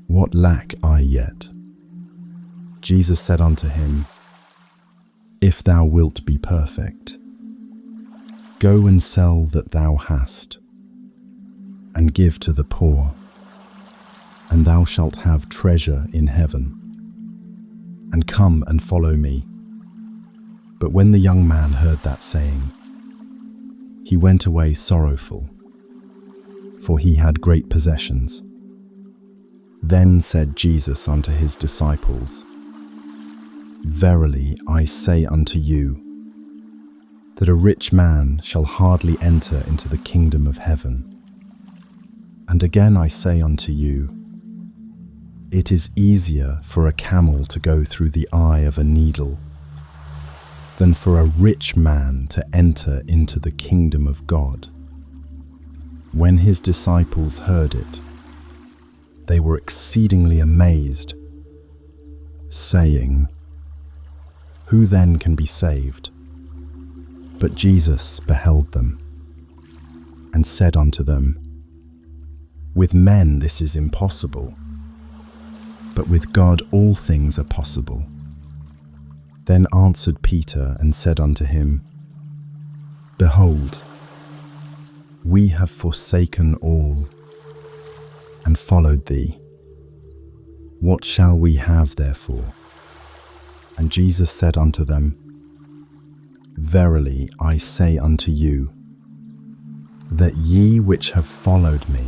What lack I yet? Jesus said unto him, If thou wilt be perfect, go and sell that thou hast, and give to the poor, and thou shalt have treasure in heaven. And come and follow me. But when the young man heard that saying, he went away sorrowful, for he had great possessions. Then said Jesus unto his disciples, Verily I say unto you, that a rich man shall hardly enter into the kingdom of heaven. And again I say unto you, it is easier for a camel to go through the eye of a needle than for a rich man to enter into the kingdom of God. When his disciples heard it, they were exceedingly amazed, saying, Who then can be saved? But Jesus beheld them, and said unto them, With men this is impossible, but with God all things are possible. Then answered Peter and said unto him, Behold, we have forsaken all, and followed thee. What shall we have therefore? And Jesus said unto them, Verily I say unto you, that ye which have followed me,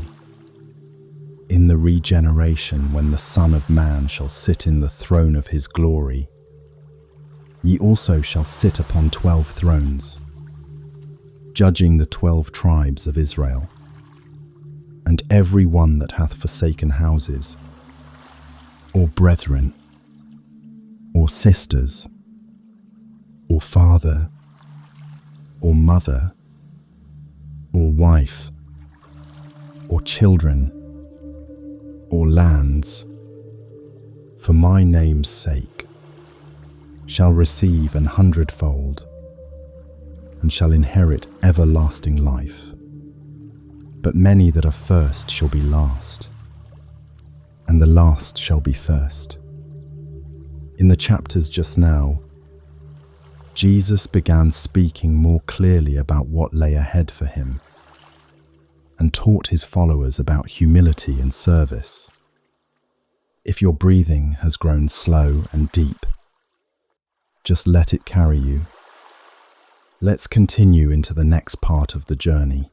in the regeneration when the Son of Man shall sit in the throne of his glory, ye also shall sit upon 12 thrones, judging the 12 tribes of Israel. And every one that hath forsaken houses, or brethren, or sisters, or father, or mother, or wife, or children, or lands, for my name's sake, shall receive 100-fold, and shall inherit everlasting life. But many that are first shall be last, and the last shall be first. In the chapters just now, Jesus began speaking more clearly about what lay ahead for him, and taught his followers about humility and service. If your breathing has grown slow and deep, just let it carry you. Let's continue into the next part of the journey.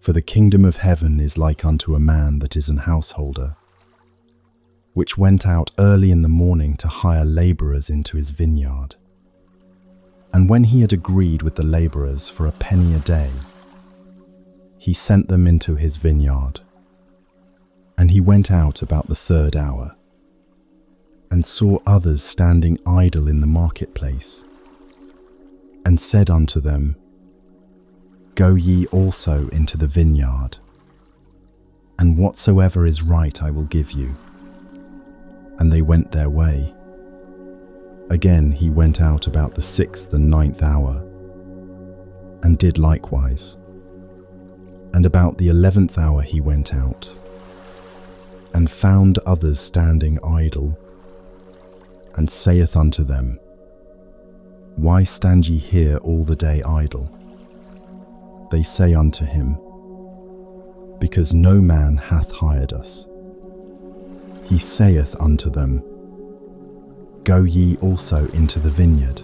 For the kingdom of heaven is like unto a man that is an householder, which went out early in the morning to hire labourers into his vineyard. And when he had agreed with the labourers for a penny a day, he sent them into his vineyard. And he went out about the 3rd hour, and saw others standing idle in the marketplace, and said unto them, Go ye also into the vineyard, and whatsoever is right I will give you. And they went their way. Again he went out about the 6th and 9th hour, and did likewise. And about the 11th hour he went out, and found others standing idle, and saith unto them, Why stand ye here all the day idle? They say unto him, Because no man hath hired us. He saith unto them, Go ye also into the vineyard,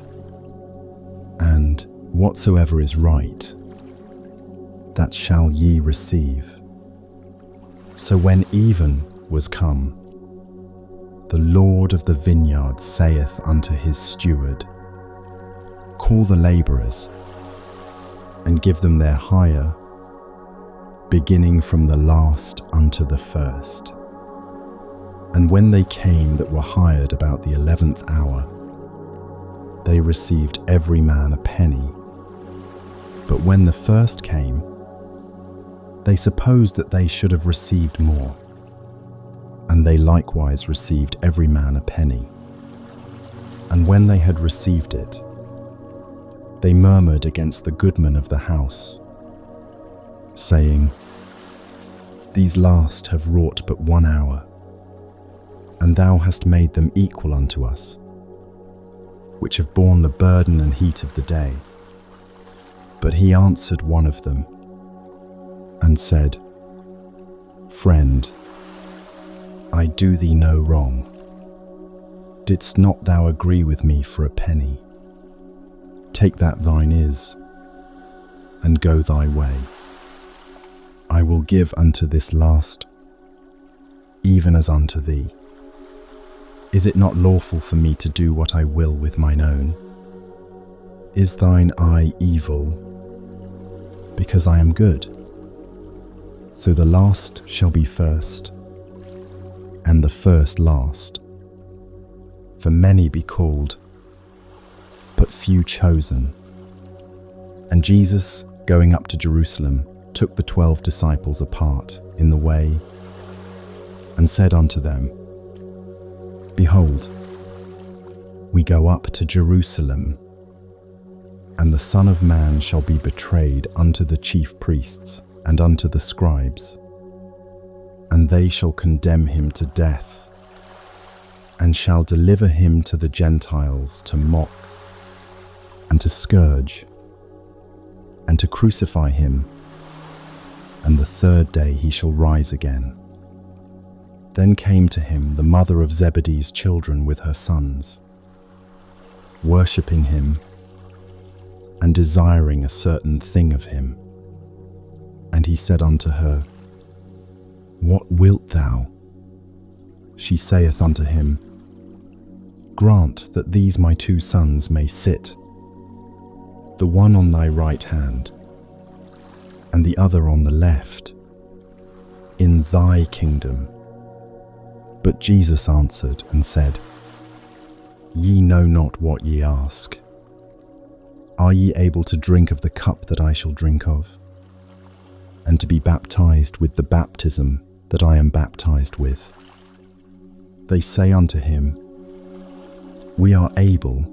and whatsoever is right, that shall ye receive. So when even was come. The Lord of the vineyard saith unto his steward, Call the labourers, and give them their hire, beginning from the last unto the first. And when they came that were hired about the 11th hour, they received every man a penny. But when the first came, they supposed that they should have received more, and they likewise received every man a penny. And when they had received it, they murmured against the goodman of the house, saying, These last have wrought but 1 hour, and thou hast made them equal unto us, which have borne the burden and heat of the day. But he answered one of them, and said, Friend, I do thee no wrong. Didst not thou agree with me for a penny? Take that thine is, and go thy way. I will give unto this last, even as unto thee. Is it not lawful for me to do what I will with mine own? Is thine eye evil, because I am good? So the last shall be first, and the first last. For many be called, but few chosen. And Jesus, going up to Jerusalem, took the 12 disciples apart in the way, and said unto them, Behold, we go up to Jerusalem, and the Son of Man shall be betrayed unto the chief priests and unto the scribes, and they shall condemn him to death, and shall deliver him to the Gentiles to mock, and to scourge, and to crucify him, and the third day he shall rise again. Then came to him the mother of Zebedee's children with her sons, worshipping him, and desiring a certain thing of him. And he said unto her, What wilt thou? She saith unto him, Grant that these my 2 sons may sit, the one on thy right hand, and the other on the left, in thy kingdom. But Jesus answered and said, Ye know not what ye ask. Are ye able to drink of the cup that I shall drink of, and to be baptized with the baptism that I am baptized with? They say unto him, We are able.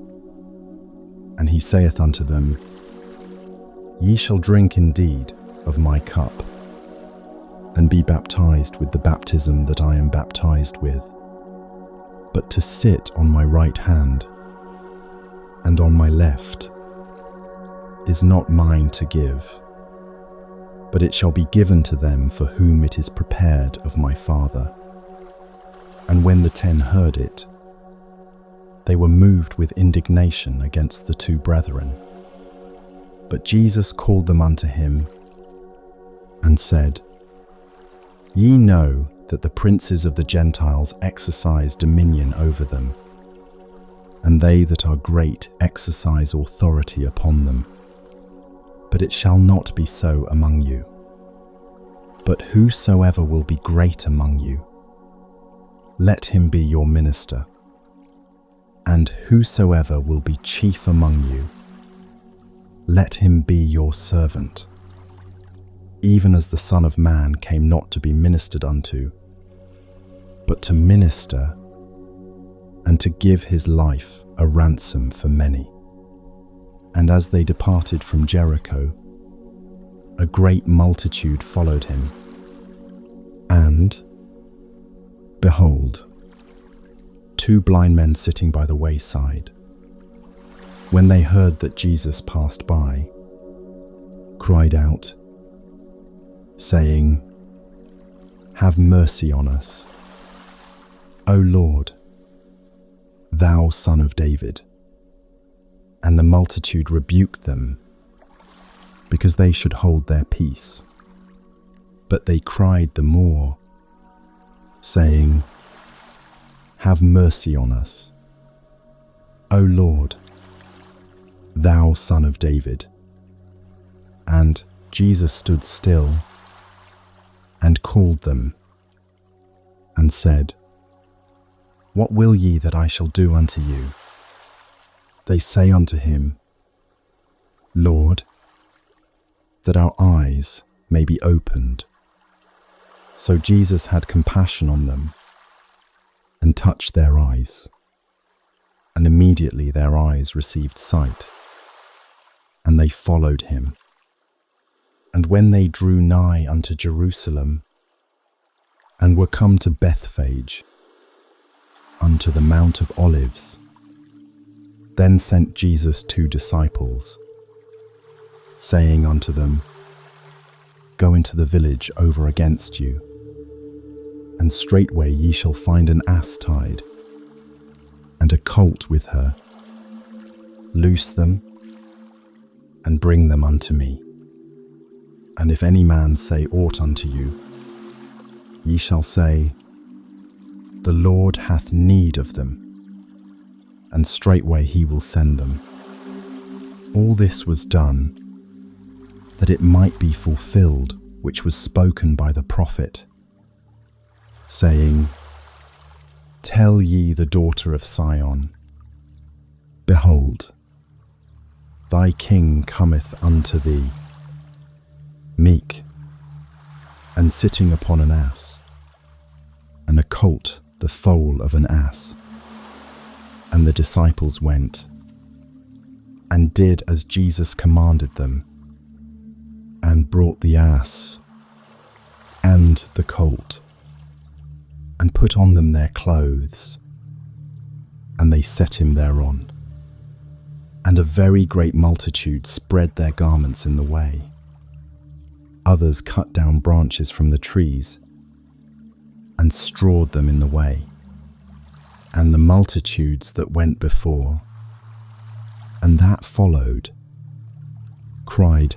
And he saith unto them, Ye shall drink indeed of my cup, and be baptized with the baptism that I am baptized with. But to sit on my right hand and on my left is not mine to give, but it shall be given to them for whom it is prepared of my Father. And when the 10 heard it, they were moved with indignation against the 2 brethren. But Jesus called them unto him, and said, Ye know that the princes of the Gentiles exercise dominion over them, and they that are great exercise authority upon them. But it shall not be so among you. But whosoever will be great among you, let him be your minister. And whosoever will be chief among you, let him be your servant. Even as the Son of Man came not to be ministered unto, but to minister, and to give his life a ransom for many. And as they departed from Jericho, a great multitude followed him. And, behold, 2 blind men sitting by the wayside, when they heard that Jesus passed by, cried out, saying, Have mercy on us, O Lord, thou Son of David. And the multitude rebuked them, because they should hold their peace. But they cried the more, saying, "Have mercy on us, O Lord, thou Son of David." And Jesus stood still and called them and said, "What will ye that I shall do unto you?" They say unto him, "Lord, that our eyes may be opened." So Jesus had compassion on them and touched their eyes, and immediately their eyes received sight, and they followed him. And when they drew nigh unto Jerusalem, and were come to Bethphage, unto the Mount of Olives, then sent Jesus 2 disciples, saying unto them, "Go into the village over against you, and straightway ye shall find an ass tied, and a colt with her. Loose them, and bring them unto me. And if any man say aught unto you, ye shall say, The Lord hath need of them, and straightway he will send them." All this was done, that it might be fulfilled which was spoken by the prophet, saying, "Tell ye the daughter of Sion, Behold, thy king cometh unto thee, meek, and sitting upon an ass, and a colt the foal of an ass." And the disciples went and did as Jesus commanded them, and brought the ass and the colt, and put on them their clothes, and they set him thereon. And a very great multitude spread their garments in the way. Others cut down branches from the trees, and strawed them in the way. And the multitudes that went before, and that followed, cried,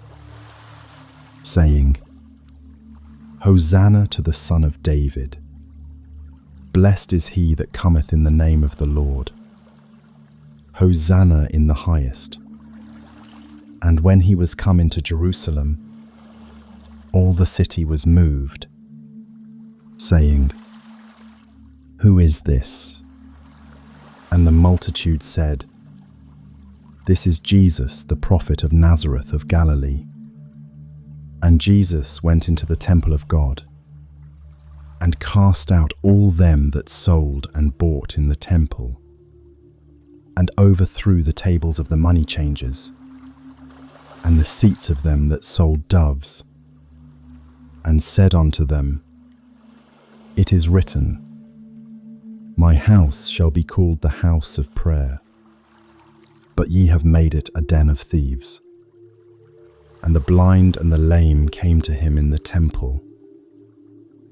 saying, "Hosanna to the Son of David. Blessed is he that cometh in the name of the Lord. Hosanna in the highest." And when he was come into Jerusalem, all the city was moved, saying, "Who is this?" And the multitude said, "This is Jesus, the prophet of Nazareth of Galilee." And Jesus went into the temple of God, and cast out all them that sold and bought in the temple, and overthrew the tables of the money changers, and the seats of them that sold doves, and said unto them, "It is written, My house shall be called the house of prayer, but ye have made it a den of thieves." And the blind and the lame came to him in the temple,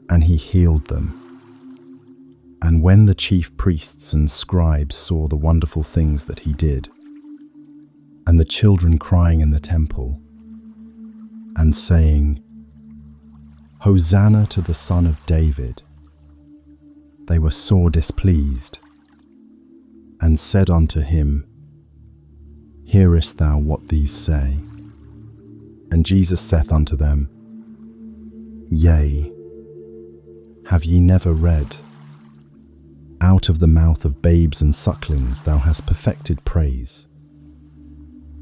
and he healed them. And when the chief priests and scribes saw the wonderful things that he did, and the children crying in the temple, and saying, "Hosanna to the Son of David," they were sore displeased, and said unto him, "Hearest thou what these say?" And Jesus saith unto them, "Yea, have ye never read, Out of the mouth of babes and sucklings thou hast perfected praise?"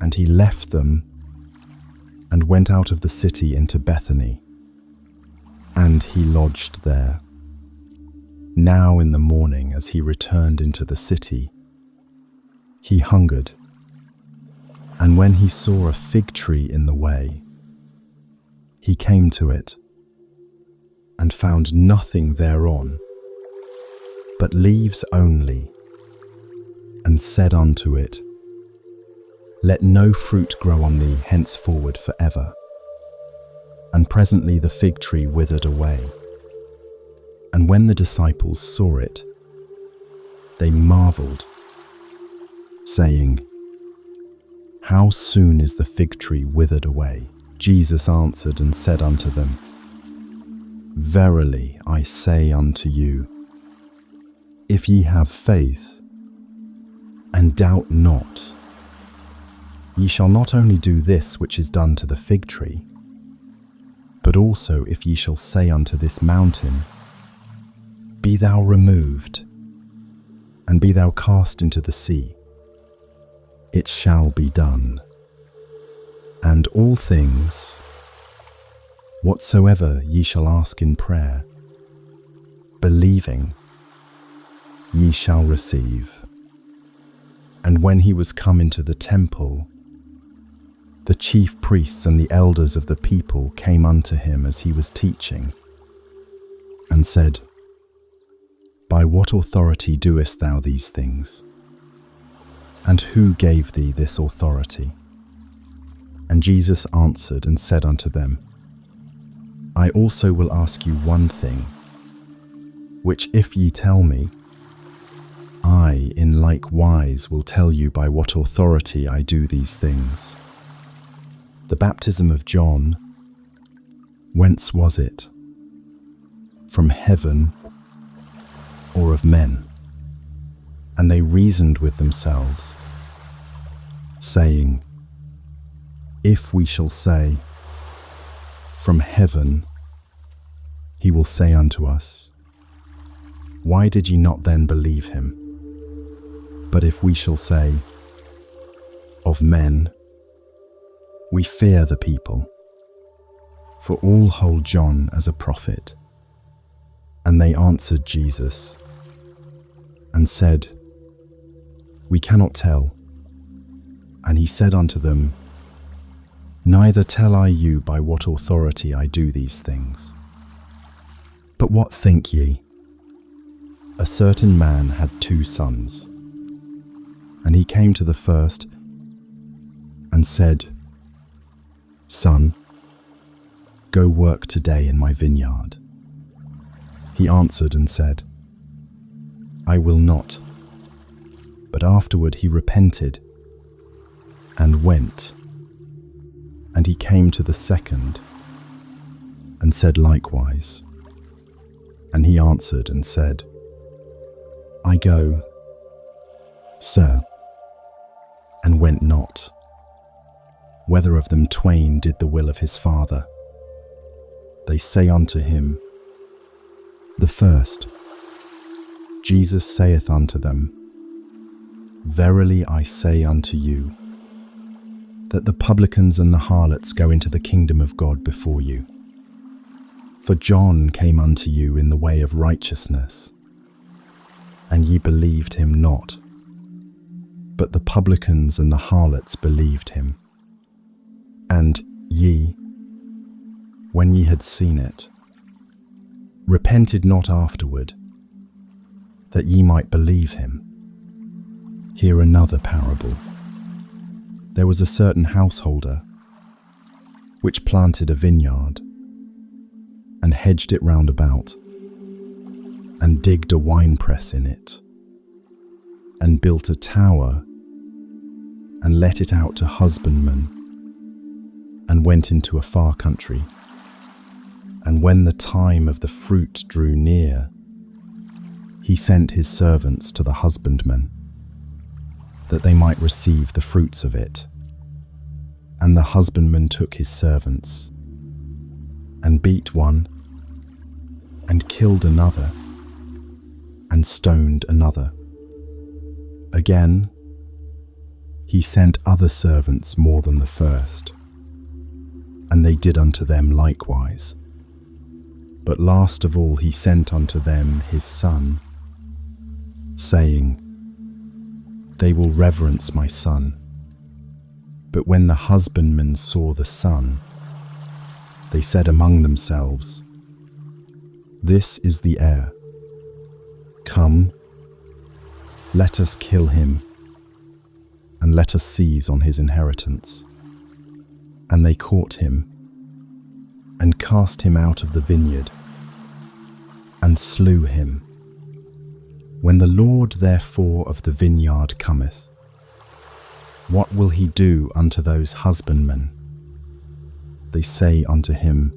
And he left them, and went out of the city into Bethany, and he lodged there. Now in the morning, as he returned into the city, he hungered. And when he saw a fig tree in the way, he came to it, and found nothing thereon but leaves only, and said unto it, "Let no fruit grow on thee henceforward forever." And presently the fig tree withered away. And when the disciples saw it, they marveled, saying, "How soon is the fig tree withered away?" Jesus answered and said unto them, Verily I say unto you, if ye have faith, and doubt not, ye shall not only do this which is done to the fig tree, but also if ye shall say unto this mountain, Be thou removed, and be thou cast into the sea, it shall be done. And all things, whatsoever ye shall ask in prayer, believing, ye shall receive. And when he was come into the temple, the chief priests and the elders of the people came unto him as he was teaching, and said, By what authority doest thou these things? And who gave thee this authority? And Jesus answered and said unto them, I also will ask you one thing, which if ye tell me, I in like wise will tell you by what authority I do these things. The baptism of John, whence was it? From heaven or of men? And they reasoned with themselves, saying, If we shall say, From heaven, he will say unto us, Why did ye not then believe him? But if we shall say, Of men, we fear the people, for all hold John as a prophet. And they answered Jesus, and said, We cannot tell. And he said unto them, Neither tell I you by what authority I do these things. But what think ye? A certain man had 2 sons. And he came to the first, and said, Son, go work today in my vineyard. He answered and said, I will not. But afterward he repented, and went. And he came to the second, and said likewise. And he answered and said, I go, Sir, and went not. Whether of them twain did the will of his father? They say unto him, The first. Jesus saith unto them, Verily I say unto you, that the publicans and the harlots go into the kingdom of God before you. For John came unto you in the way of righteousness, and ye believed him not, but the publicans and the harlots believed him. And ye, when ye had seen it, repented not afterward, that ye might believe him. Hear another parable. There was a certain householder, which planted a vineyard, and hedged it round about, and digged a winepress in it, and built a tower, and let it out to husbandmen, and went into a far country. And when the time of the fruit drew near, he sent his servants to the husbandmen, that they might receive the fruits of it. And the husbandman took his servants, and beat one, and killed another, and stoned another. Again, he sent other servants more than the first, and they did unto them likewise. But last of all he sent unto them his son, saying, They will reverence my son. But when the husbandmen saw the son, they said among themselves, This is the heir. Come, let us kill him, and let us seize on his inheritance. And they caught him, and cast him out of the vineyard, and slew him. When the Lord therefore of the vineyard cometh, what will he do unto those husbandmen? They say unto him,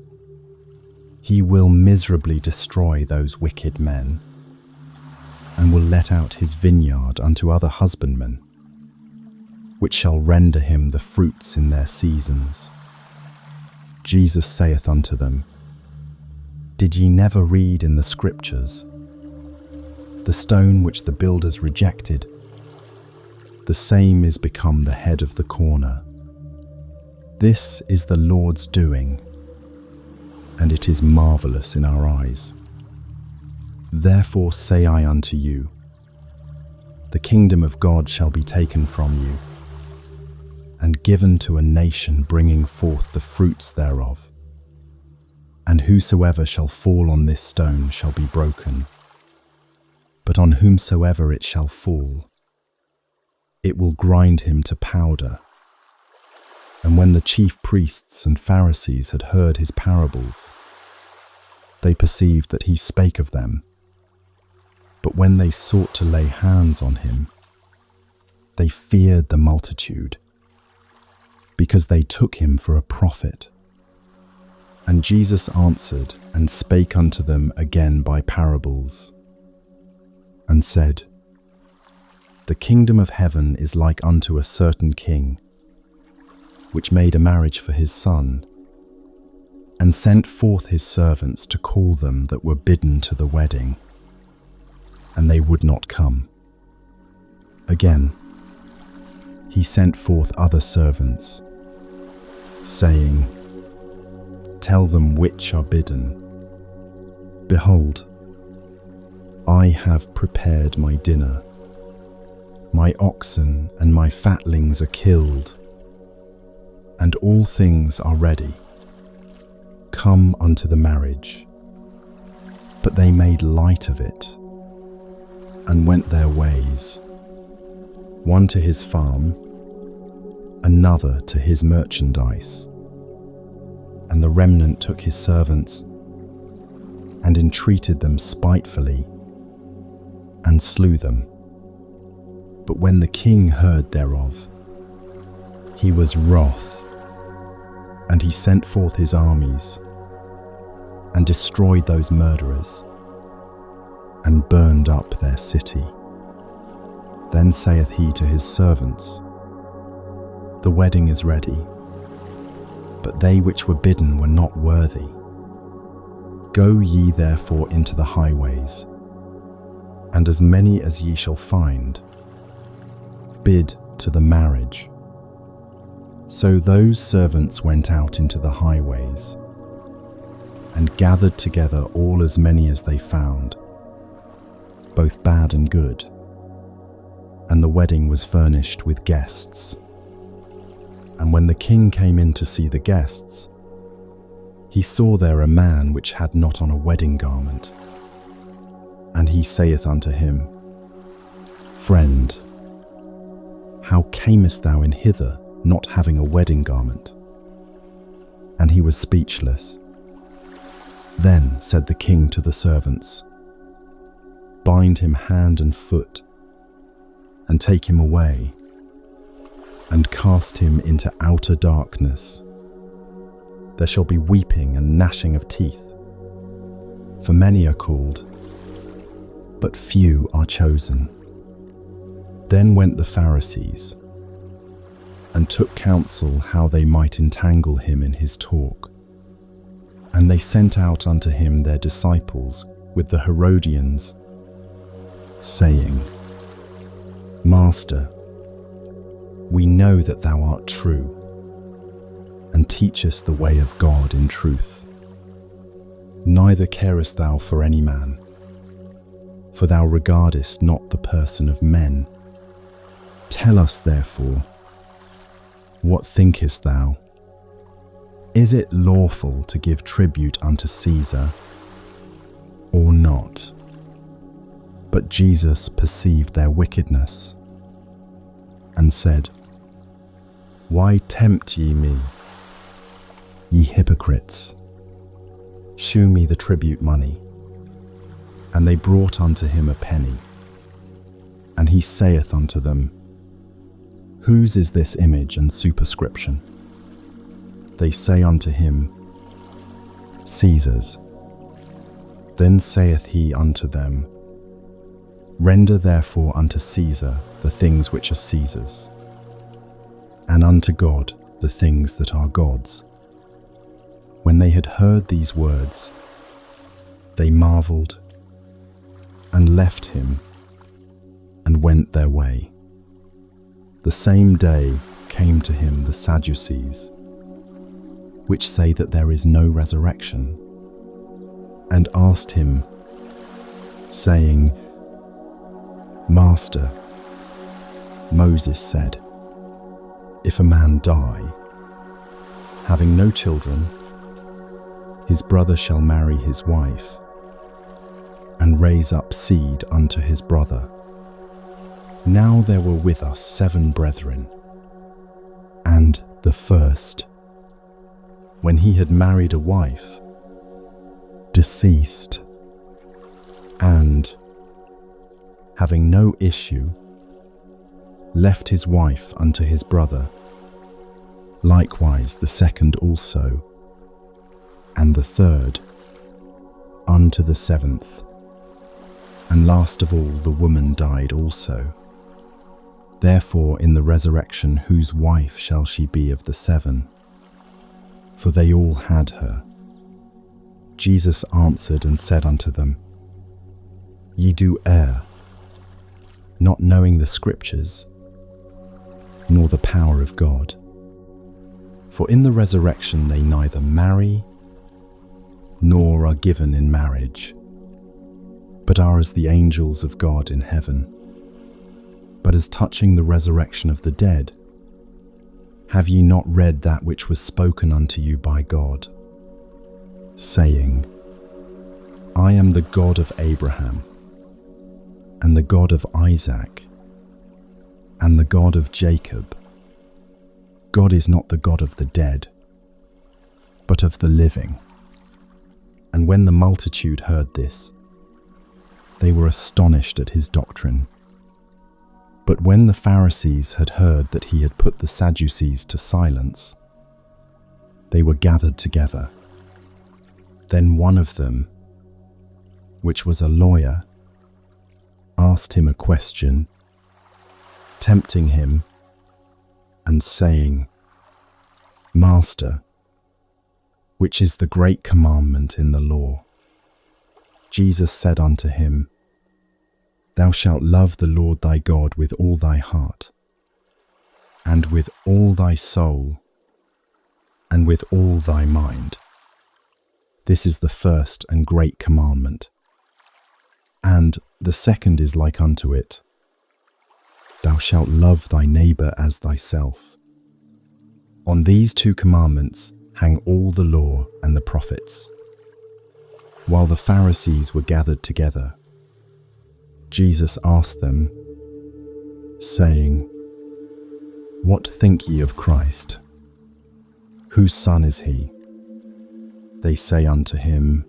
He will miserably destroy those wicked men, and will let out his vineyard unto other husbandmen, which shall render him the fruits in their seasons. Jesus saith unto them, Did ye never read in the Scriptures, the stone which the builders rejected, the same is become the head of the corner. This is the Lord's doing, and it is marvelous in our eyes. Therefore say I unto you, the kingdom of God shall be taken from you, and given to a nation bringing forth the fruits thereof. And whosoever shall fall on this stone shall be broken, but on whomsoever it shall fall, it will grind him to powder. And when the chief priests and Pharisees had heard his parables, they perceived that he spake of them. But when they sought to lay hands on him, they feared the multitude, because they took him for a prophet. And Jesus answered and spake unto them again by parables, and said, The kingdom of heaven is like unto a certain king, which made a marriage for his son, and sent forth his servants to call them that were bidden to the wedding, and they would not come. Again, he sent forth other servants, saying, Tell them which are bidden, Behold, I have prepared my dinner. My oxen and my fatlings are killed, and all things are ready. Come unto the marriage. But they made light of it, and went their ways, one to his farm, another to his merchandise. And the remnant took his servants, and entreated them spitefully, and slew them. But when the king heard thereof, he was wroth, and he sent forth his armies, and destroyed those murderers, and burned up their city. Then saith he to his servants, The wedding is ready, but they which were bidden were not worthy. Go ye therefore into the highways, and as many as ye shall find, bid to the marriage. So those servants went out into the highways, and gathered together all as many as they found, both bad and good. And the wedding was furnished with guests. And when the king came in to see the guests, he saw there a man which had not on a wedding garment. And he saith unto him, Friend, how camest thou in hither, not having a wedding garment? And he was speechless. Then said the king to the servants, Bind him hand and foot, and take him away, and cast him into outer darkness. There shall be weeping and gnashing of teeth, for many are called, but few are chosen. Then went the Pharisees, and took counsel how they might entangle him in his talk. And they sent out unto him their disciples with the Herodians, saying, Master, we know that thou art true, and teachest the way of God in truth. Neither carest thou for any man, for thou regardest not the person of men. Tell us therefore, what thinkest thou? Is it lawful to give tribute unto Caesar, or not? But Jesus perceived their wickedness, and said, Why tempt ye me, ye hypocrites? Shew me the tribute money. And they brought unto him a penny. And he saith unto them, Whose is this image and superscription? They say unto him, Caesar's. Then saith he unto them, Render therefore unto Caesar the things which are Caesar's, and unto God the things that are God's. When they had heard these words, they marveled, and left him, and went their way. The same day came to him the Sadducees, which say that there is no resurrection, and asked him, saying, Master, Moses said, if a man die, having no children, his brother shall marry his wife, and raise up seed unto his brother. Now there were with us 7 brethren, and the first, when he had married a wife, deceased, and, having no issue, left his wife unto his brother. Likewise the second also, and the third, unto the 7th. And last of all the woman died also. Therefore in the resurrection whose wife shall she be of the 7? For they all had her. Jesus answered and said unto them, Ye do err, not knowing the Scriptures, nor the power of God. For in the resurrection they neither marry, nor are given in marriage, but are as the angels of God in heaven. But as touching the resurrection of the dead, have ye not read that which was spoken unto you by God, saying, I am the God of Abraham, and the God of Isaac, and the God of Jacob? God is not the God of the dead, but of the living. And when the multitude heard this, they were astonished at his doctrine. But when the Pharisees had heard that he had put the Sadducees to silence, they were gathered together. Then one of them, which was a lawyer, asked him a question, tempting him, and saying, Master, which is the great commandment in the law? Jesus said unto him, Thou shalt love the Lord thy God with all thy heart, and with all thy soul, and with all thy mind. This is the first and great commandment. And the second is like unto it, Thou shalt love thy neighbour as thyself. On these 2 commandments hang all the law and the prophets. While the Pharisees were gathered together, Jesus asked them, saying, What think ye of Christ? Whose son is he? They say unto him,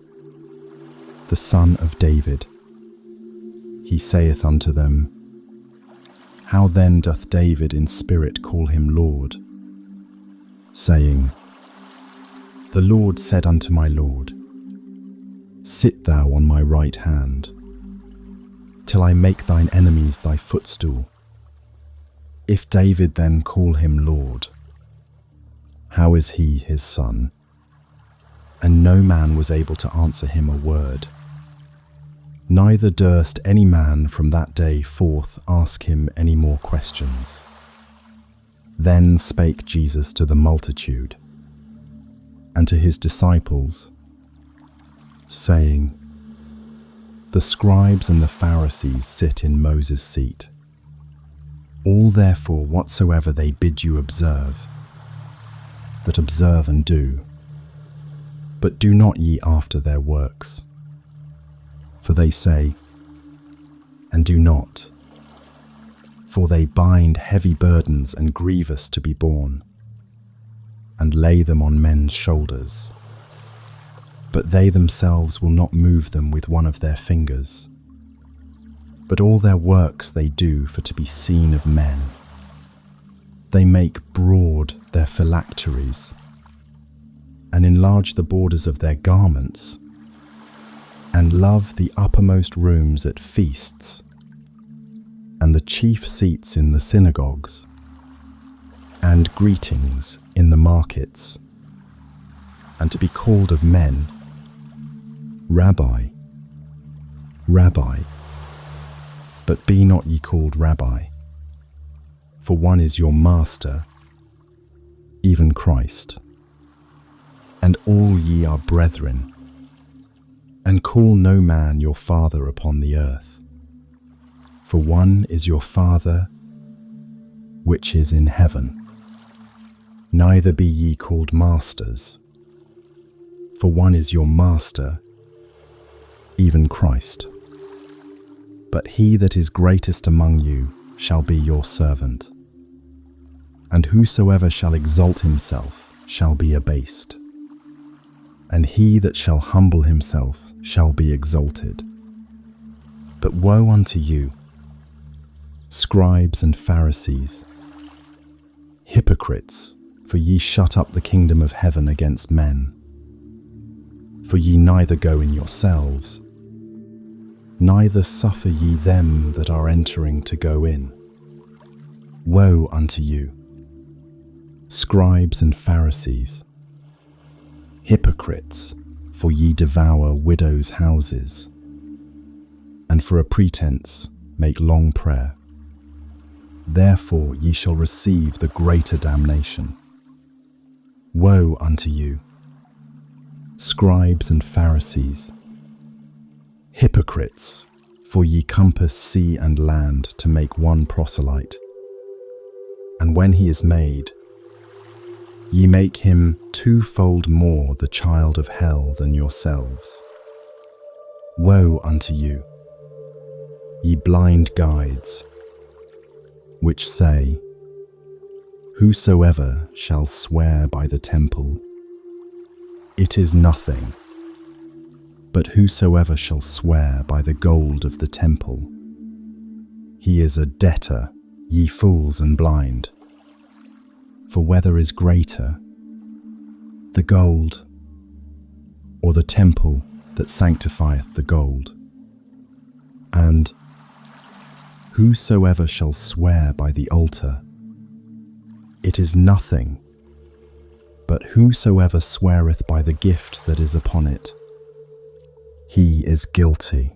The son of David. He saith unto them, How then doth David in spirit call him Lord, saying, The Lord said unto my Lord, Sit thou on my right hand, till I make thine enemies thy footstool. If David then call him Lord, how is he his son? And no man was able to answer him a word. Neither durst any man from that day forth ask him any more questions. Then spake Jesus to the multitude, and to his disciples, saying, The scribes and the Pharisees sit in Moses' seat. All therefore whatsoever they bid you observe, that observe and do, but do not ye after their works. For they say, and do not, for they bind heavy burdens and grievous to be borne, and lay them on men's shoulders, but they themselves will not move them with one of their fingers. But all their works they do for to be seen of men. They make broad their phylacteries, and enlarge the borders of their garments, and love the uppermost rooms at feasts, and the chief seats in the synagogues, and greetings in the markets, and to be called of men, Rabbi, Rabbi. But be not ye called Rabbi, for one is your Master, even Christ. And all ye are brethren, and call no man your Father upon the earth, for one is your Father, which is in heaven. Neither be ye called masters, for one is your Master, even Christ. But he that is greatest among you shall be your servant. And whosoever shall exalt himself shall be abased, and he that shall humble himself shall be exalted. But woe unto you, scribes and Pharisees, hypocrites, for ye shut up the kingdom of heaven against men. For ye neither go in yourselves, neither suffer ye them that are entering to go in. Woe unto you, scribes and Pharisees, hypocrites, for ye devour widows' houses, and for a pretense make long prayer. Therefore ye shall receive the greater damnation. Woe unto you, scribes and Pharisees, hypocrites, for ye compass sea and land to make one proselyte. And when he is made, ye make him twofold more the child of hell than yourselves. Woe unto you, ye blind guides, which say, Whosoever shall swear by the temple, it is nothing, but whosoever shall swear by the gold of the temple, he is a debtor, ye fools and blind. For whether is greater, the gold, or the temple that sanctifieth the gold? And whosoever shall swear by the altar, it is nothing, but whosoever sweareth by the gift that is upon it, he is guilty.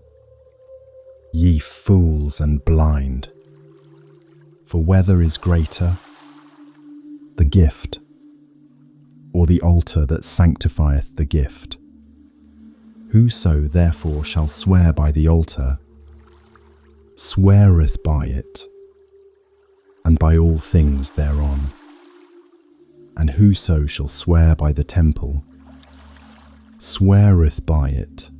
Ye fools and blind, for whether is greater, the gift, or the altar that sanctifieth the gift? Whoso therefore shall swear by the altar, sweareth by it, and by all things thereon. And whoso shall swear by the temple, sweareth by it,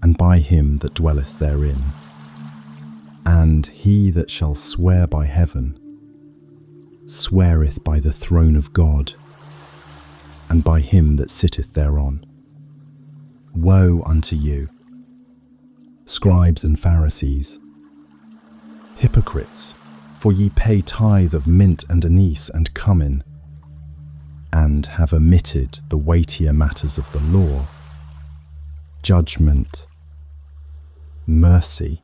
and by him that dwelleth therein. And he that shall swear by heaven, sweareth by the throne of God, and by him that sitteth thereon. Woe unto you, scribes and Pharisees, hypocrites, for ye pay tithe of mint and anise and cummin, and have omitted the weightier matters of the law, judgment, mercy,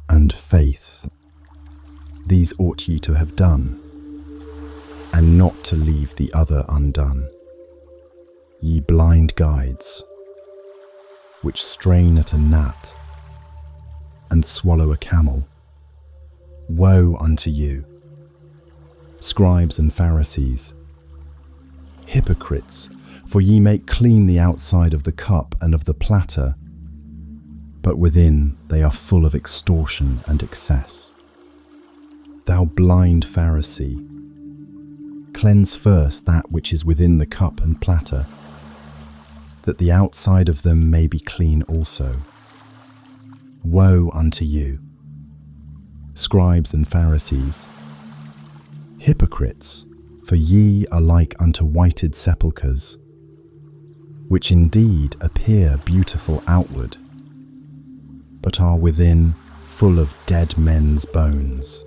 and faith. These ought ye to have done, and not to leave the other undone. Ye blind guides, which strain at a gnat, and swallow a camel. Woe unto you, scribes and Pharisees, hypocrites, for ye make clean the outside of the cup and of the platter, but within they are full of extortion and excess. Thou blind Pharisee, cleanse first that which is within the cup and platter, that the outside of them may be clean also. Woe unto you, scribes and Pharisees, hypocrites, for ye are like unto whited sepulchres, which indeed appear beautiful outward, but are within full of dead men's bones,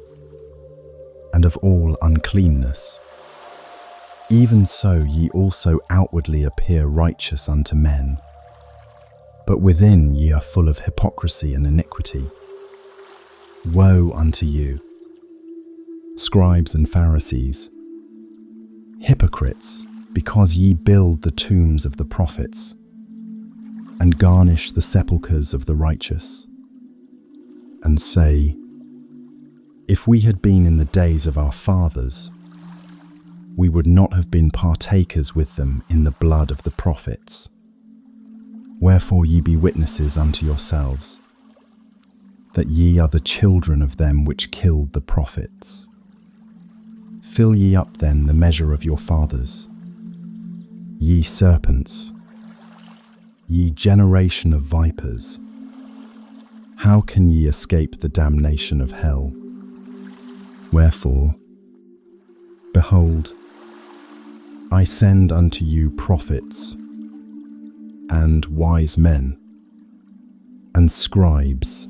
and of all uncleanness. Even so ye also outwardly appear righteous unto men, but within ye are full of hypocrisy and iniquity. Woe unto you, scribes and Pharisees, hypocrites, because ye build the tombs of the prophets, and garnish the sepulchres of the righteous, and say, if we had been in the days of our fathers, we would not have been partakers with them in the blood of the prophets. Wherefore ye be witnesses unto yourselves, that ye are the children of them which killed the prophets. Fill ye up then the measure of your fathers. Ye serpents, ye generation of vipers, how can ye escape the damnation of hell? Wherefore, behold, I send unto you prophets, and wise men, and scribes,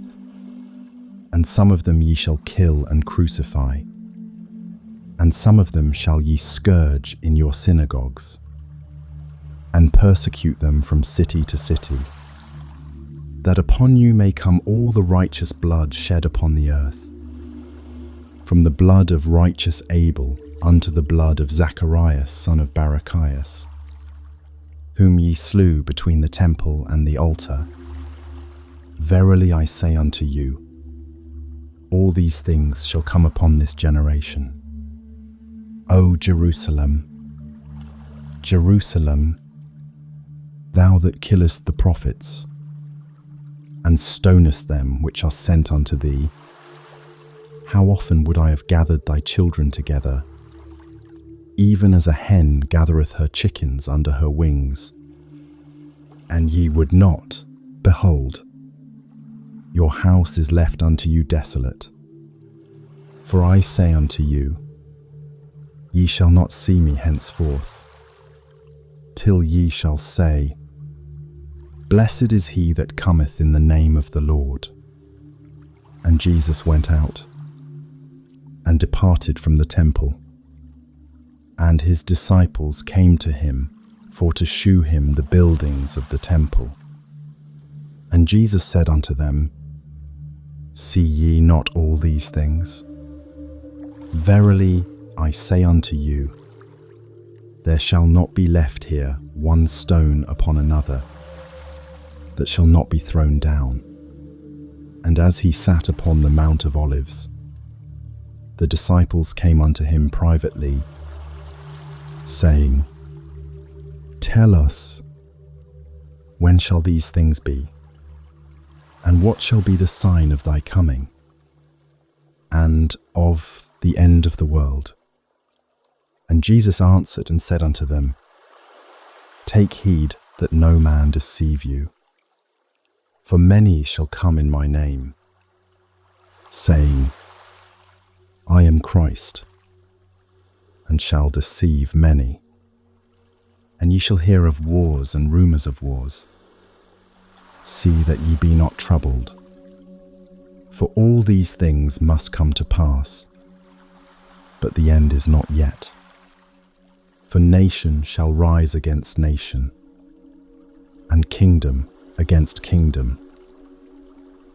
and some of them ye shall kill and crucify, and some of them shall ye scourge in your synagogues, and persecute them from city to city, that upon you may come all the righteous blood shed upon the earth, from the blood of righteous Abel unto the blood of Zacharias son of Barachias, whom ye slew between the temple and the altar. Verily I say unto you, all these things shall come upon this generation. O Jerusalem, Jerusalem, thou that killest the prophets, and stonest them which are sent unto thee, how often would I have gathered thy children together, even as a hen gathereth her chickens under her wings, and ye would not. Behold, your house is left unto you desolate. For I say unto you, ye shall not see me henceforth, till ye shall say, Blessed is he that cometh in the name of the Lord. And Jesus went out, and departed from the temple, and his disciples came to him for to shew him the buildings of the temple. And Jesus said unto them, See ye not all these things? Verily I say unto you, there shall not be left here one stone upon another, that shall not be thrown down. And as he sat upon the Mount of Olives, the disciples came unto him privately, saying, Tell us, when shall these things be? And what shall be the sign of thy coming, and of the end of the world? And Jesus answered and said unto them, Take heed that no man deceive you. For many shall come in my name, saying, I am Christ, and shall deceive many. And ye shall hear of wars and rumours of wars. See that ye be not troubled, for all these things must come to pass, but the end is not yet. For nation shall rise against nation, and kingdom against kingdom,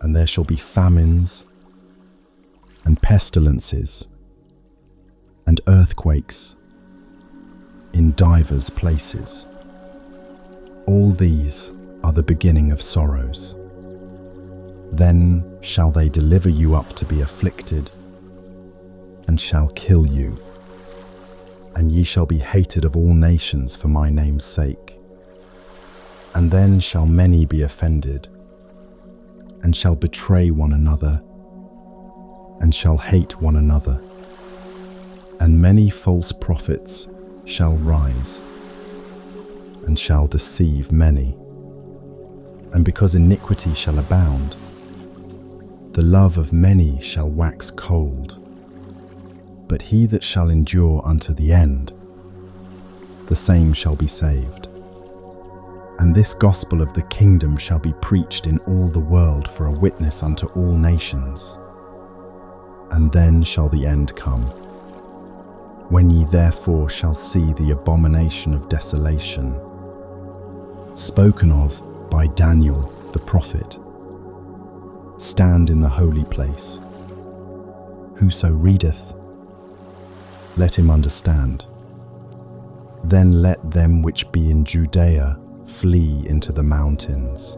and there shall be famines, and pestilences, and earthquakes in divers places. All these are the beginning of sorrows. Then shall they deliver you up to be afflicted, and shall kill you, and ye shall be hated of all nations for my name's sake. And then shall many be offended, and shall betray one another, and shall hate one another. And many false prophets shall rise, and shall deceive many. And because iniquity shall abound, the love of many shall wax cold. But he that shall endure unto the end, the same shall be saved. And this gospel of the kingdom shall be preached in all the world for a witness unto all nations. And then shall the end come. When ye therefore shall see the abomination of desolation, spoken of by Daniel the prophet. Stand in the holy place. Whoso readeth, let him understand. Then let them which be in Judea flee into the mountains.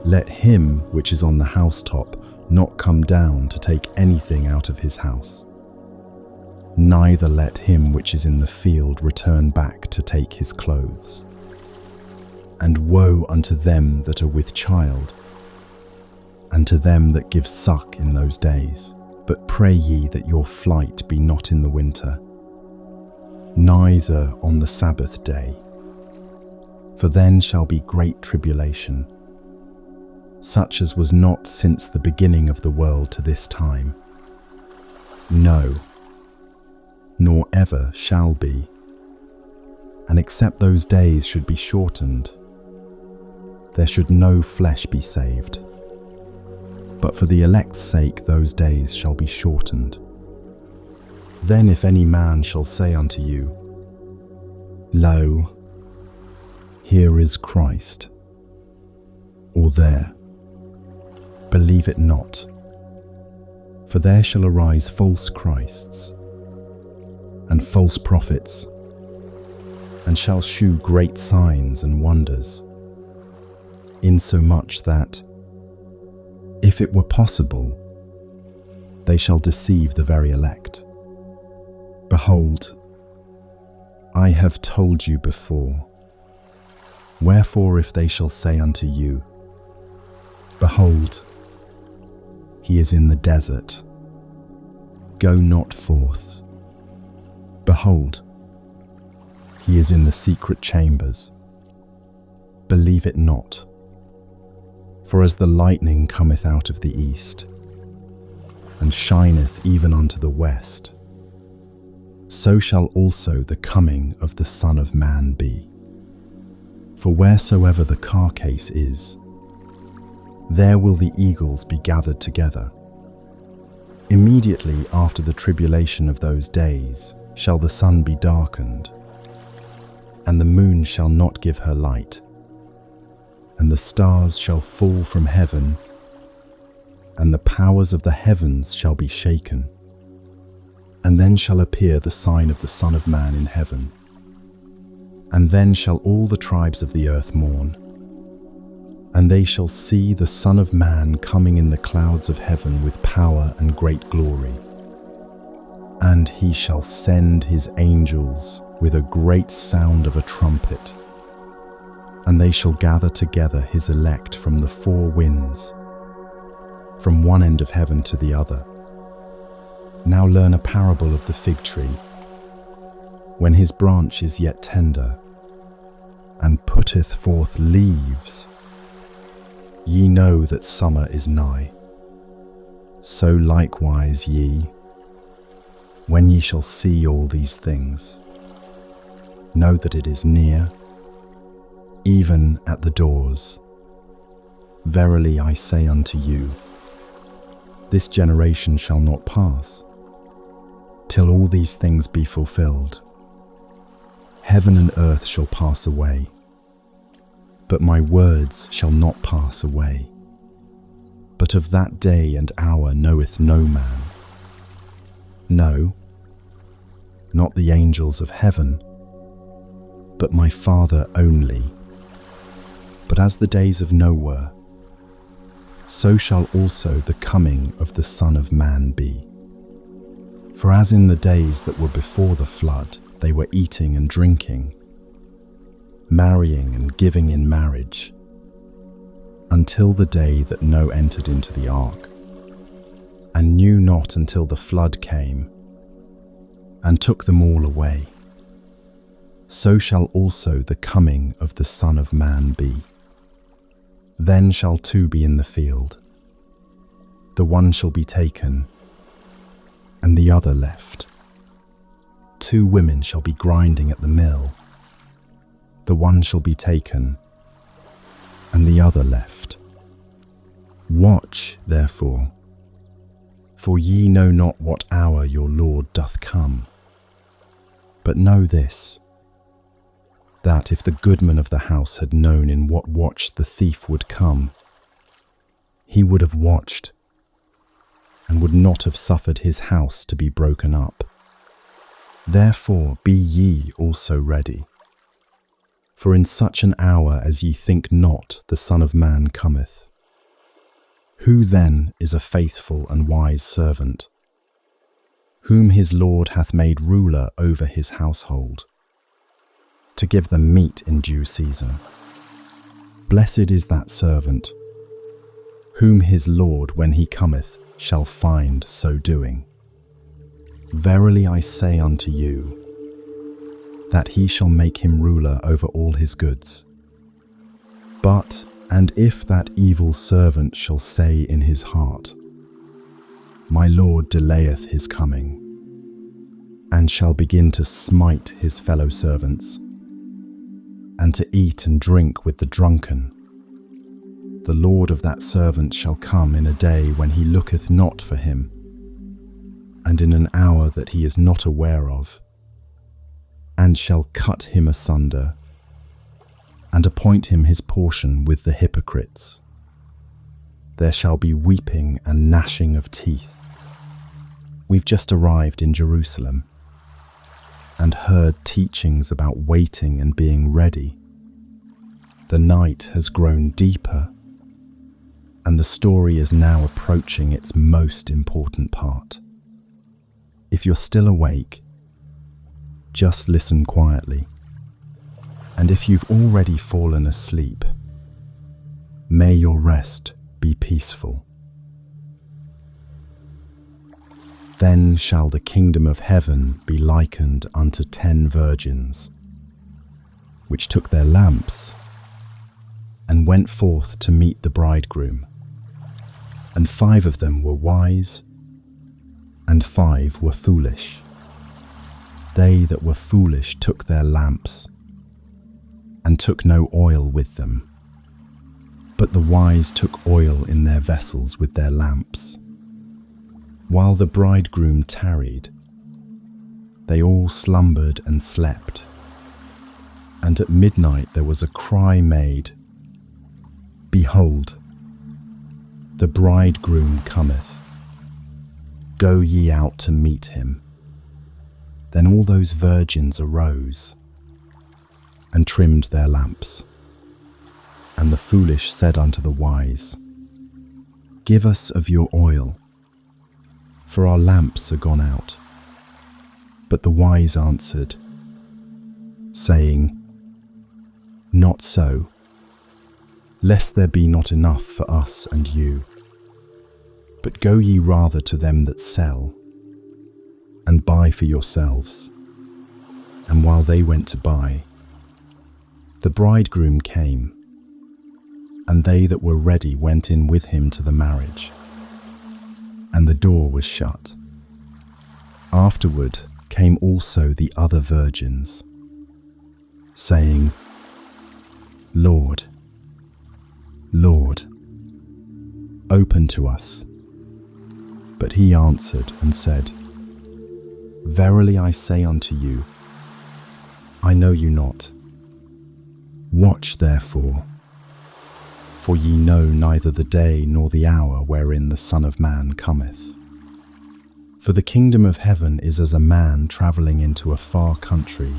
Let him which is on the housetop not come down to take anything out of his house. Neither let him which is in the field return back to take his clothes. And woe unto them that are with child, and to them that give suck in those days. But pray ye that your flight be not in the winter, neither on the Sabbath day. For then shall be great tribulation, such as was not since the beginning of the world to this time. No, nor ever shall be. And except those days should be shortened, there should no flesh be saved. But for the elect's sake those days shall be shortened. Then if any man shall say unto you, Lo, here is Christ, or there, believe it not. For there shall arise false Christs, and false prophets, and shall shew great signs and wonders, insomuch that, if it were possible, they shall deceive the very elect. Behold, I have told you before. Wherefore if they shall say unto you, Behold, he is in the desert, go not forth. Behold, he is in the secret chambers, believe it not. For as the lightning cometh out of the east, and shineth even unto the west, so shall also the coming of the Son of Man be. For wheresoever the carcase is, there will the eagles be gathered together. Immediately after the tribulation of those days shall the sun be darkened, and the moon shall not give her light, and the stars shall fall from heaven, and the powers of the heavens shall be shaken. And then shall appear the sign of the Son of Man in heaven. And then shall all the tribes of the earth mourn, and they shall see the Son of Man coming in the clouds of heaven with power and great glory. And he shall send his angels with a great sound of a trumpet, and they shall gather together his elect from the four winds, from one end of heaven to the other. Now learn a parable of the fig tree. When his branch is yet tender, and putteth forth leaves, ye know that summer is nigh. So likewise ye, when ye shall see all these things, know that it is near, even at the doors. Verily I say unto you, this generation shall not pass, till all these things be fulfilled. Heaven and earth shall pass away, but my words shall not pass away. But of that day and hour knoweth no man, no, not the angels of heaven, but my Father only. But as the days of Noah, so shall also the coming of the Son of Man be. For as in the days that were before the flood, they were eating and drinking, marrying and giving in marriage, until the day that Noah entered into the ark, and knew not until the flood came, and took them all away. So shall also the coming of the Son of Man be. Then shall two be in the field, the one shall be taken, and the other left. Two women shall be grinding at the mill, the one shall be taken, and the other left. Watch, therefore, for ye know not what hour your Lord doth come. But know this, that if the goodman of the house had known in what watch the thief would come, he would have watched and would not have suffered his house to be broken up. Therefore be ye also ready, for in such an hour as ye think not the Son of Man cometh. Who then is a faithful and wise servant, whom his Lord hath made ruler over his household, to give them meat in due season? Blessed is that servant, whom his Lord, when he cometh, shall find so doing. Verily I say unto you, that he shall make him ruler over all his goods. But, and if that evil servant shall say in his heart, My Lord delayeth his coming, and shall begin to smite his fellow servants, and to eat and drink with the drunken, the Lord of that servant shall come in a day when he looketh not for him, and in an hour that he is not aware of, and shall cut him asunder, and appoint him his portion with the hypocrites. There shall be weeping and gnashing of teeth. We've just arrived in Jerusalem and heard teachings about waiting and being ready. The night has grown deeper, and the story is now approaching its most important part. If you're still awake, just listen quietly. And if you've already fallen asleep, may your rest be peaceful. Then shall the kingdom of heaven be likened unto 10 virgins, which took their lamps and went forth to meet the bridegroom. And 5 of them were wise, and 5 were foolish. They that were foolish took their lamps, and took no oil with them. But the wise took oil in their vessels with their lamps. While the bridegroom tarried, they all slumbered and slept. And at midnight there was a cry made, Behold, the bridegroom cometh. Go ye out to meet him. Then all those virgins arose and trimmed their lamps. And the foolish said unto the wise, Give us of your oil, for our lamps are gone out. But the wise answered, saying, Not so, lest there be not enough for us and you. But go ye rather to them that sell, and buy for yourselves. And while they went to buy, the bridegroom came, and they that were ready went in with him to the marriage, and the door was shut. Afterward came also the other virgins, saying, Lord, Lord, open to us. But he answered and said, Verily I say unto you, I know you not. Watch therefore, for ye know neither the day nor the hour wherein the Son of Man cometh. For the kingdom of heaven is as a man travelling into a far country,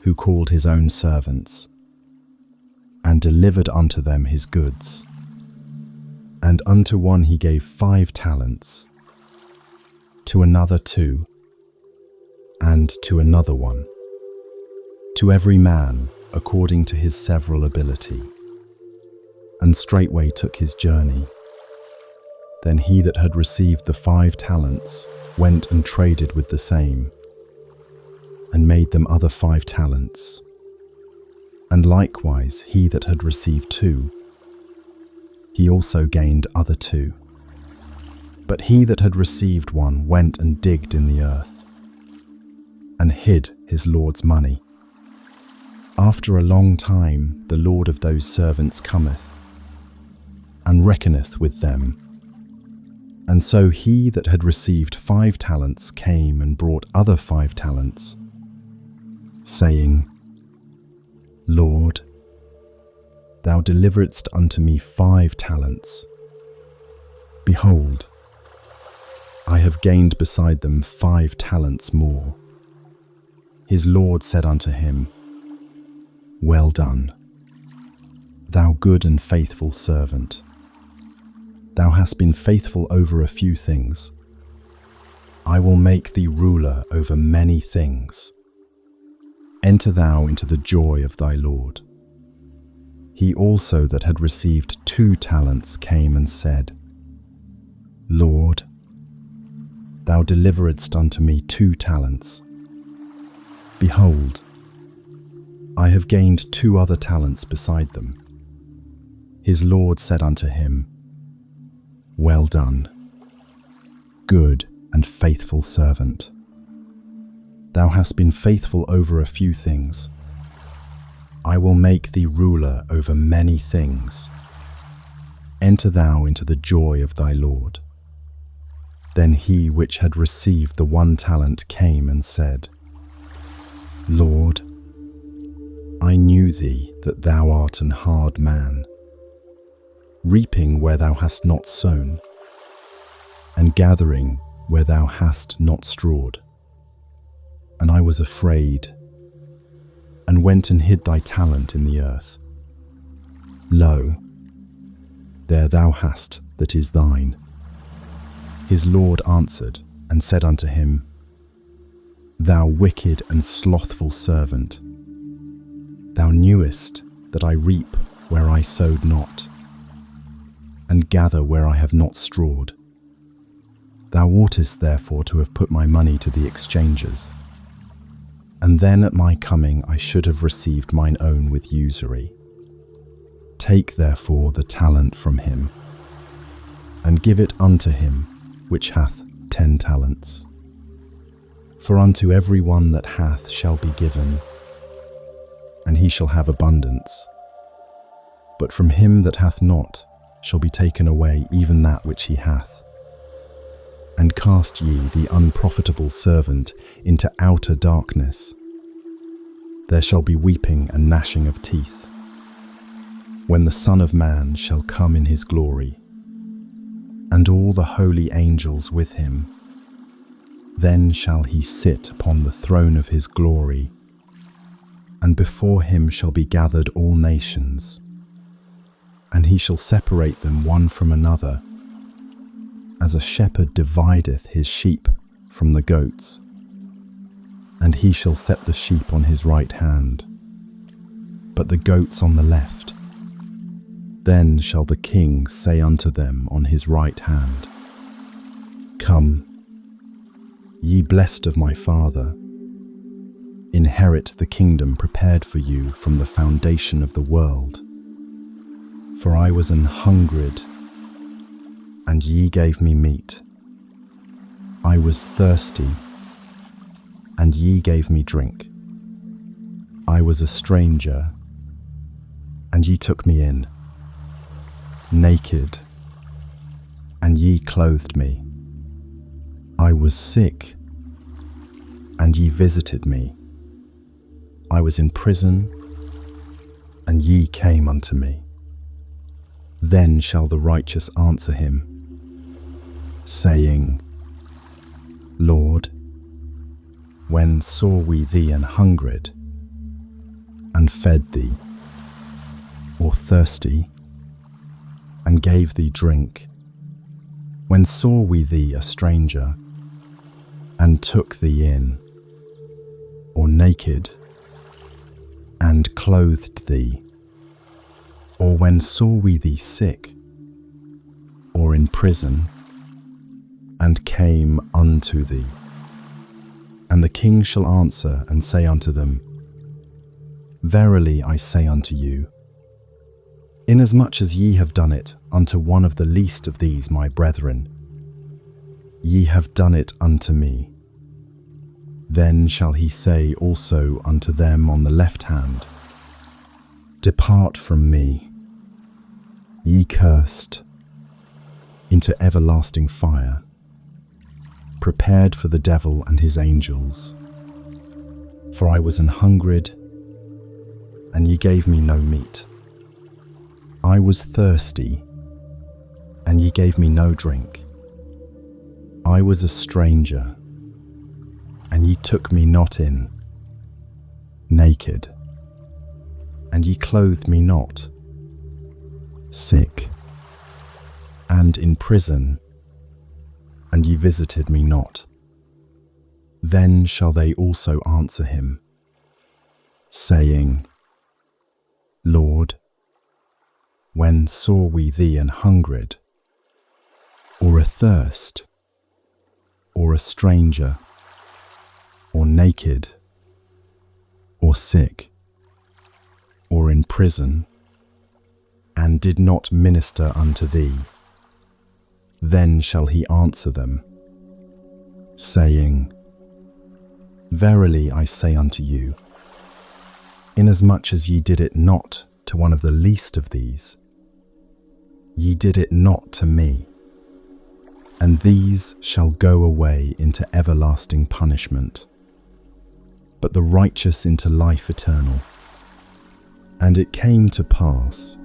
who called his own servants, and delivered unto them his goods. And unto one he gave 5 talents, to another 2, and to another 1, to every man according to his several ability. And straightway took his journey. Then he that had received the 5 talents went and traded with the same, and made them other 5 talents. And likewise he that had received 2, he also gained other 2. But he that had received 1 went and digged in the earth, and hid his Lord's money. After a long time the Lord of those servants cometh, and reckoneth with them. And so he that had received 5 talents came and brought other 5 talents, saying, Lord, thou deliveredst unto me 5 talents. Behold, I have gained beside them 5 talents more. His Lord said unto him, Well done, thou good and faithful servant. Thou hast been faithful over a few things. I will make thee ruler over many things. Enter thou into the joy of thy Lord. He also that had received 2 talents came and said, Lord, thou deliveredst unto me 2 talents. Behold, I have gained 2 other talents beside them. His Lord said unto him, Well done, good and faithful servant. Thou hast been faithful over a few things. I will make thee ruler over many things. Enter thou into the joy of thy Lord. Then he which had received the 1 talent came and said, Lord, I knew thee that thou art an hard man, reaping where thou hast not sown, and gathering where thou hast not strawed. And I was afraid, and went and hid thy talent in the earth. Lo, there thou hast that is thine. His Lord answered and said unto him, Thou wicked and slothful servant, thou knewest that I reap where I sowed not, and gather where I have not strawed. Thou oughtest therefore to have put my money to the exchangers, and then at my coming I should have received mine own with usury. Take therefore the talent from him, and give it unto him which hath 10 talents. For unto every one that hath shall be given, and he shall have abundance. But from him that hath not shall be taken away even that which he hath. And cast ye the unprofitable servant into outer darkness. There shall be weeping and gnashing of teeth, when the Son of Man shall come in his glory, and all the holy angels with him. Then shall he sit upon the throne of his glory, and before him shall be gathered all nations, and he shall separate them one from another, as a shepherd divideth his sheep from the goats. And he shall set the sheep on his right hand, but the goats on the left. Then shall the king say unto them on his right hand, Come, ye blessed of my Father, inherit the kingdom prepared for you from the foundation of the world. For I was an hungred, and ye gave me meat. I was thirsty, and ye gave me drink. I was a stranger, and ye took me in. Naked, and ye clothed me. I was sick, and ye visited me. I was in prison, and ye came unto me. Then shall the righteous answer him, saying, Lord, when saw we thee an hungred, and fed thee, or thirsty, and gave thee drink? When saw we thee a stranger, and took thee in, or naked, and clothed thee? Or when saw we thee sick, or in prison, and came unto thee? And the king shall answer and say unto them, Verily I say unto you, inasmuch as ye have done it unto one of the least of these my brethren, ye have done it unto me. Then shall he say also unto them on the left hand, Depart from me, ye cursed, into everlasting fire, prepared for the devil and his angels. For I was an hungred, and ye gave me no meat. I was thirsty, and ye gave me no drink. I was a stranger, and ye took me not in. Naked, and ye clothed me not. Sick, and in prison, and ye visited me not. Then shall they also answer him, saying, Lord, when saw we thee an hungered, or athirst, or a stranger, or naked, or sick, or in prison, and did not minister unto thee? Then shall he answer them, saying, Verily I say unto you, inasmuch as ye did it not to one of the least of these, ye did it not to me. And these shall go away into everlasting punishment, but the righteous into life eternal. And it came to pass,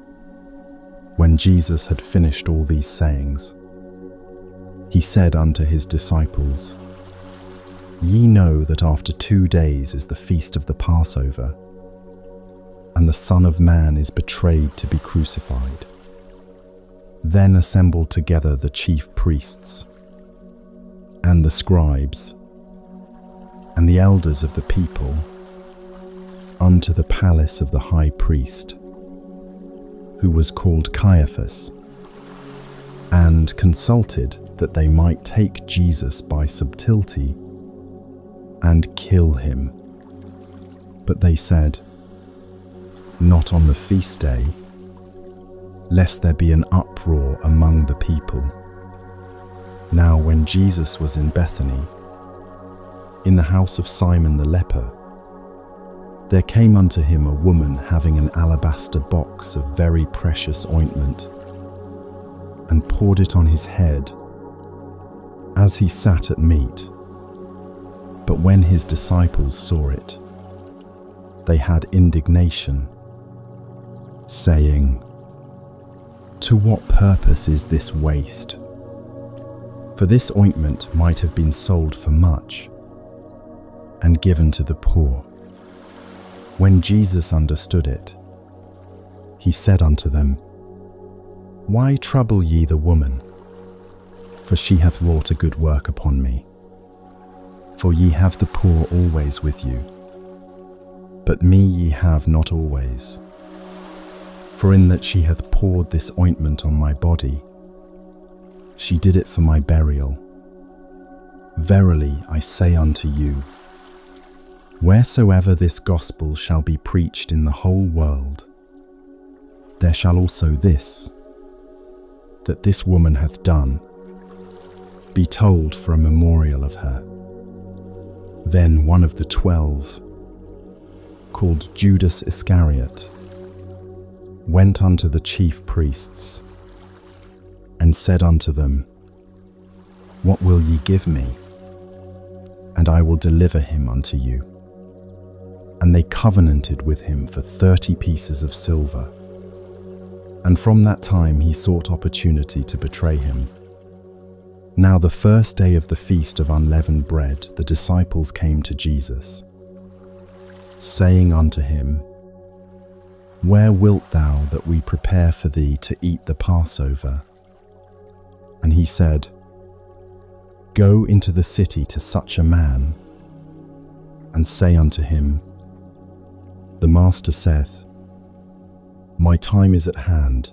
when Jesus had finished all these sayings, he said unto his disciples, Ye know that after 2 days is the feast of the Passover, and the Son of Man is betrayed to be crucified. Then assembled together the chief priests, and the scribes, and the elders of the people, unto the palace of the high priest, who was called Caiaphas, and consulted that they might take Jesus by subtlety and kill him. But they said, Not on the feast day, lest there be an uproar among the people. Now when Jesus was in Bethany, in the house of Simon the leper, there came unto him a woman having an alabaster box of very precious ointment, and poured it on his head as he sat at meat. But when his disciples saw it, they had indignation, saying, To what purpose is this waste? For this ointment might have been sold for much, and given to the poor. When Jesus understood it, he said unto them, Why trouble ye the woman? For she hath wrought a good work upon me. For ye have the poor always with you, but me ye have not always. For in that she hath poured this ointment on my body, she did it for my burial. Verily I say unto you, wheresoever this gospel shall be preached in the whole world, there shall also this, that this woman hath done, be told for a memorial of her. Then one of the 12, called Judas Iscariot, went unto the chief priests, and said unto them, What will ye give me? And I will deliver him unto you. And they covenanted with him for 30 pieces of silver. And from that time he sought opportunity to betray him. Now the first day of the feast of unleavened bread, the disciples came to Jesus, saying unto him, Where wilt thou that we prepare for thee to eat the Passover? And he said, Go into the city to such a man, and say unto him, The Master saith, My time is at hand.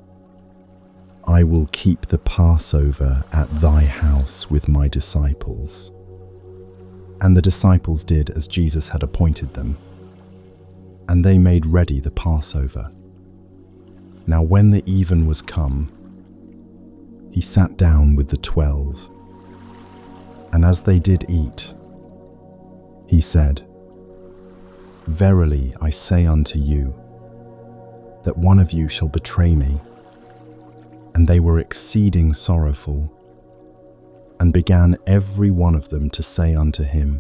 I will keep the Passover at thy house with my disciples. And the disciples did as Jesus had appointed them, and they made ready the Passover. Now when the even was come, he sat down with the 12, and as they did eat, he said, Verily I say unto you, that one of you shall betray me. And they were exceeding sorrowful, and began every one of them to say unto him,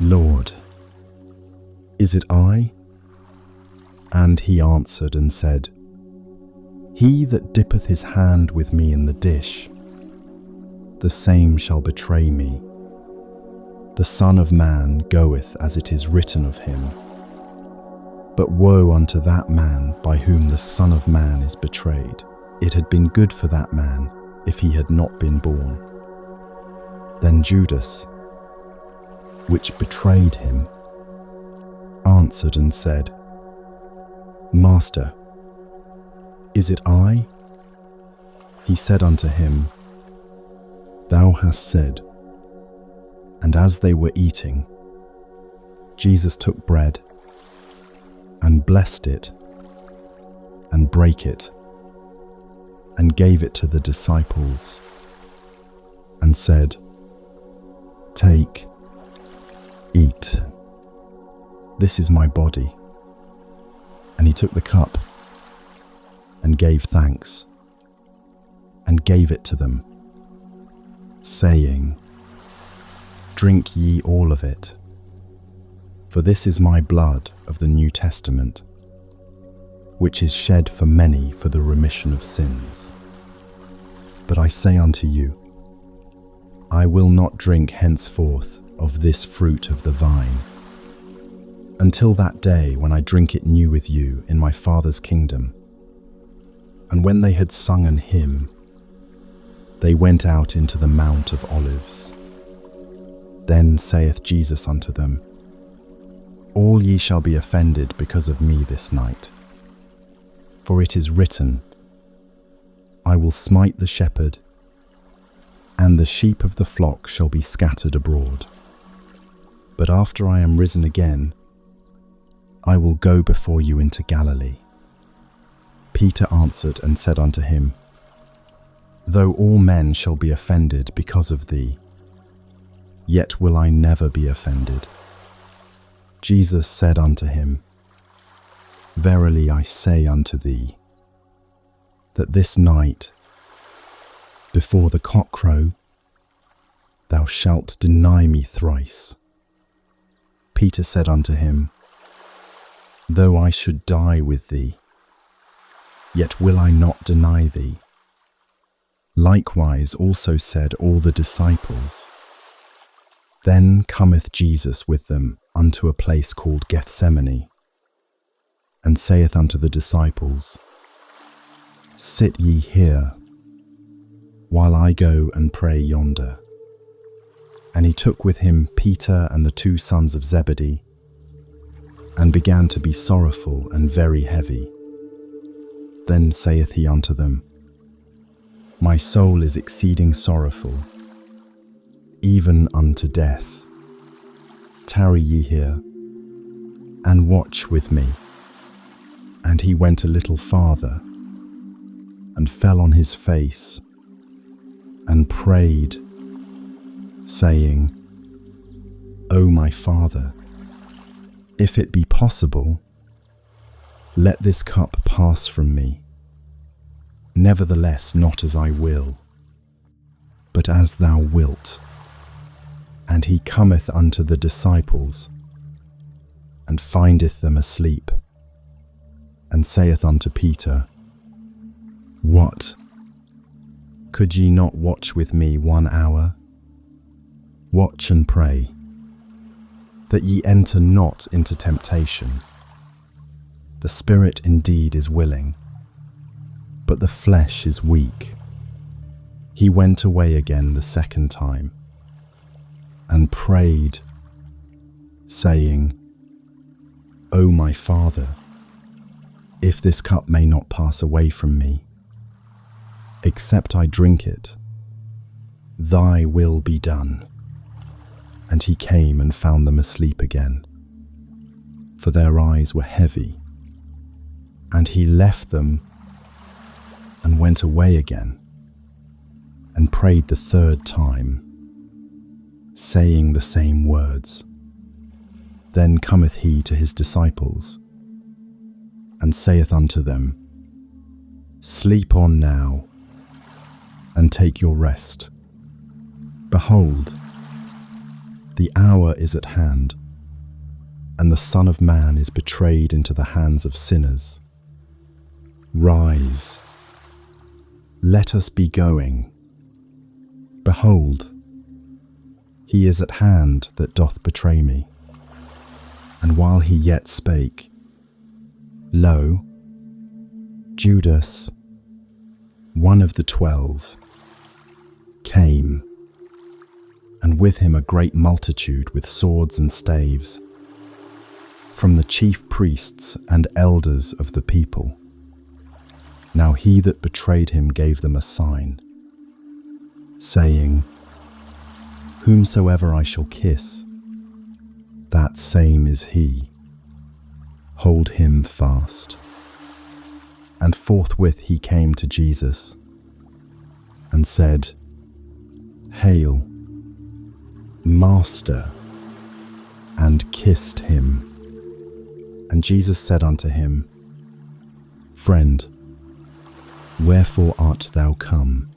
Lord, is it I? And he answered and said, He that dippeth his hand with me in the dish, the same shall betray me. The Son of Man goeth as it is written of him. But woe unto that man by whom the Son of Man is betrayed. It had been good for that man if he had not been born. Then Judas, which betrayed him, answered and said, Master, is it I? He said unto him, Thou hast said. And as they were eating, Jesus took bread, and blessed it, and brake it, and gave it to the disciples, and said, Take, eat, this is my body. And he took the cup, and gave thanks, and gave it to them, saying, Drink ye all of it, for this is my blood of the New Testament, which is shed for many for the remission of sins. But I say unto you, I will not drink henceforth of this fruit of the vine, until that day when I drink it new with you in my Father's kingdom. And when they had sung an hymn, they went out into the Mount of Olives. Then saith Jesus unto them, All ye shall be offended because of me this night. For it is written, I will smite the shepherd, and the sheep of the flock shall be scattered abroad. But after I am risen again, I will go before you into Galilee. Peter answered and said unto him, Though all men shall be offended because of thee, yet will I never be offended. Jesus said unto him, Verily I say unto thee, that this night, before the cock crow, thou shalt deny me thrice. Peter said unto him, Though I should die with thee, yet will I not deny thee. Likewise also said all the disciples. Then cometh Jesus with them unto a place called Gethsemane, and saith unto the disciples, Sit ye here, while I go and pray yonder. And he took with him Peter and the 2 sons of Zebedee, and began to be sorrowful and very heavy. Then saith he unto them, My soul is exceeding sorrowful, even unto death. Tarry ye here, and watch with me. And he went a little farther, and fell on his face, and prayed, saying, O my Father, if it be possible, let this cup pass from me. Nevertheless, not as I will, but as thou wilt. And he cometh unto the disciples, and findeth them asleep, and saith unto Peter, What? Could ye not watch with me 1 hour? Watch and pray, that ye enter not into temptation. The spirit indeed is willing, but the flesh is weak. He went away again the 2nd time, and prayed, saying, O my Father, if this cup may not pass away from me, except I drink it, thy will be done. And he came and found them asleep again, for their eyes were heavy. And he left them and went away again, and prayed the 3rd time, saying the same words. Then cometh he to his disciples, and saith unto them, Sleep on now, and take your rest. Behold, the hour is at hand, and the Son of Man is betrayed into the hands of sinners. Rise, let us be going. Behold, he is at hand that doth betray me. And while he yet spake, lo, Judas, one of the 12, came, and with him a great multitude with swords and staves, from the chief priests and elders of the people. Now he that betrayed him gave them a sign, saying, Whomsoever I shall kiss, that same is he. Hold him fast. And forthwith he came to Jesus, and said, Hail, Master, and kissed him. And Jesus said unto him, Friend, wherefore art thou come?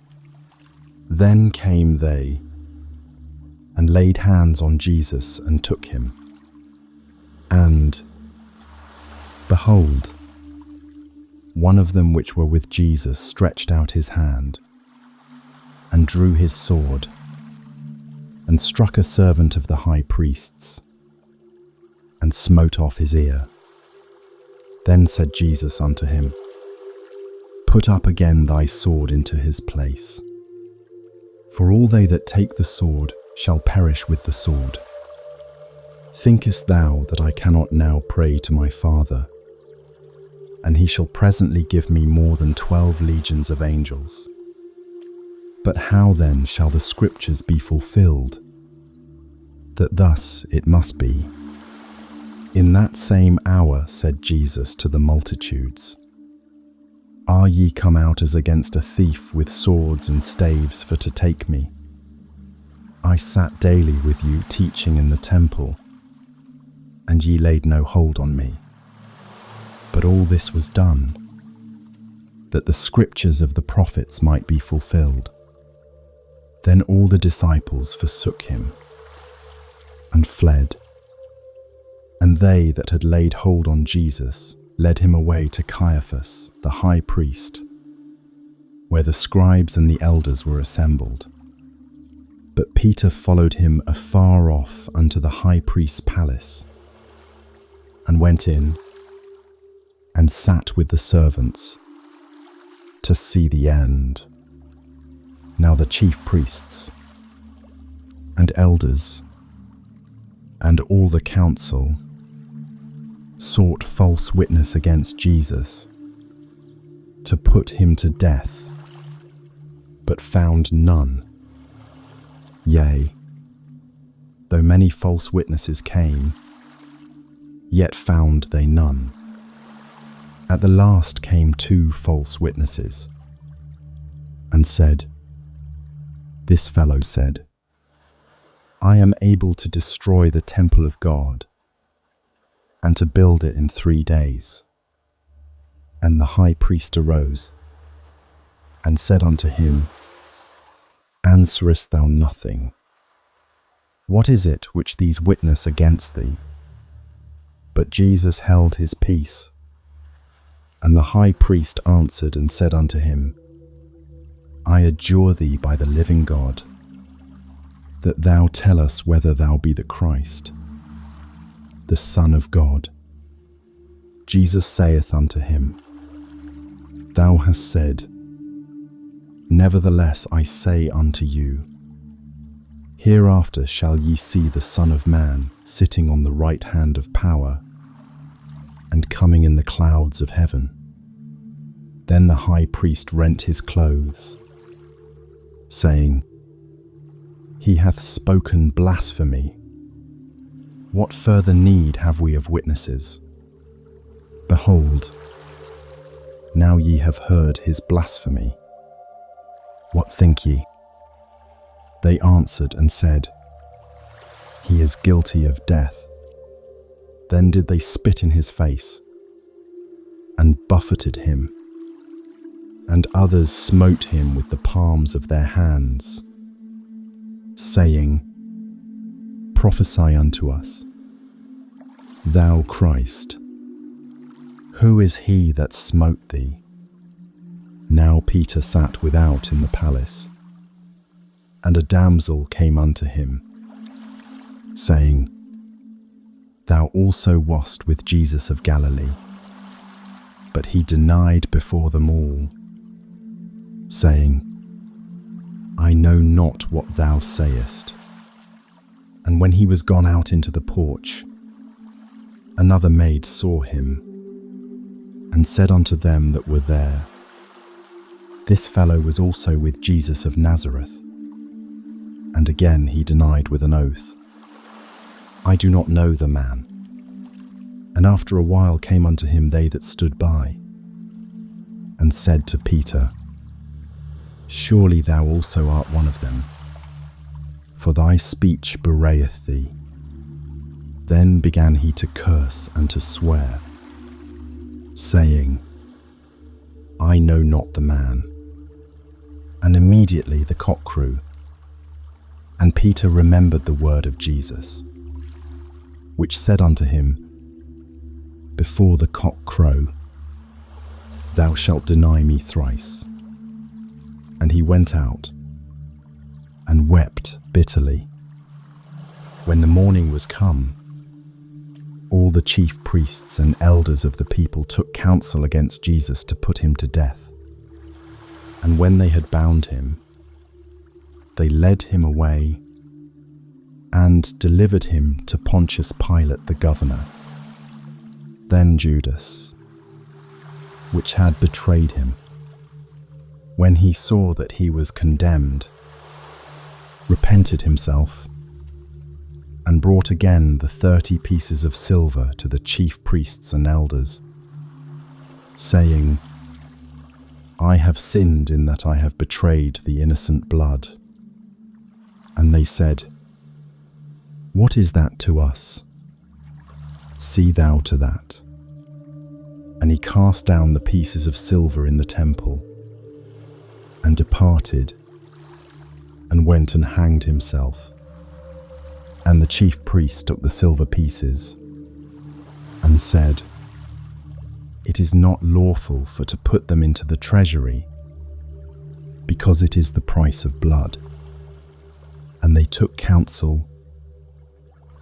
Then came they, and laid hands on Jesus, and took him. And, behold, one of them which were with Jesus stretched out his hand, and drew his sword, and struck a servant of the high priest's, and smote off his ear. Then said Jesus unto him, Put up again thy sword into his place. For all they that take the sword shall perish with the sword. Thinkest thou that I cannot now pray to my Father, and he shall presently give me more than 12 legions of angels? But how then shall the scriptures be fulfilled, that thus it must be? In that same hour said Jesus to the multitudes, Are ye come out as against a thief with swords and staves for to take me? I sat daily with you teaching in the temple, and ye laid no hold on me. But all this was done, that the scriptures of the prophets might be fulfilled. Then all the disciples forsook him, and fled. And they that had laid hold on Jesus led him away to Caiaphas, the high priest, where the scribes and the elders were assembled. But Peter followed him afar off unto the high priest's palace, and went in, and sat with the servants, to see the end. Now the chief priests, and elders, and all the council, sought false witness against Jesus, to put him to death, but found none. Yea, though many false witnesses came, yet found they none. At the last came 2 false witnesses, and said, This fellow said, I am able to destroy the temple of God, and to build it in 3 days. And the high priest arose, and said unto him, Answerest thou nothing? What is it which these witness against thee? But Jesus held his peace. And the high priest answered and said unto him, I adjure thee by the living God, that thou tell us whether thou be the Christ, the Son of God. Jesus saith unto him, Thou hast said, Nevertheless I say unto you, Hereafter shall ye see the Son of Man sitting on the right hand of power, and coming in the clouds of heaven. Then the high priest rent his clothes, saying, He hath spoken blasphemy. What further need have we of witnesses? Behold, now ye have heard his blasphemy. What think ye? They answered and said, He is guilty of death. Then did they spit in his face, and buffeted him, and others smote him with the palms of their hands, saying, Prophesy unto us. "Thou Christ, who is he that smote thee?" Now Peter sat without in the palace, and a damsel came unto him, saying, "Thou also wast with Jesus of Galilee." But he denied before them all, saying, "I know not what thou sayest." And when he was gone out into the porch, another maid saw him, and said unto them that were there, "This fellow was also with Jesus of Nazareth." And again he denied with an oath, "I do not know the man." And after a while came unto him they that stood by, and said to Peter, "Surely thou also art one of them, for thy speech bewrayeth thee." Then began he to curse and to swear, saying, "I know not the man." And immediately the cock crew, and Peter remembered the word of Jesus, which said unto him, "Before the cock crow, thou shalt deny me thrice." And he went out and wept bitterly. When the morning was come, all the chief priests and elders of the people took counsel against Jesus to put him to death. And when they had bound him, they led him away and delivered him to Pontius Pilate the governor. Then Judas, which had betrayed him, when he saw that he was condemned, repented himself, and brought again the 30 pieces of silver to the chief priests and elders, saying, "I have sinned in that I have betrayed the innocent blood." And they said, "What is that to us? See thou to that." And he cast down the pieces of silver in the temple, and departed, and went and hanged himself. And the chief priest took the silver pieces, and said, "It is not lawful for to put them into the treasury, because it is the price of blood." And they took counsel,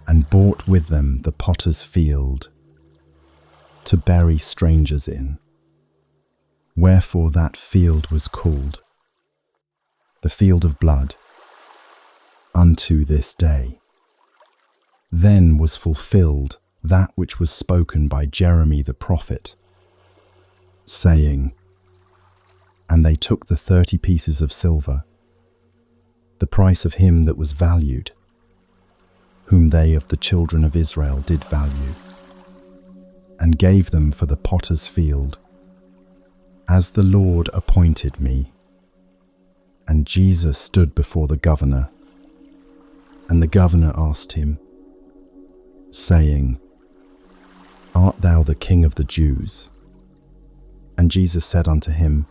and bought with them the potter's field, to bury strangers in. Wherefore that field was called the field of blood unto this day. Then was fulfilled that which was spoken by Jeremy the prophet, saying, "And they took the 30 pieces of silver, the price of him that was valued, whom they of the children of Israel did value, and gave them for the potter's field, as the Lord appointed me." And Jesus stood before the governor, and the governor asked him, saying, "Art thou the King of the Jews?" And Jesus said unto him,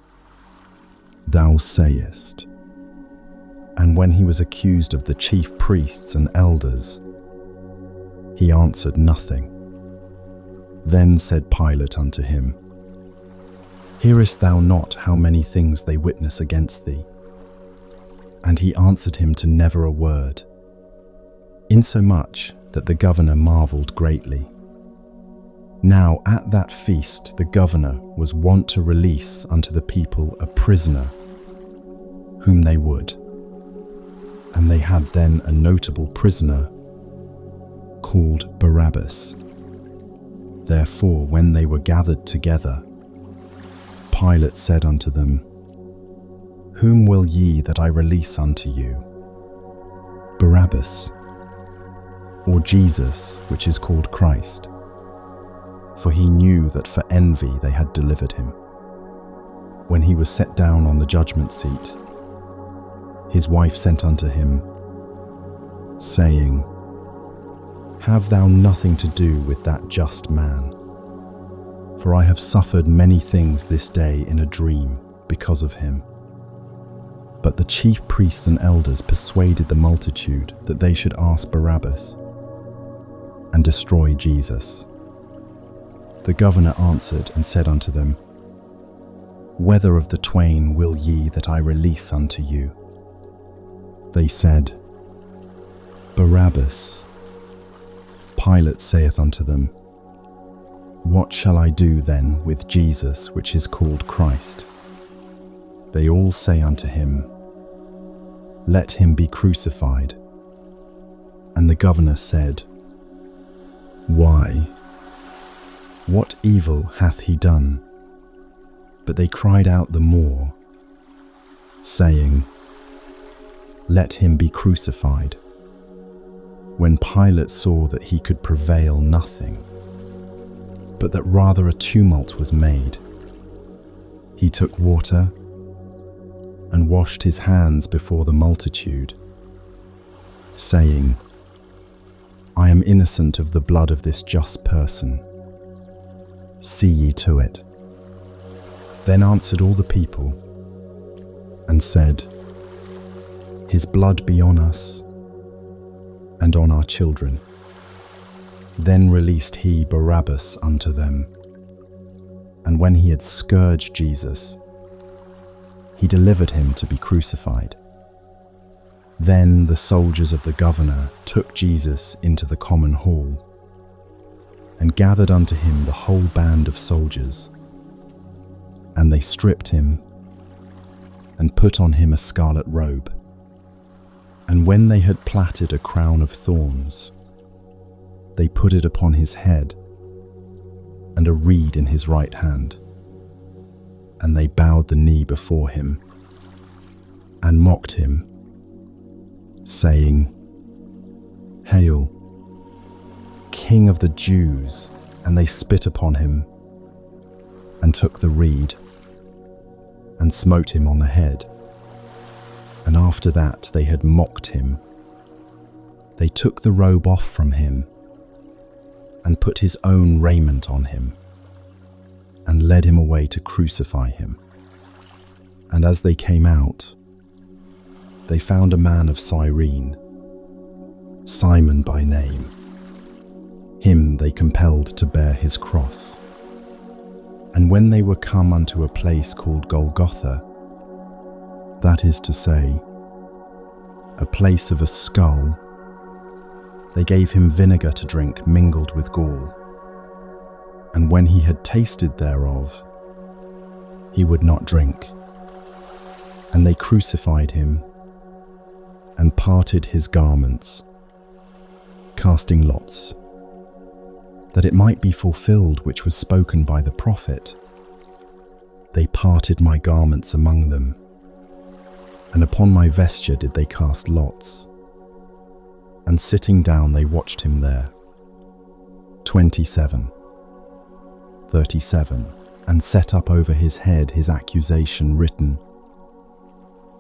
"Thou sayest." And when he was accused of the chief priests and elders, he answered nothing. Then said Pilate unto him, "Hearest thou not how many things they witness against thee?" And he answered him to never a word, insomuch that the governor marveled greatly. Now at that feast the governor was wont to release unto the people a prisoner, whom they would. And they had then a notable prisoner, called Barabbas. Therefore when they were gathered together, Pilate said unto them, "Whom will ye that I release unto you? Barabbas, or Jesus, which is called Christ?" For he knew that for envy they had delivered him. When he was set down on the judgment seat, his wife sent unto him, saying, "Have thou nothing to do with that just man, for I have suffered many things this day in a dream because of him." But the chief priests and elders persuaded the multitude that they should ask Barabbas. and destroy Jesus. The governor answered and said unto them, Whether of the twain will ye that I release unto you? They said, Barabbas. Pilate saith unto them, What shall I do then with Jesus, which is called Christ? They all say unto him, Let him be crucified. And the governor said, Why? What evil hath he done? But they cried out the more, saying, Let him be crucified. When Pilate saw that he could prevail nothing, but that rather a tumult was made, he took water and washed his hands before the multitude, saying, I am innocent of the blood of this just person. See ye to it. Then answered all the people, and said, His blood be on us, and on our children. Then released he Barabbas unto them. And when he had scourged Jesus, he delivered him to be crucified. Then the soldiers of the governor took Jesus into the common hall, and gathered unto him the whole band of soldiers. And they stripped him, and put on him a scarlet robe. And when they had plaited a crown of thorns, they put it upon his head, and a reed in his right hand. And they bowed the knee before him, and mocked him, saying, Hail, King of the Jews! And they spit upon him, and took the reed, and smote him on the head. And after that they had mocked him, they took the robe off from him, and put his own raiment on him, and led him away to crucify him. And as they came out, they found a man of Cyrene, Simon by name. Him they compelled to bear his cross. And when they were come unto a place called Golgotha, that is to say, a place of a skull, they gave him vinegar to drink mingled with gall. And when he had tasted thereof, he would not drink. And they crucified him, and parted his garments, casting lots, that it might be fulfilled which was spoken by the prophet. They parted my garments among them, and upon my vesture did they cast lots. And sitting down they watched him there. 27. 37. And set up over his head his accusation written,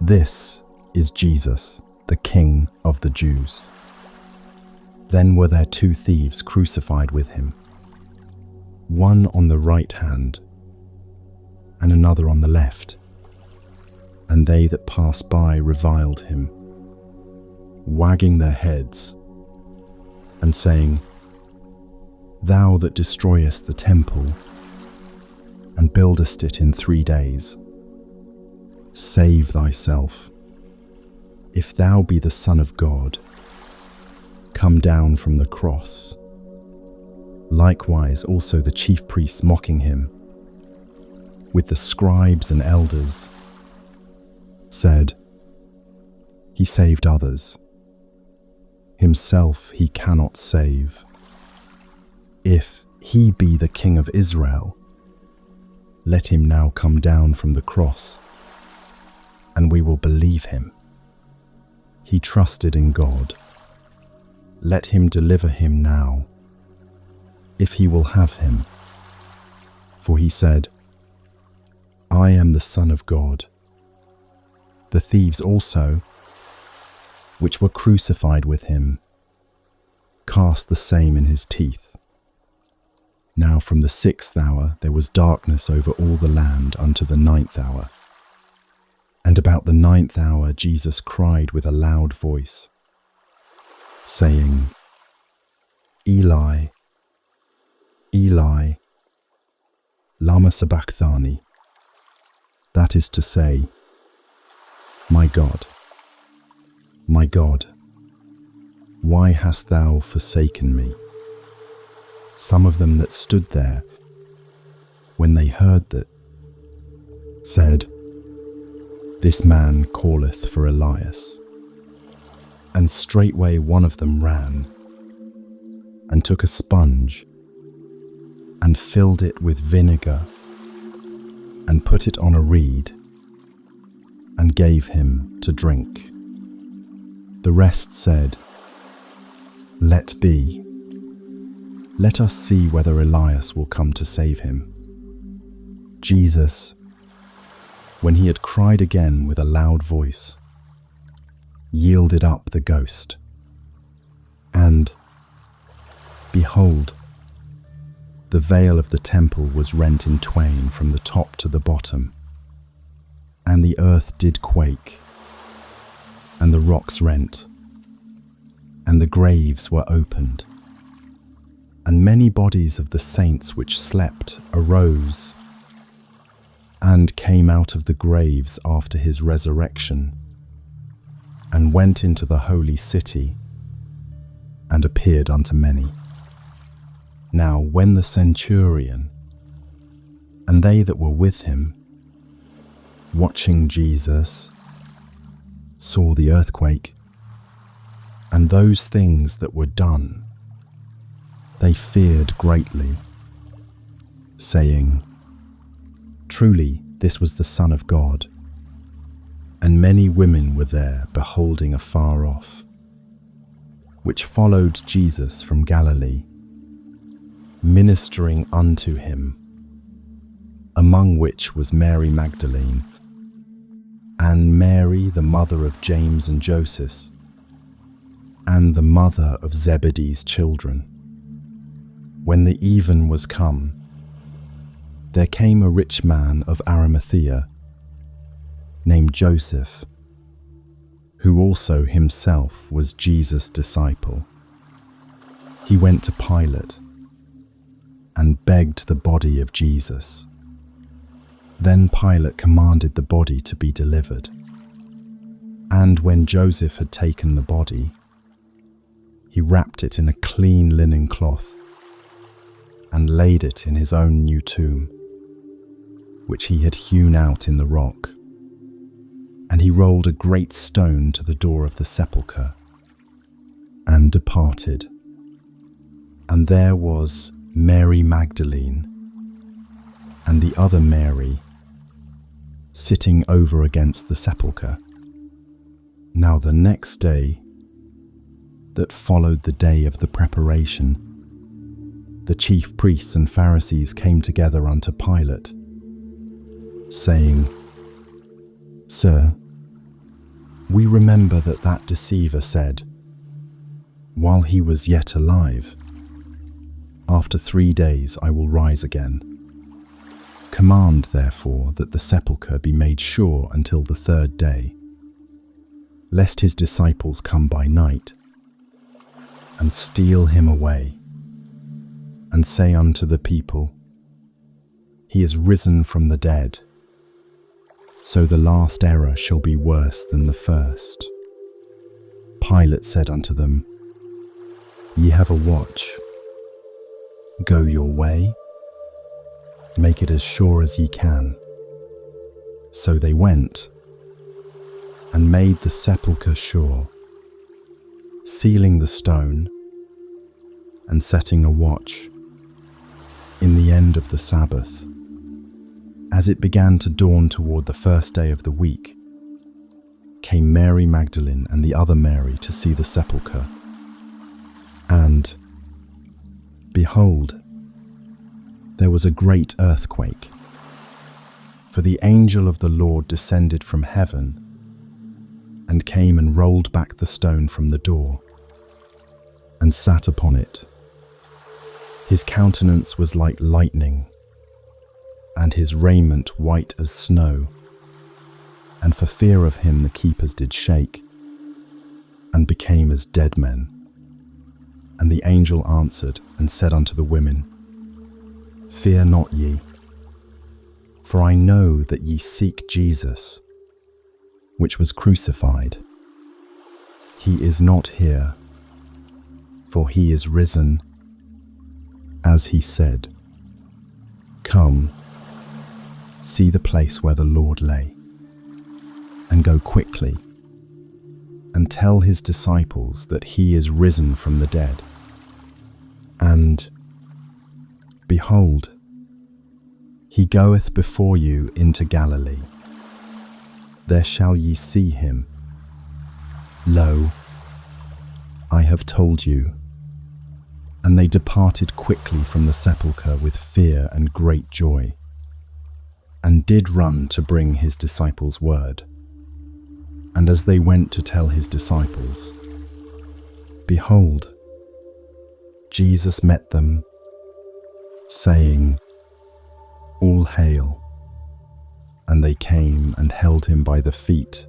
This is Jesus, the King of the Jews. Then were there two thieves crucified with him, one on the right hand, and another on the left. And they that passed by reviled him, wagging their heads, and saying, Thou that destroyest the temple, and buildest it in 3 days, save thyself. If thou be the Son of God, come down from the cross. Likewise also the chief priests mocking him, with the scribes and elders, said, He saved others. Himself he cannot save. If he be the King of Israel, let him now come down from the cross, and we will believe him. He trusted in God. Let him deliver him now, if he will have him. For he said, I am the Son of God. The thieves also, which were crucified with him, cast the same in his teeth. Now from the 6th hour there was darkness over all the land unto the 9th hour. And about the 9th hour Jesus cried with a loud voice, saying, Eli, Eli, lama sabachthani, that is to say, my God, why hast thou forsaken me? Some of them that stood there, when they heard that, said, This man calleth for Elias. And straightway one of them ran, and took a sponge, and filled it with vinegar, and put it on a reed, and gave him to drink. The rest said, Let be. Let us see whether Elias will come to save him. Jesus, when he had cried again with a loud voice, yielded up the ghost. And, behold, the veil of the temple was rent in twain from the top to the bottom, and the earth did quake, and the rocks rent, and the graves were opened, and many bodies of the saints which slept arose, and came out of the graves after his resurrection, and went into the holy city, and appeared unto many. Now when the centurion, and they that were with him, watching Jesus, saw the earthquake, and those things that were done, they feared greatly, saying, Truly this was the Son of God. And many women were there beholding afar off, which followed Jesus from Galilee, ministering unto him, among which was Mary Magdalene, and Mary the mother of James and Joseph, and the mother of Zebedee's children. When the even was come, there came a rich man of Arimathea, named Joseph, who also himself was Jesus' disciple. He went to Pilate, and begged the body of Jesus. Then Pilate commanded the body to be delivered. And when Joseph had taken the body, he wrapped it in a clean linen cloth, and laid it in his own new tomb, which he had hewn out in the rock. And he rolled a great stone to the door of the sepulchre, and departed. And there was Mary Magdalene, and the other Mary, sitting over against the sepulchre. Now the next day, that followed the day of the preparation, the chief priests and Pharisees came together unto Pilate, saying, Sir, we remember that deceiver said, while he was yet alive, After 3 days I will rise again. Command, therefore, that the sepulchre be made sure until the 3rd day, lest his disciples come by night, and steal him away, and say unto the people, He is risen from the dead. So the last error shall be worse than the first. Pilate said unto them, Ye have a watch. Go your way. Make it as sure as ye can. So they went, and made the sepulchre sure, sealing the stone, and setting a watch, in the end of the Sabbath. As it began to dawn toward the 1st day of the week, came Mary Magdalene and the other Mary to see the sepulchre. And, behold, there was a great earthquake, for the angel of the Lord descended from heaven, and came and rolled back the stone from the door, and sat upon it. His countenance was like lightning, and his raiment white as snow. And for fear of him the keepers did shake, and became as dead men. And the angel answered and said unto the women, Fear not ye, for I know that ye seek Jesus, which was crucified. He is not here, for he is risen, as he said. Come, see the place where the Lord lay, and go quickly, and tell his disciples that he is risen from the dead. And, behold, he goeth before you into Galilee. There shall ye see him. Lo, I have told you. And they departed quickly from the sepulchre with fear and great joy, and did run to bring his disciples word. And as they went to tell his disciples, behold, Jesus met them, saying, All hail. And they came and held him by the feet,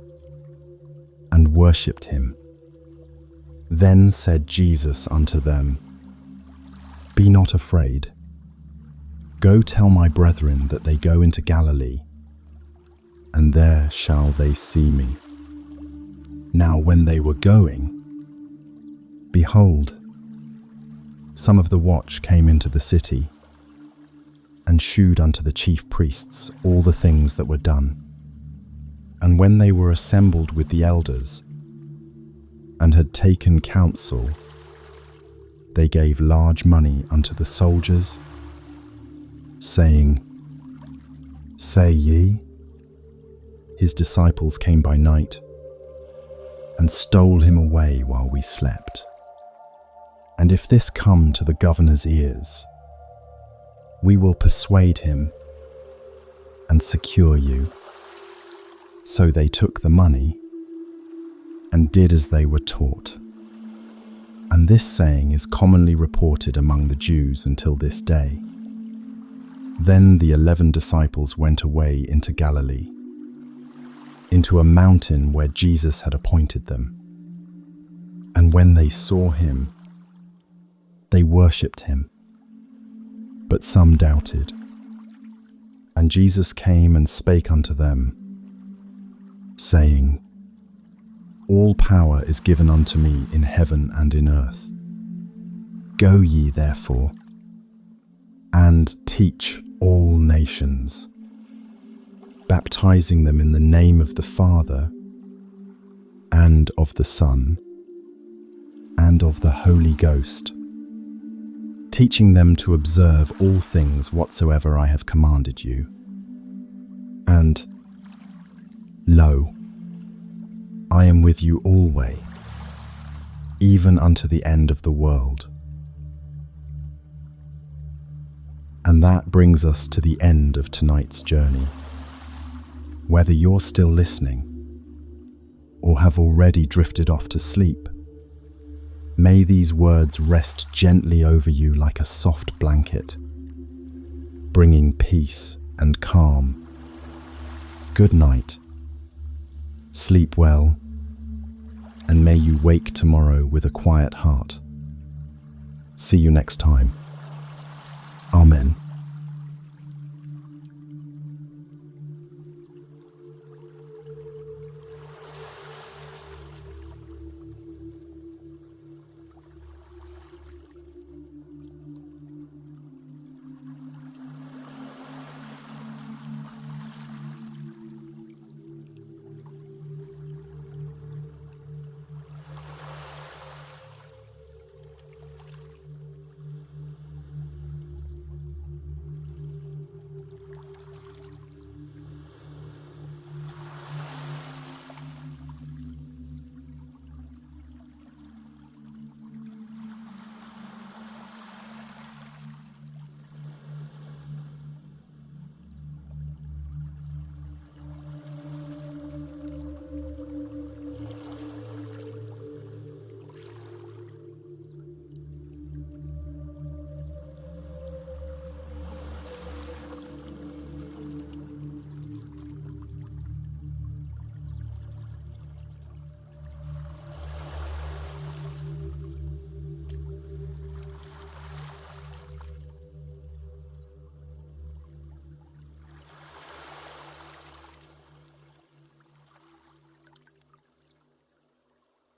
and worshipped him. Then said Jesus unto them, Be not afraid. Go tell my brethren that they go into Galilee, and there shall they see me. Now when they were going, behold, some of the watch came into the city, and shewed unto the chief priests all the things that were done. And when they were assembled with the elders, and had taken counsel, they gave large money unto the soldiers, saying, Say ye, his disciples came by night, and stole him away while we slept. And if this come to the governor's ears, we will persuade him and secure you. So they took the money and did as they were taught. And this saying is commonly reported among the Jews until this day. Then the 11 disciples went away into Galilee, into a mountain where Jesus had appointed them. And when they saw him, they worshipped him, but some doubted. And Jesus came and spake unto them, saying, All power is given unto me in heaven and in earth. Go ye therefore, and teach all nations, baptizing them in the name of the Father, and of the Son, and of the Holy Ghost, teaching them to observe all things whatsoever I have commanded you. And, lo, I am with you alway, even unto the end of the world. And that brings us to the end of tonight's journey. Whether you're still listening, or have already drifted off to sleep, may these words rest gently over you like a soft blanket, bringing peace and calm. Good night. Sleep well, and may you wake tomorrow with a quiet heart. See you next time. Amen.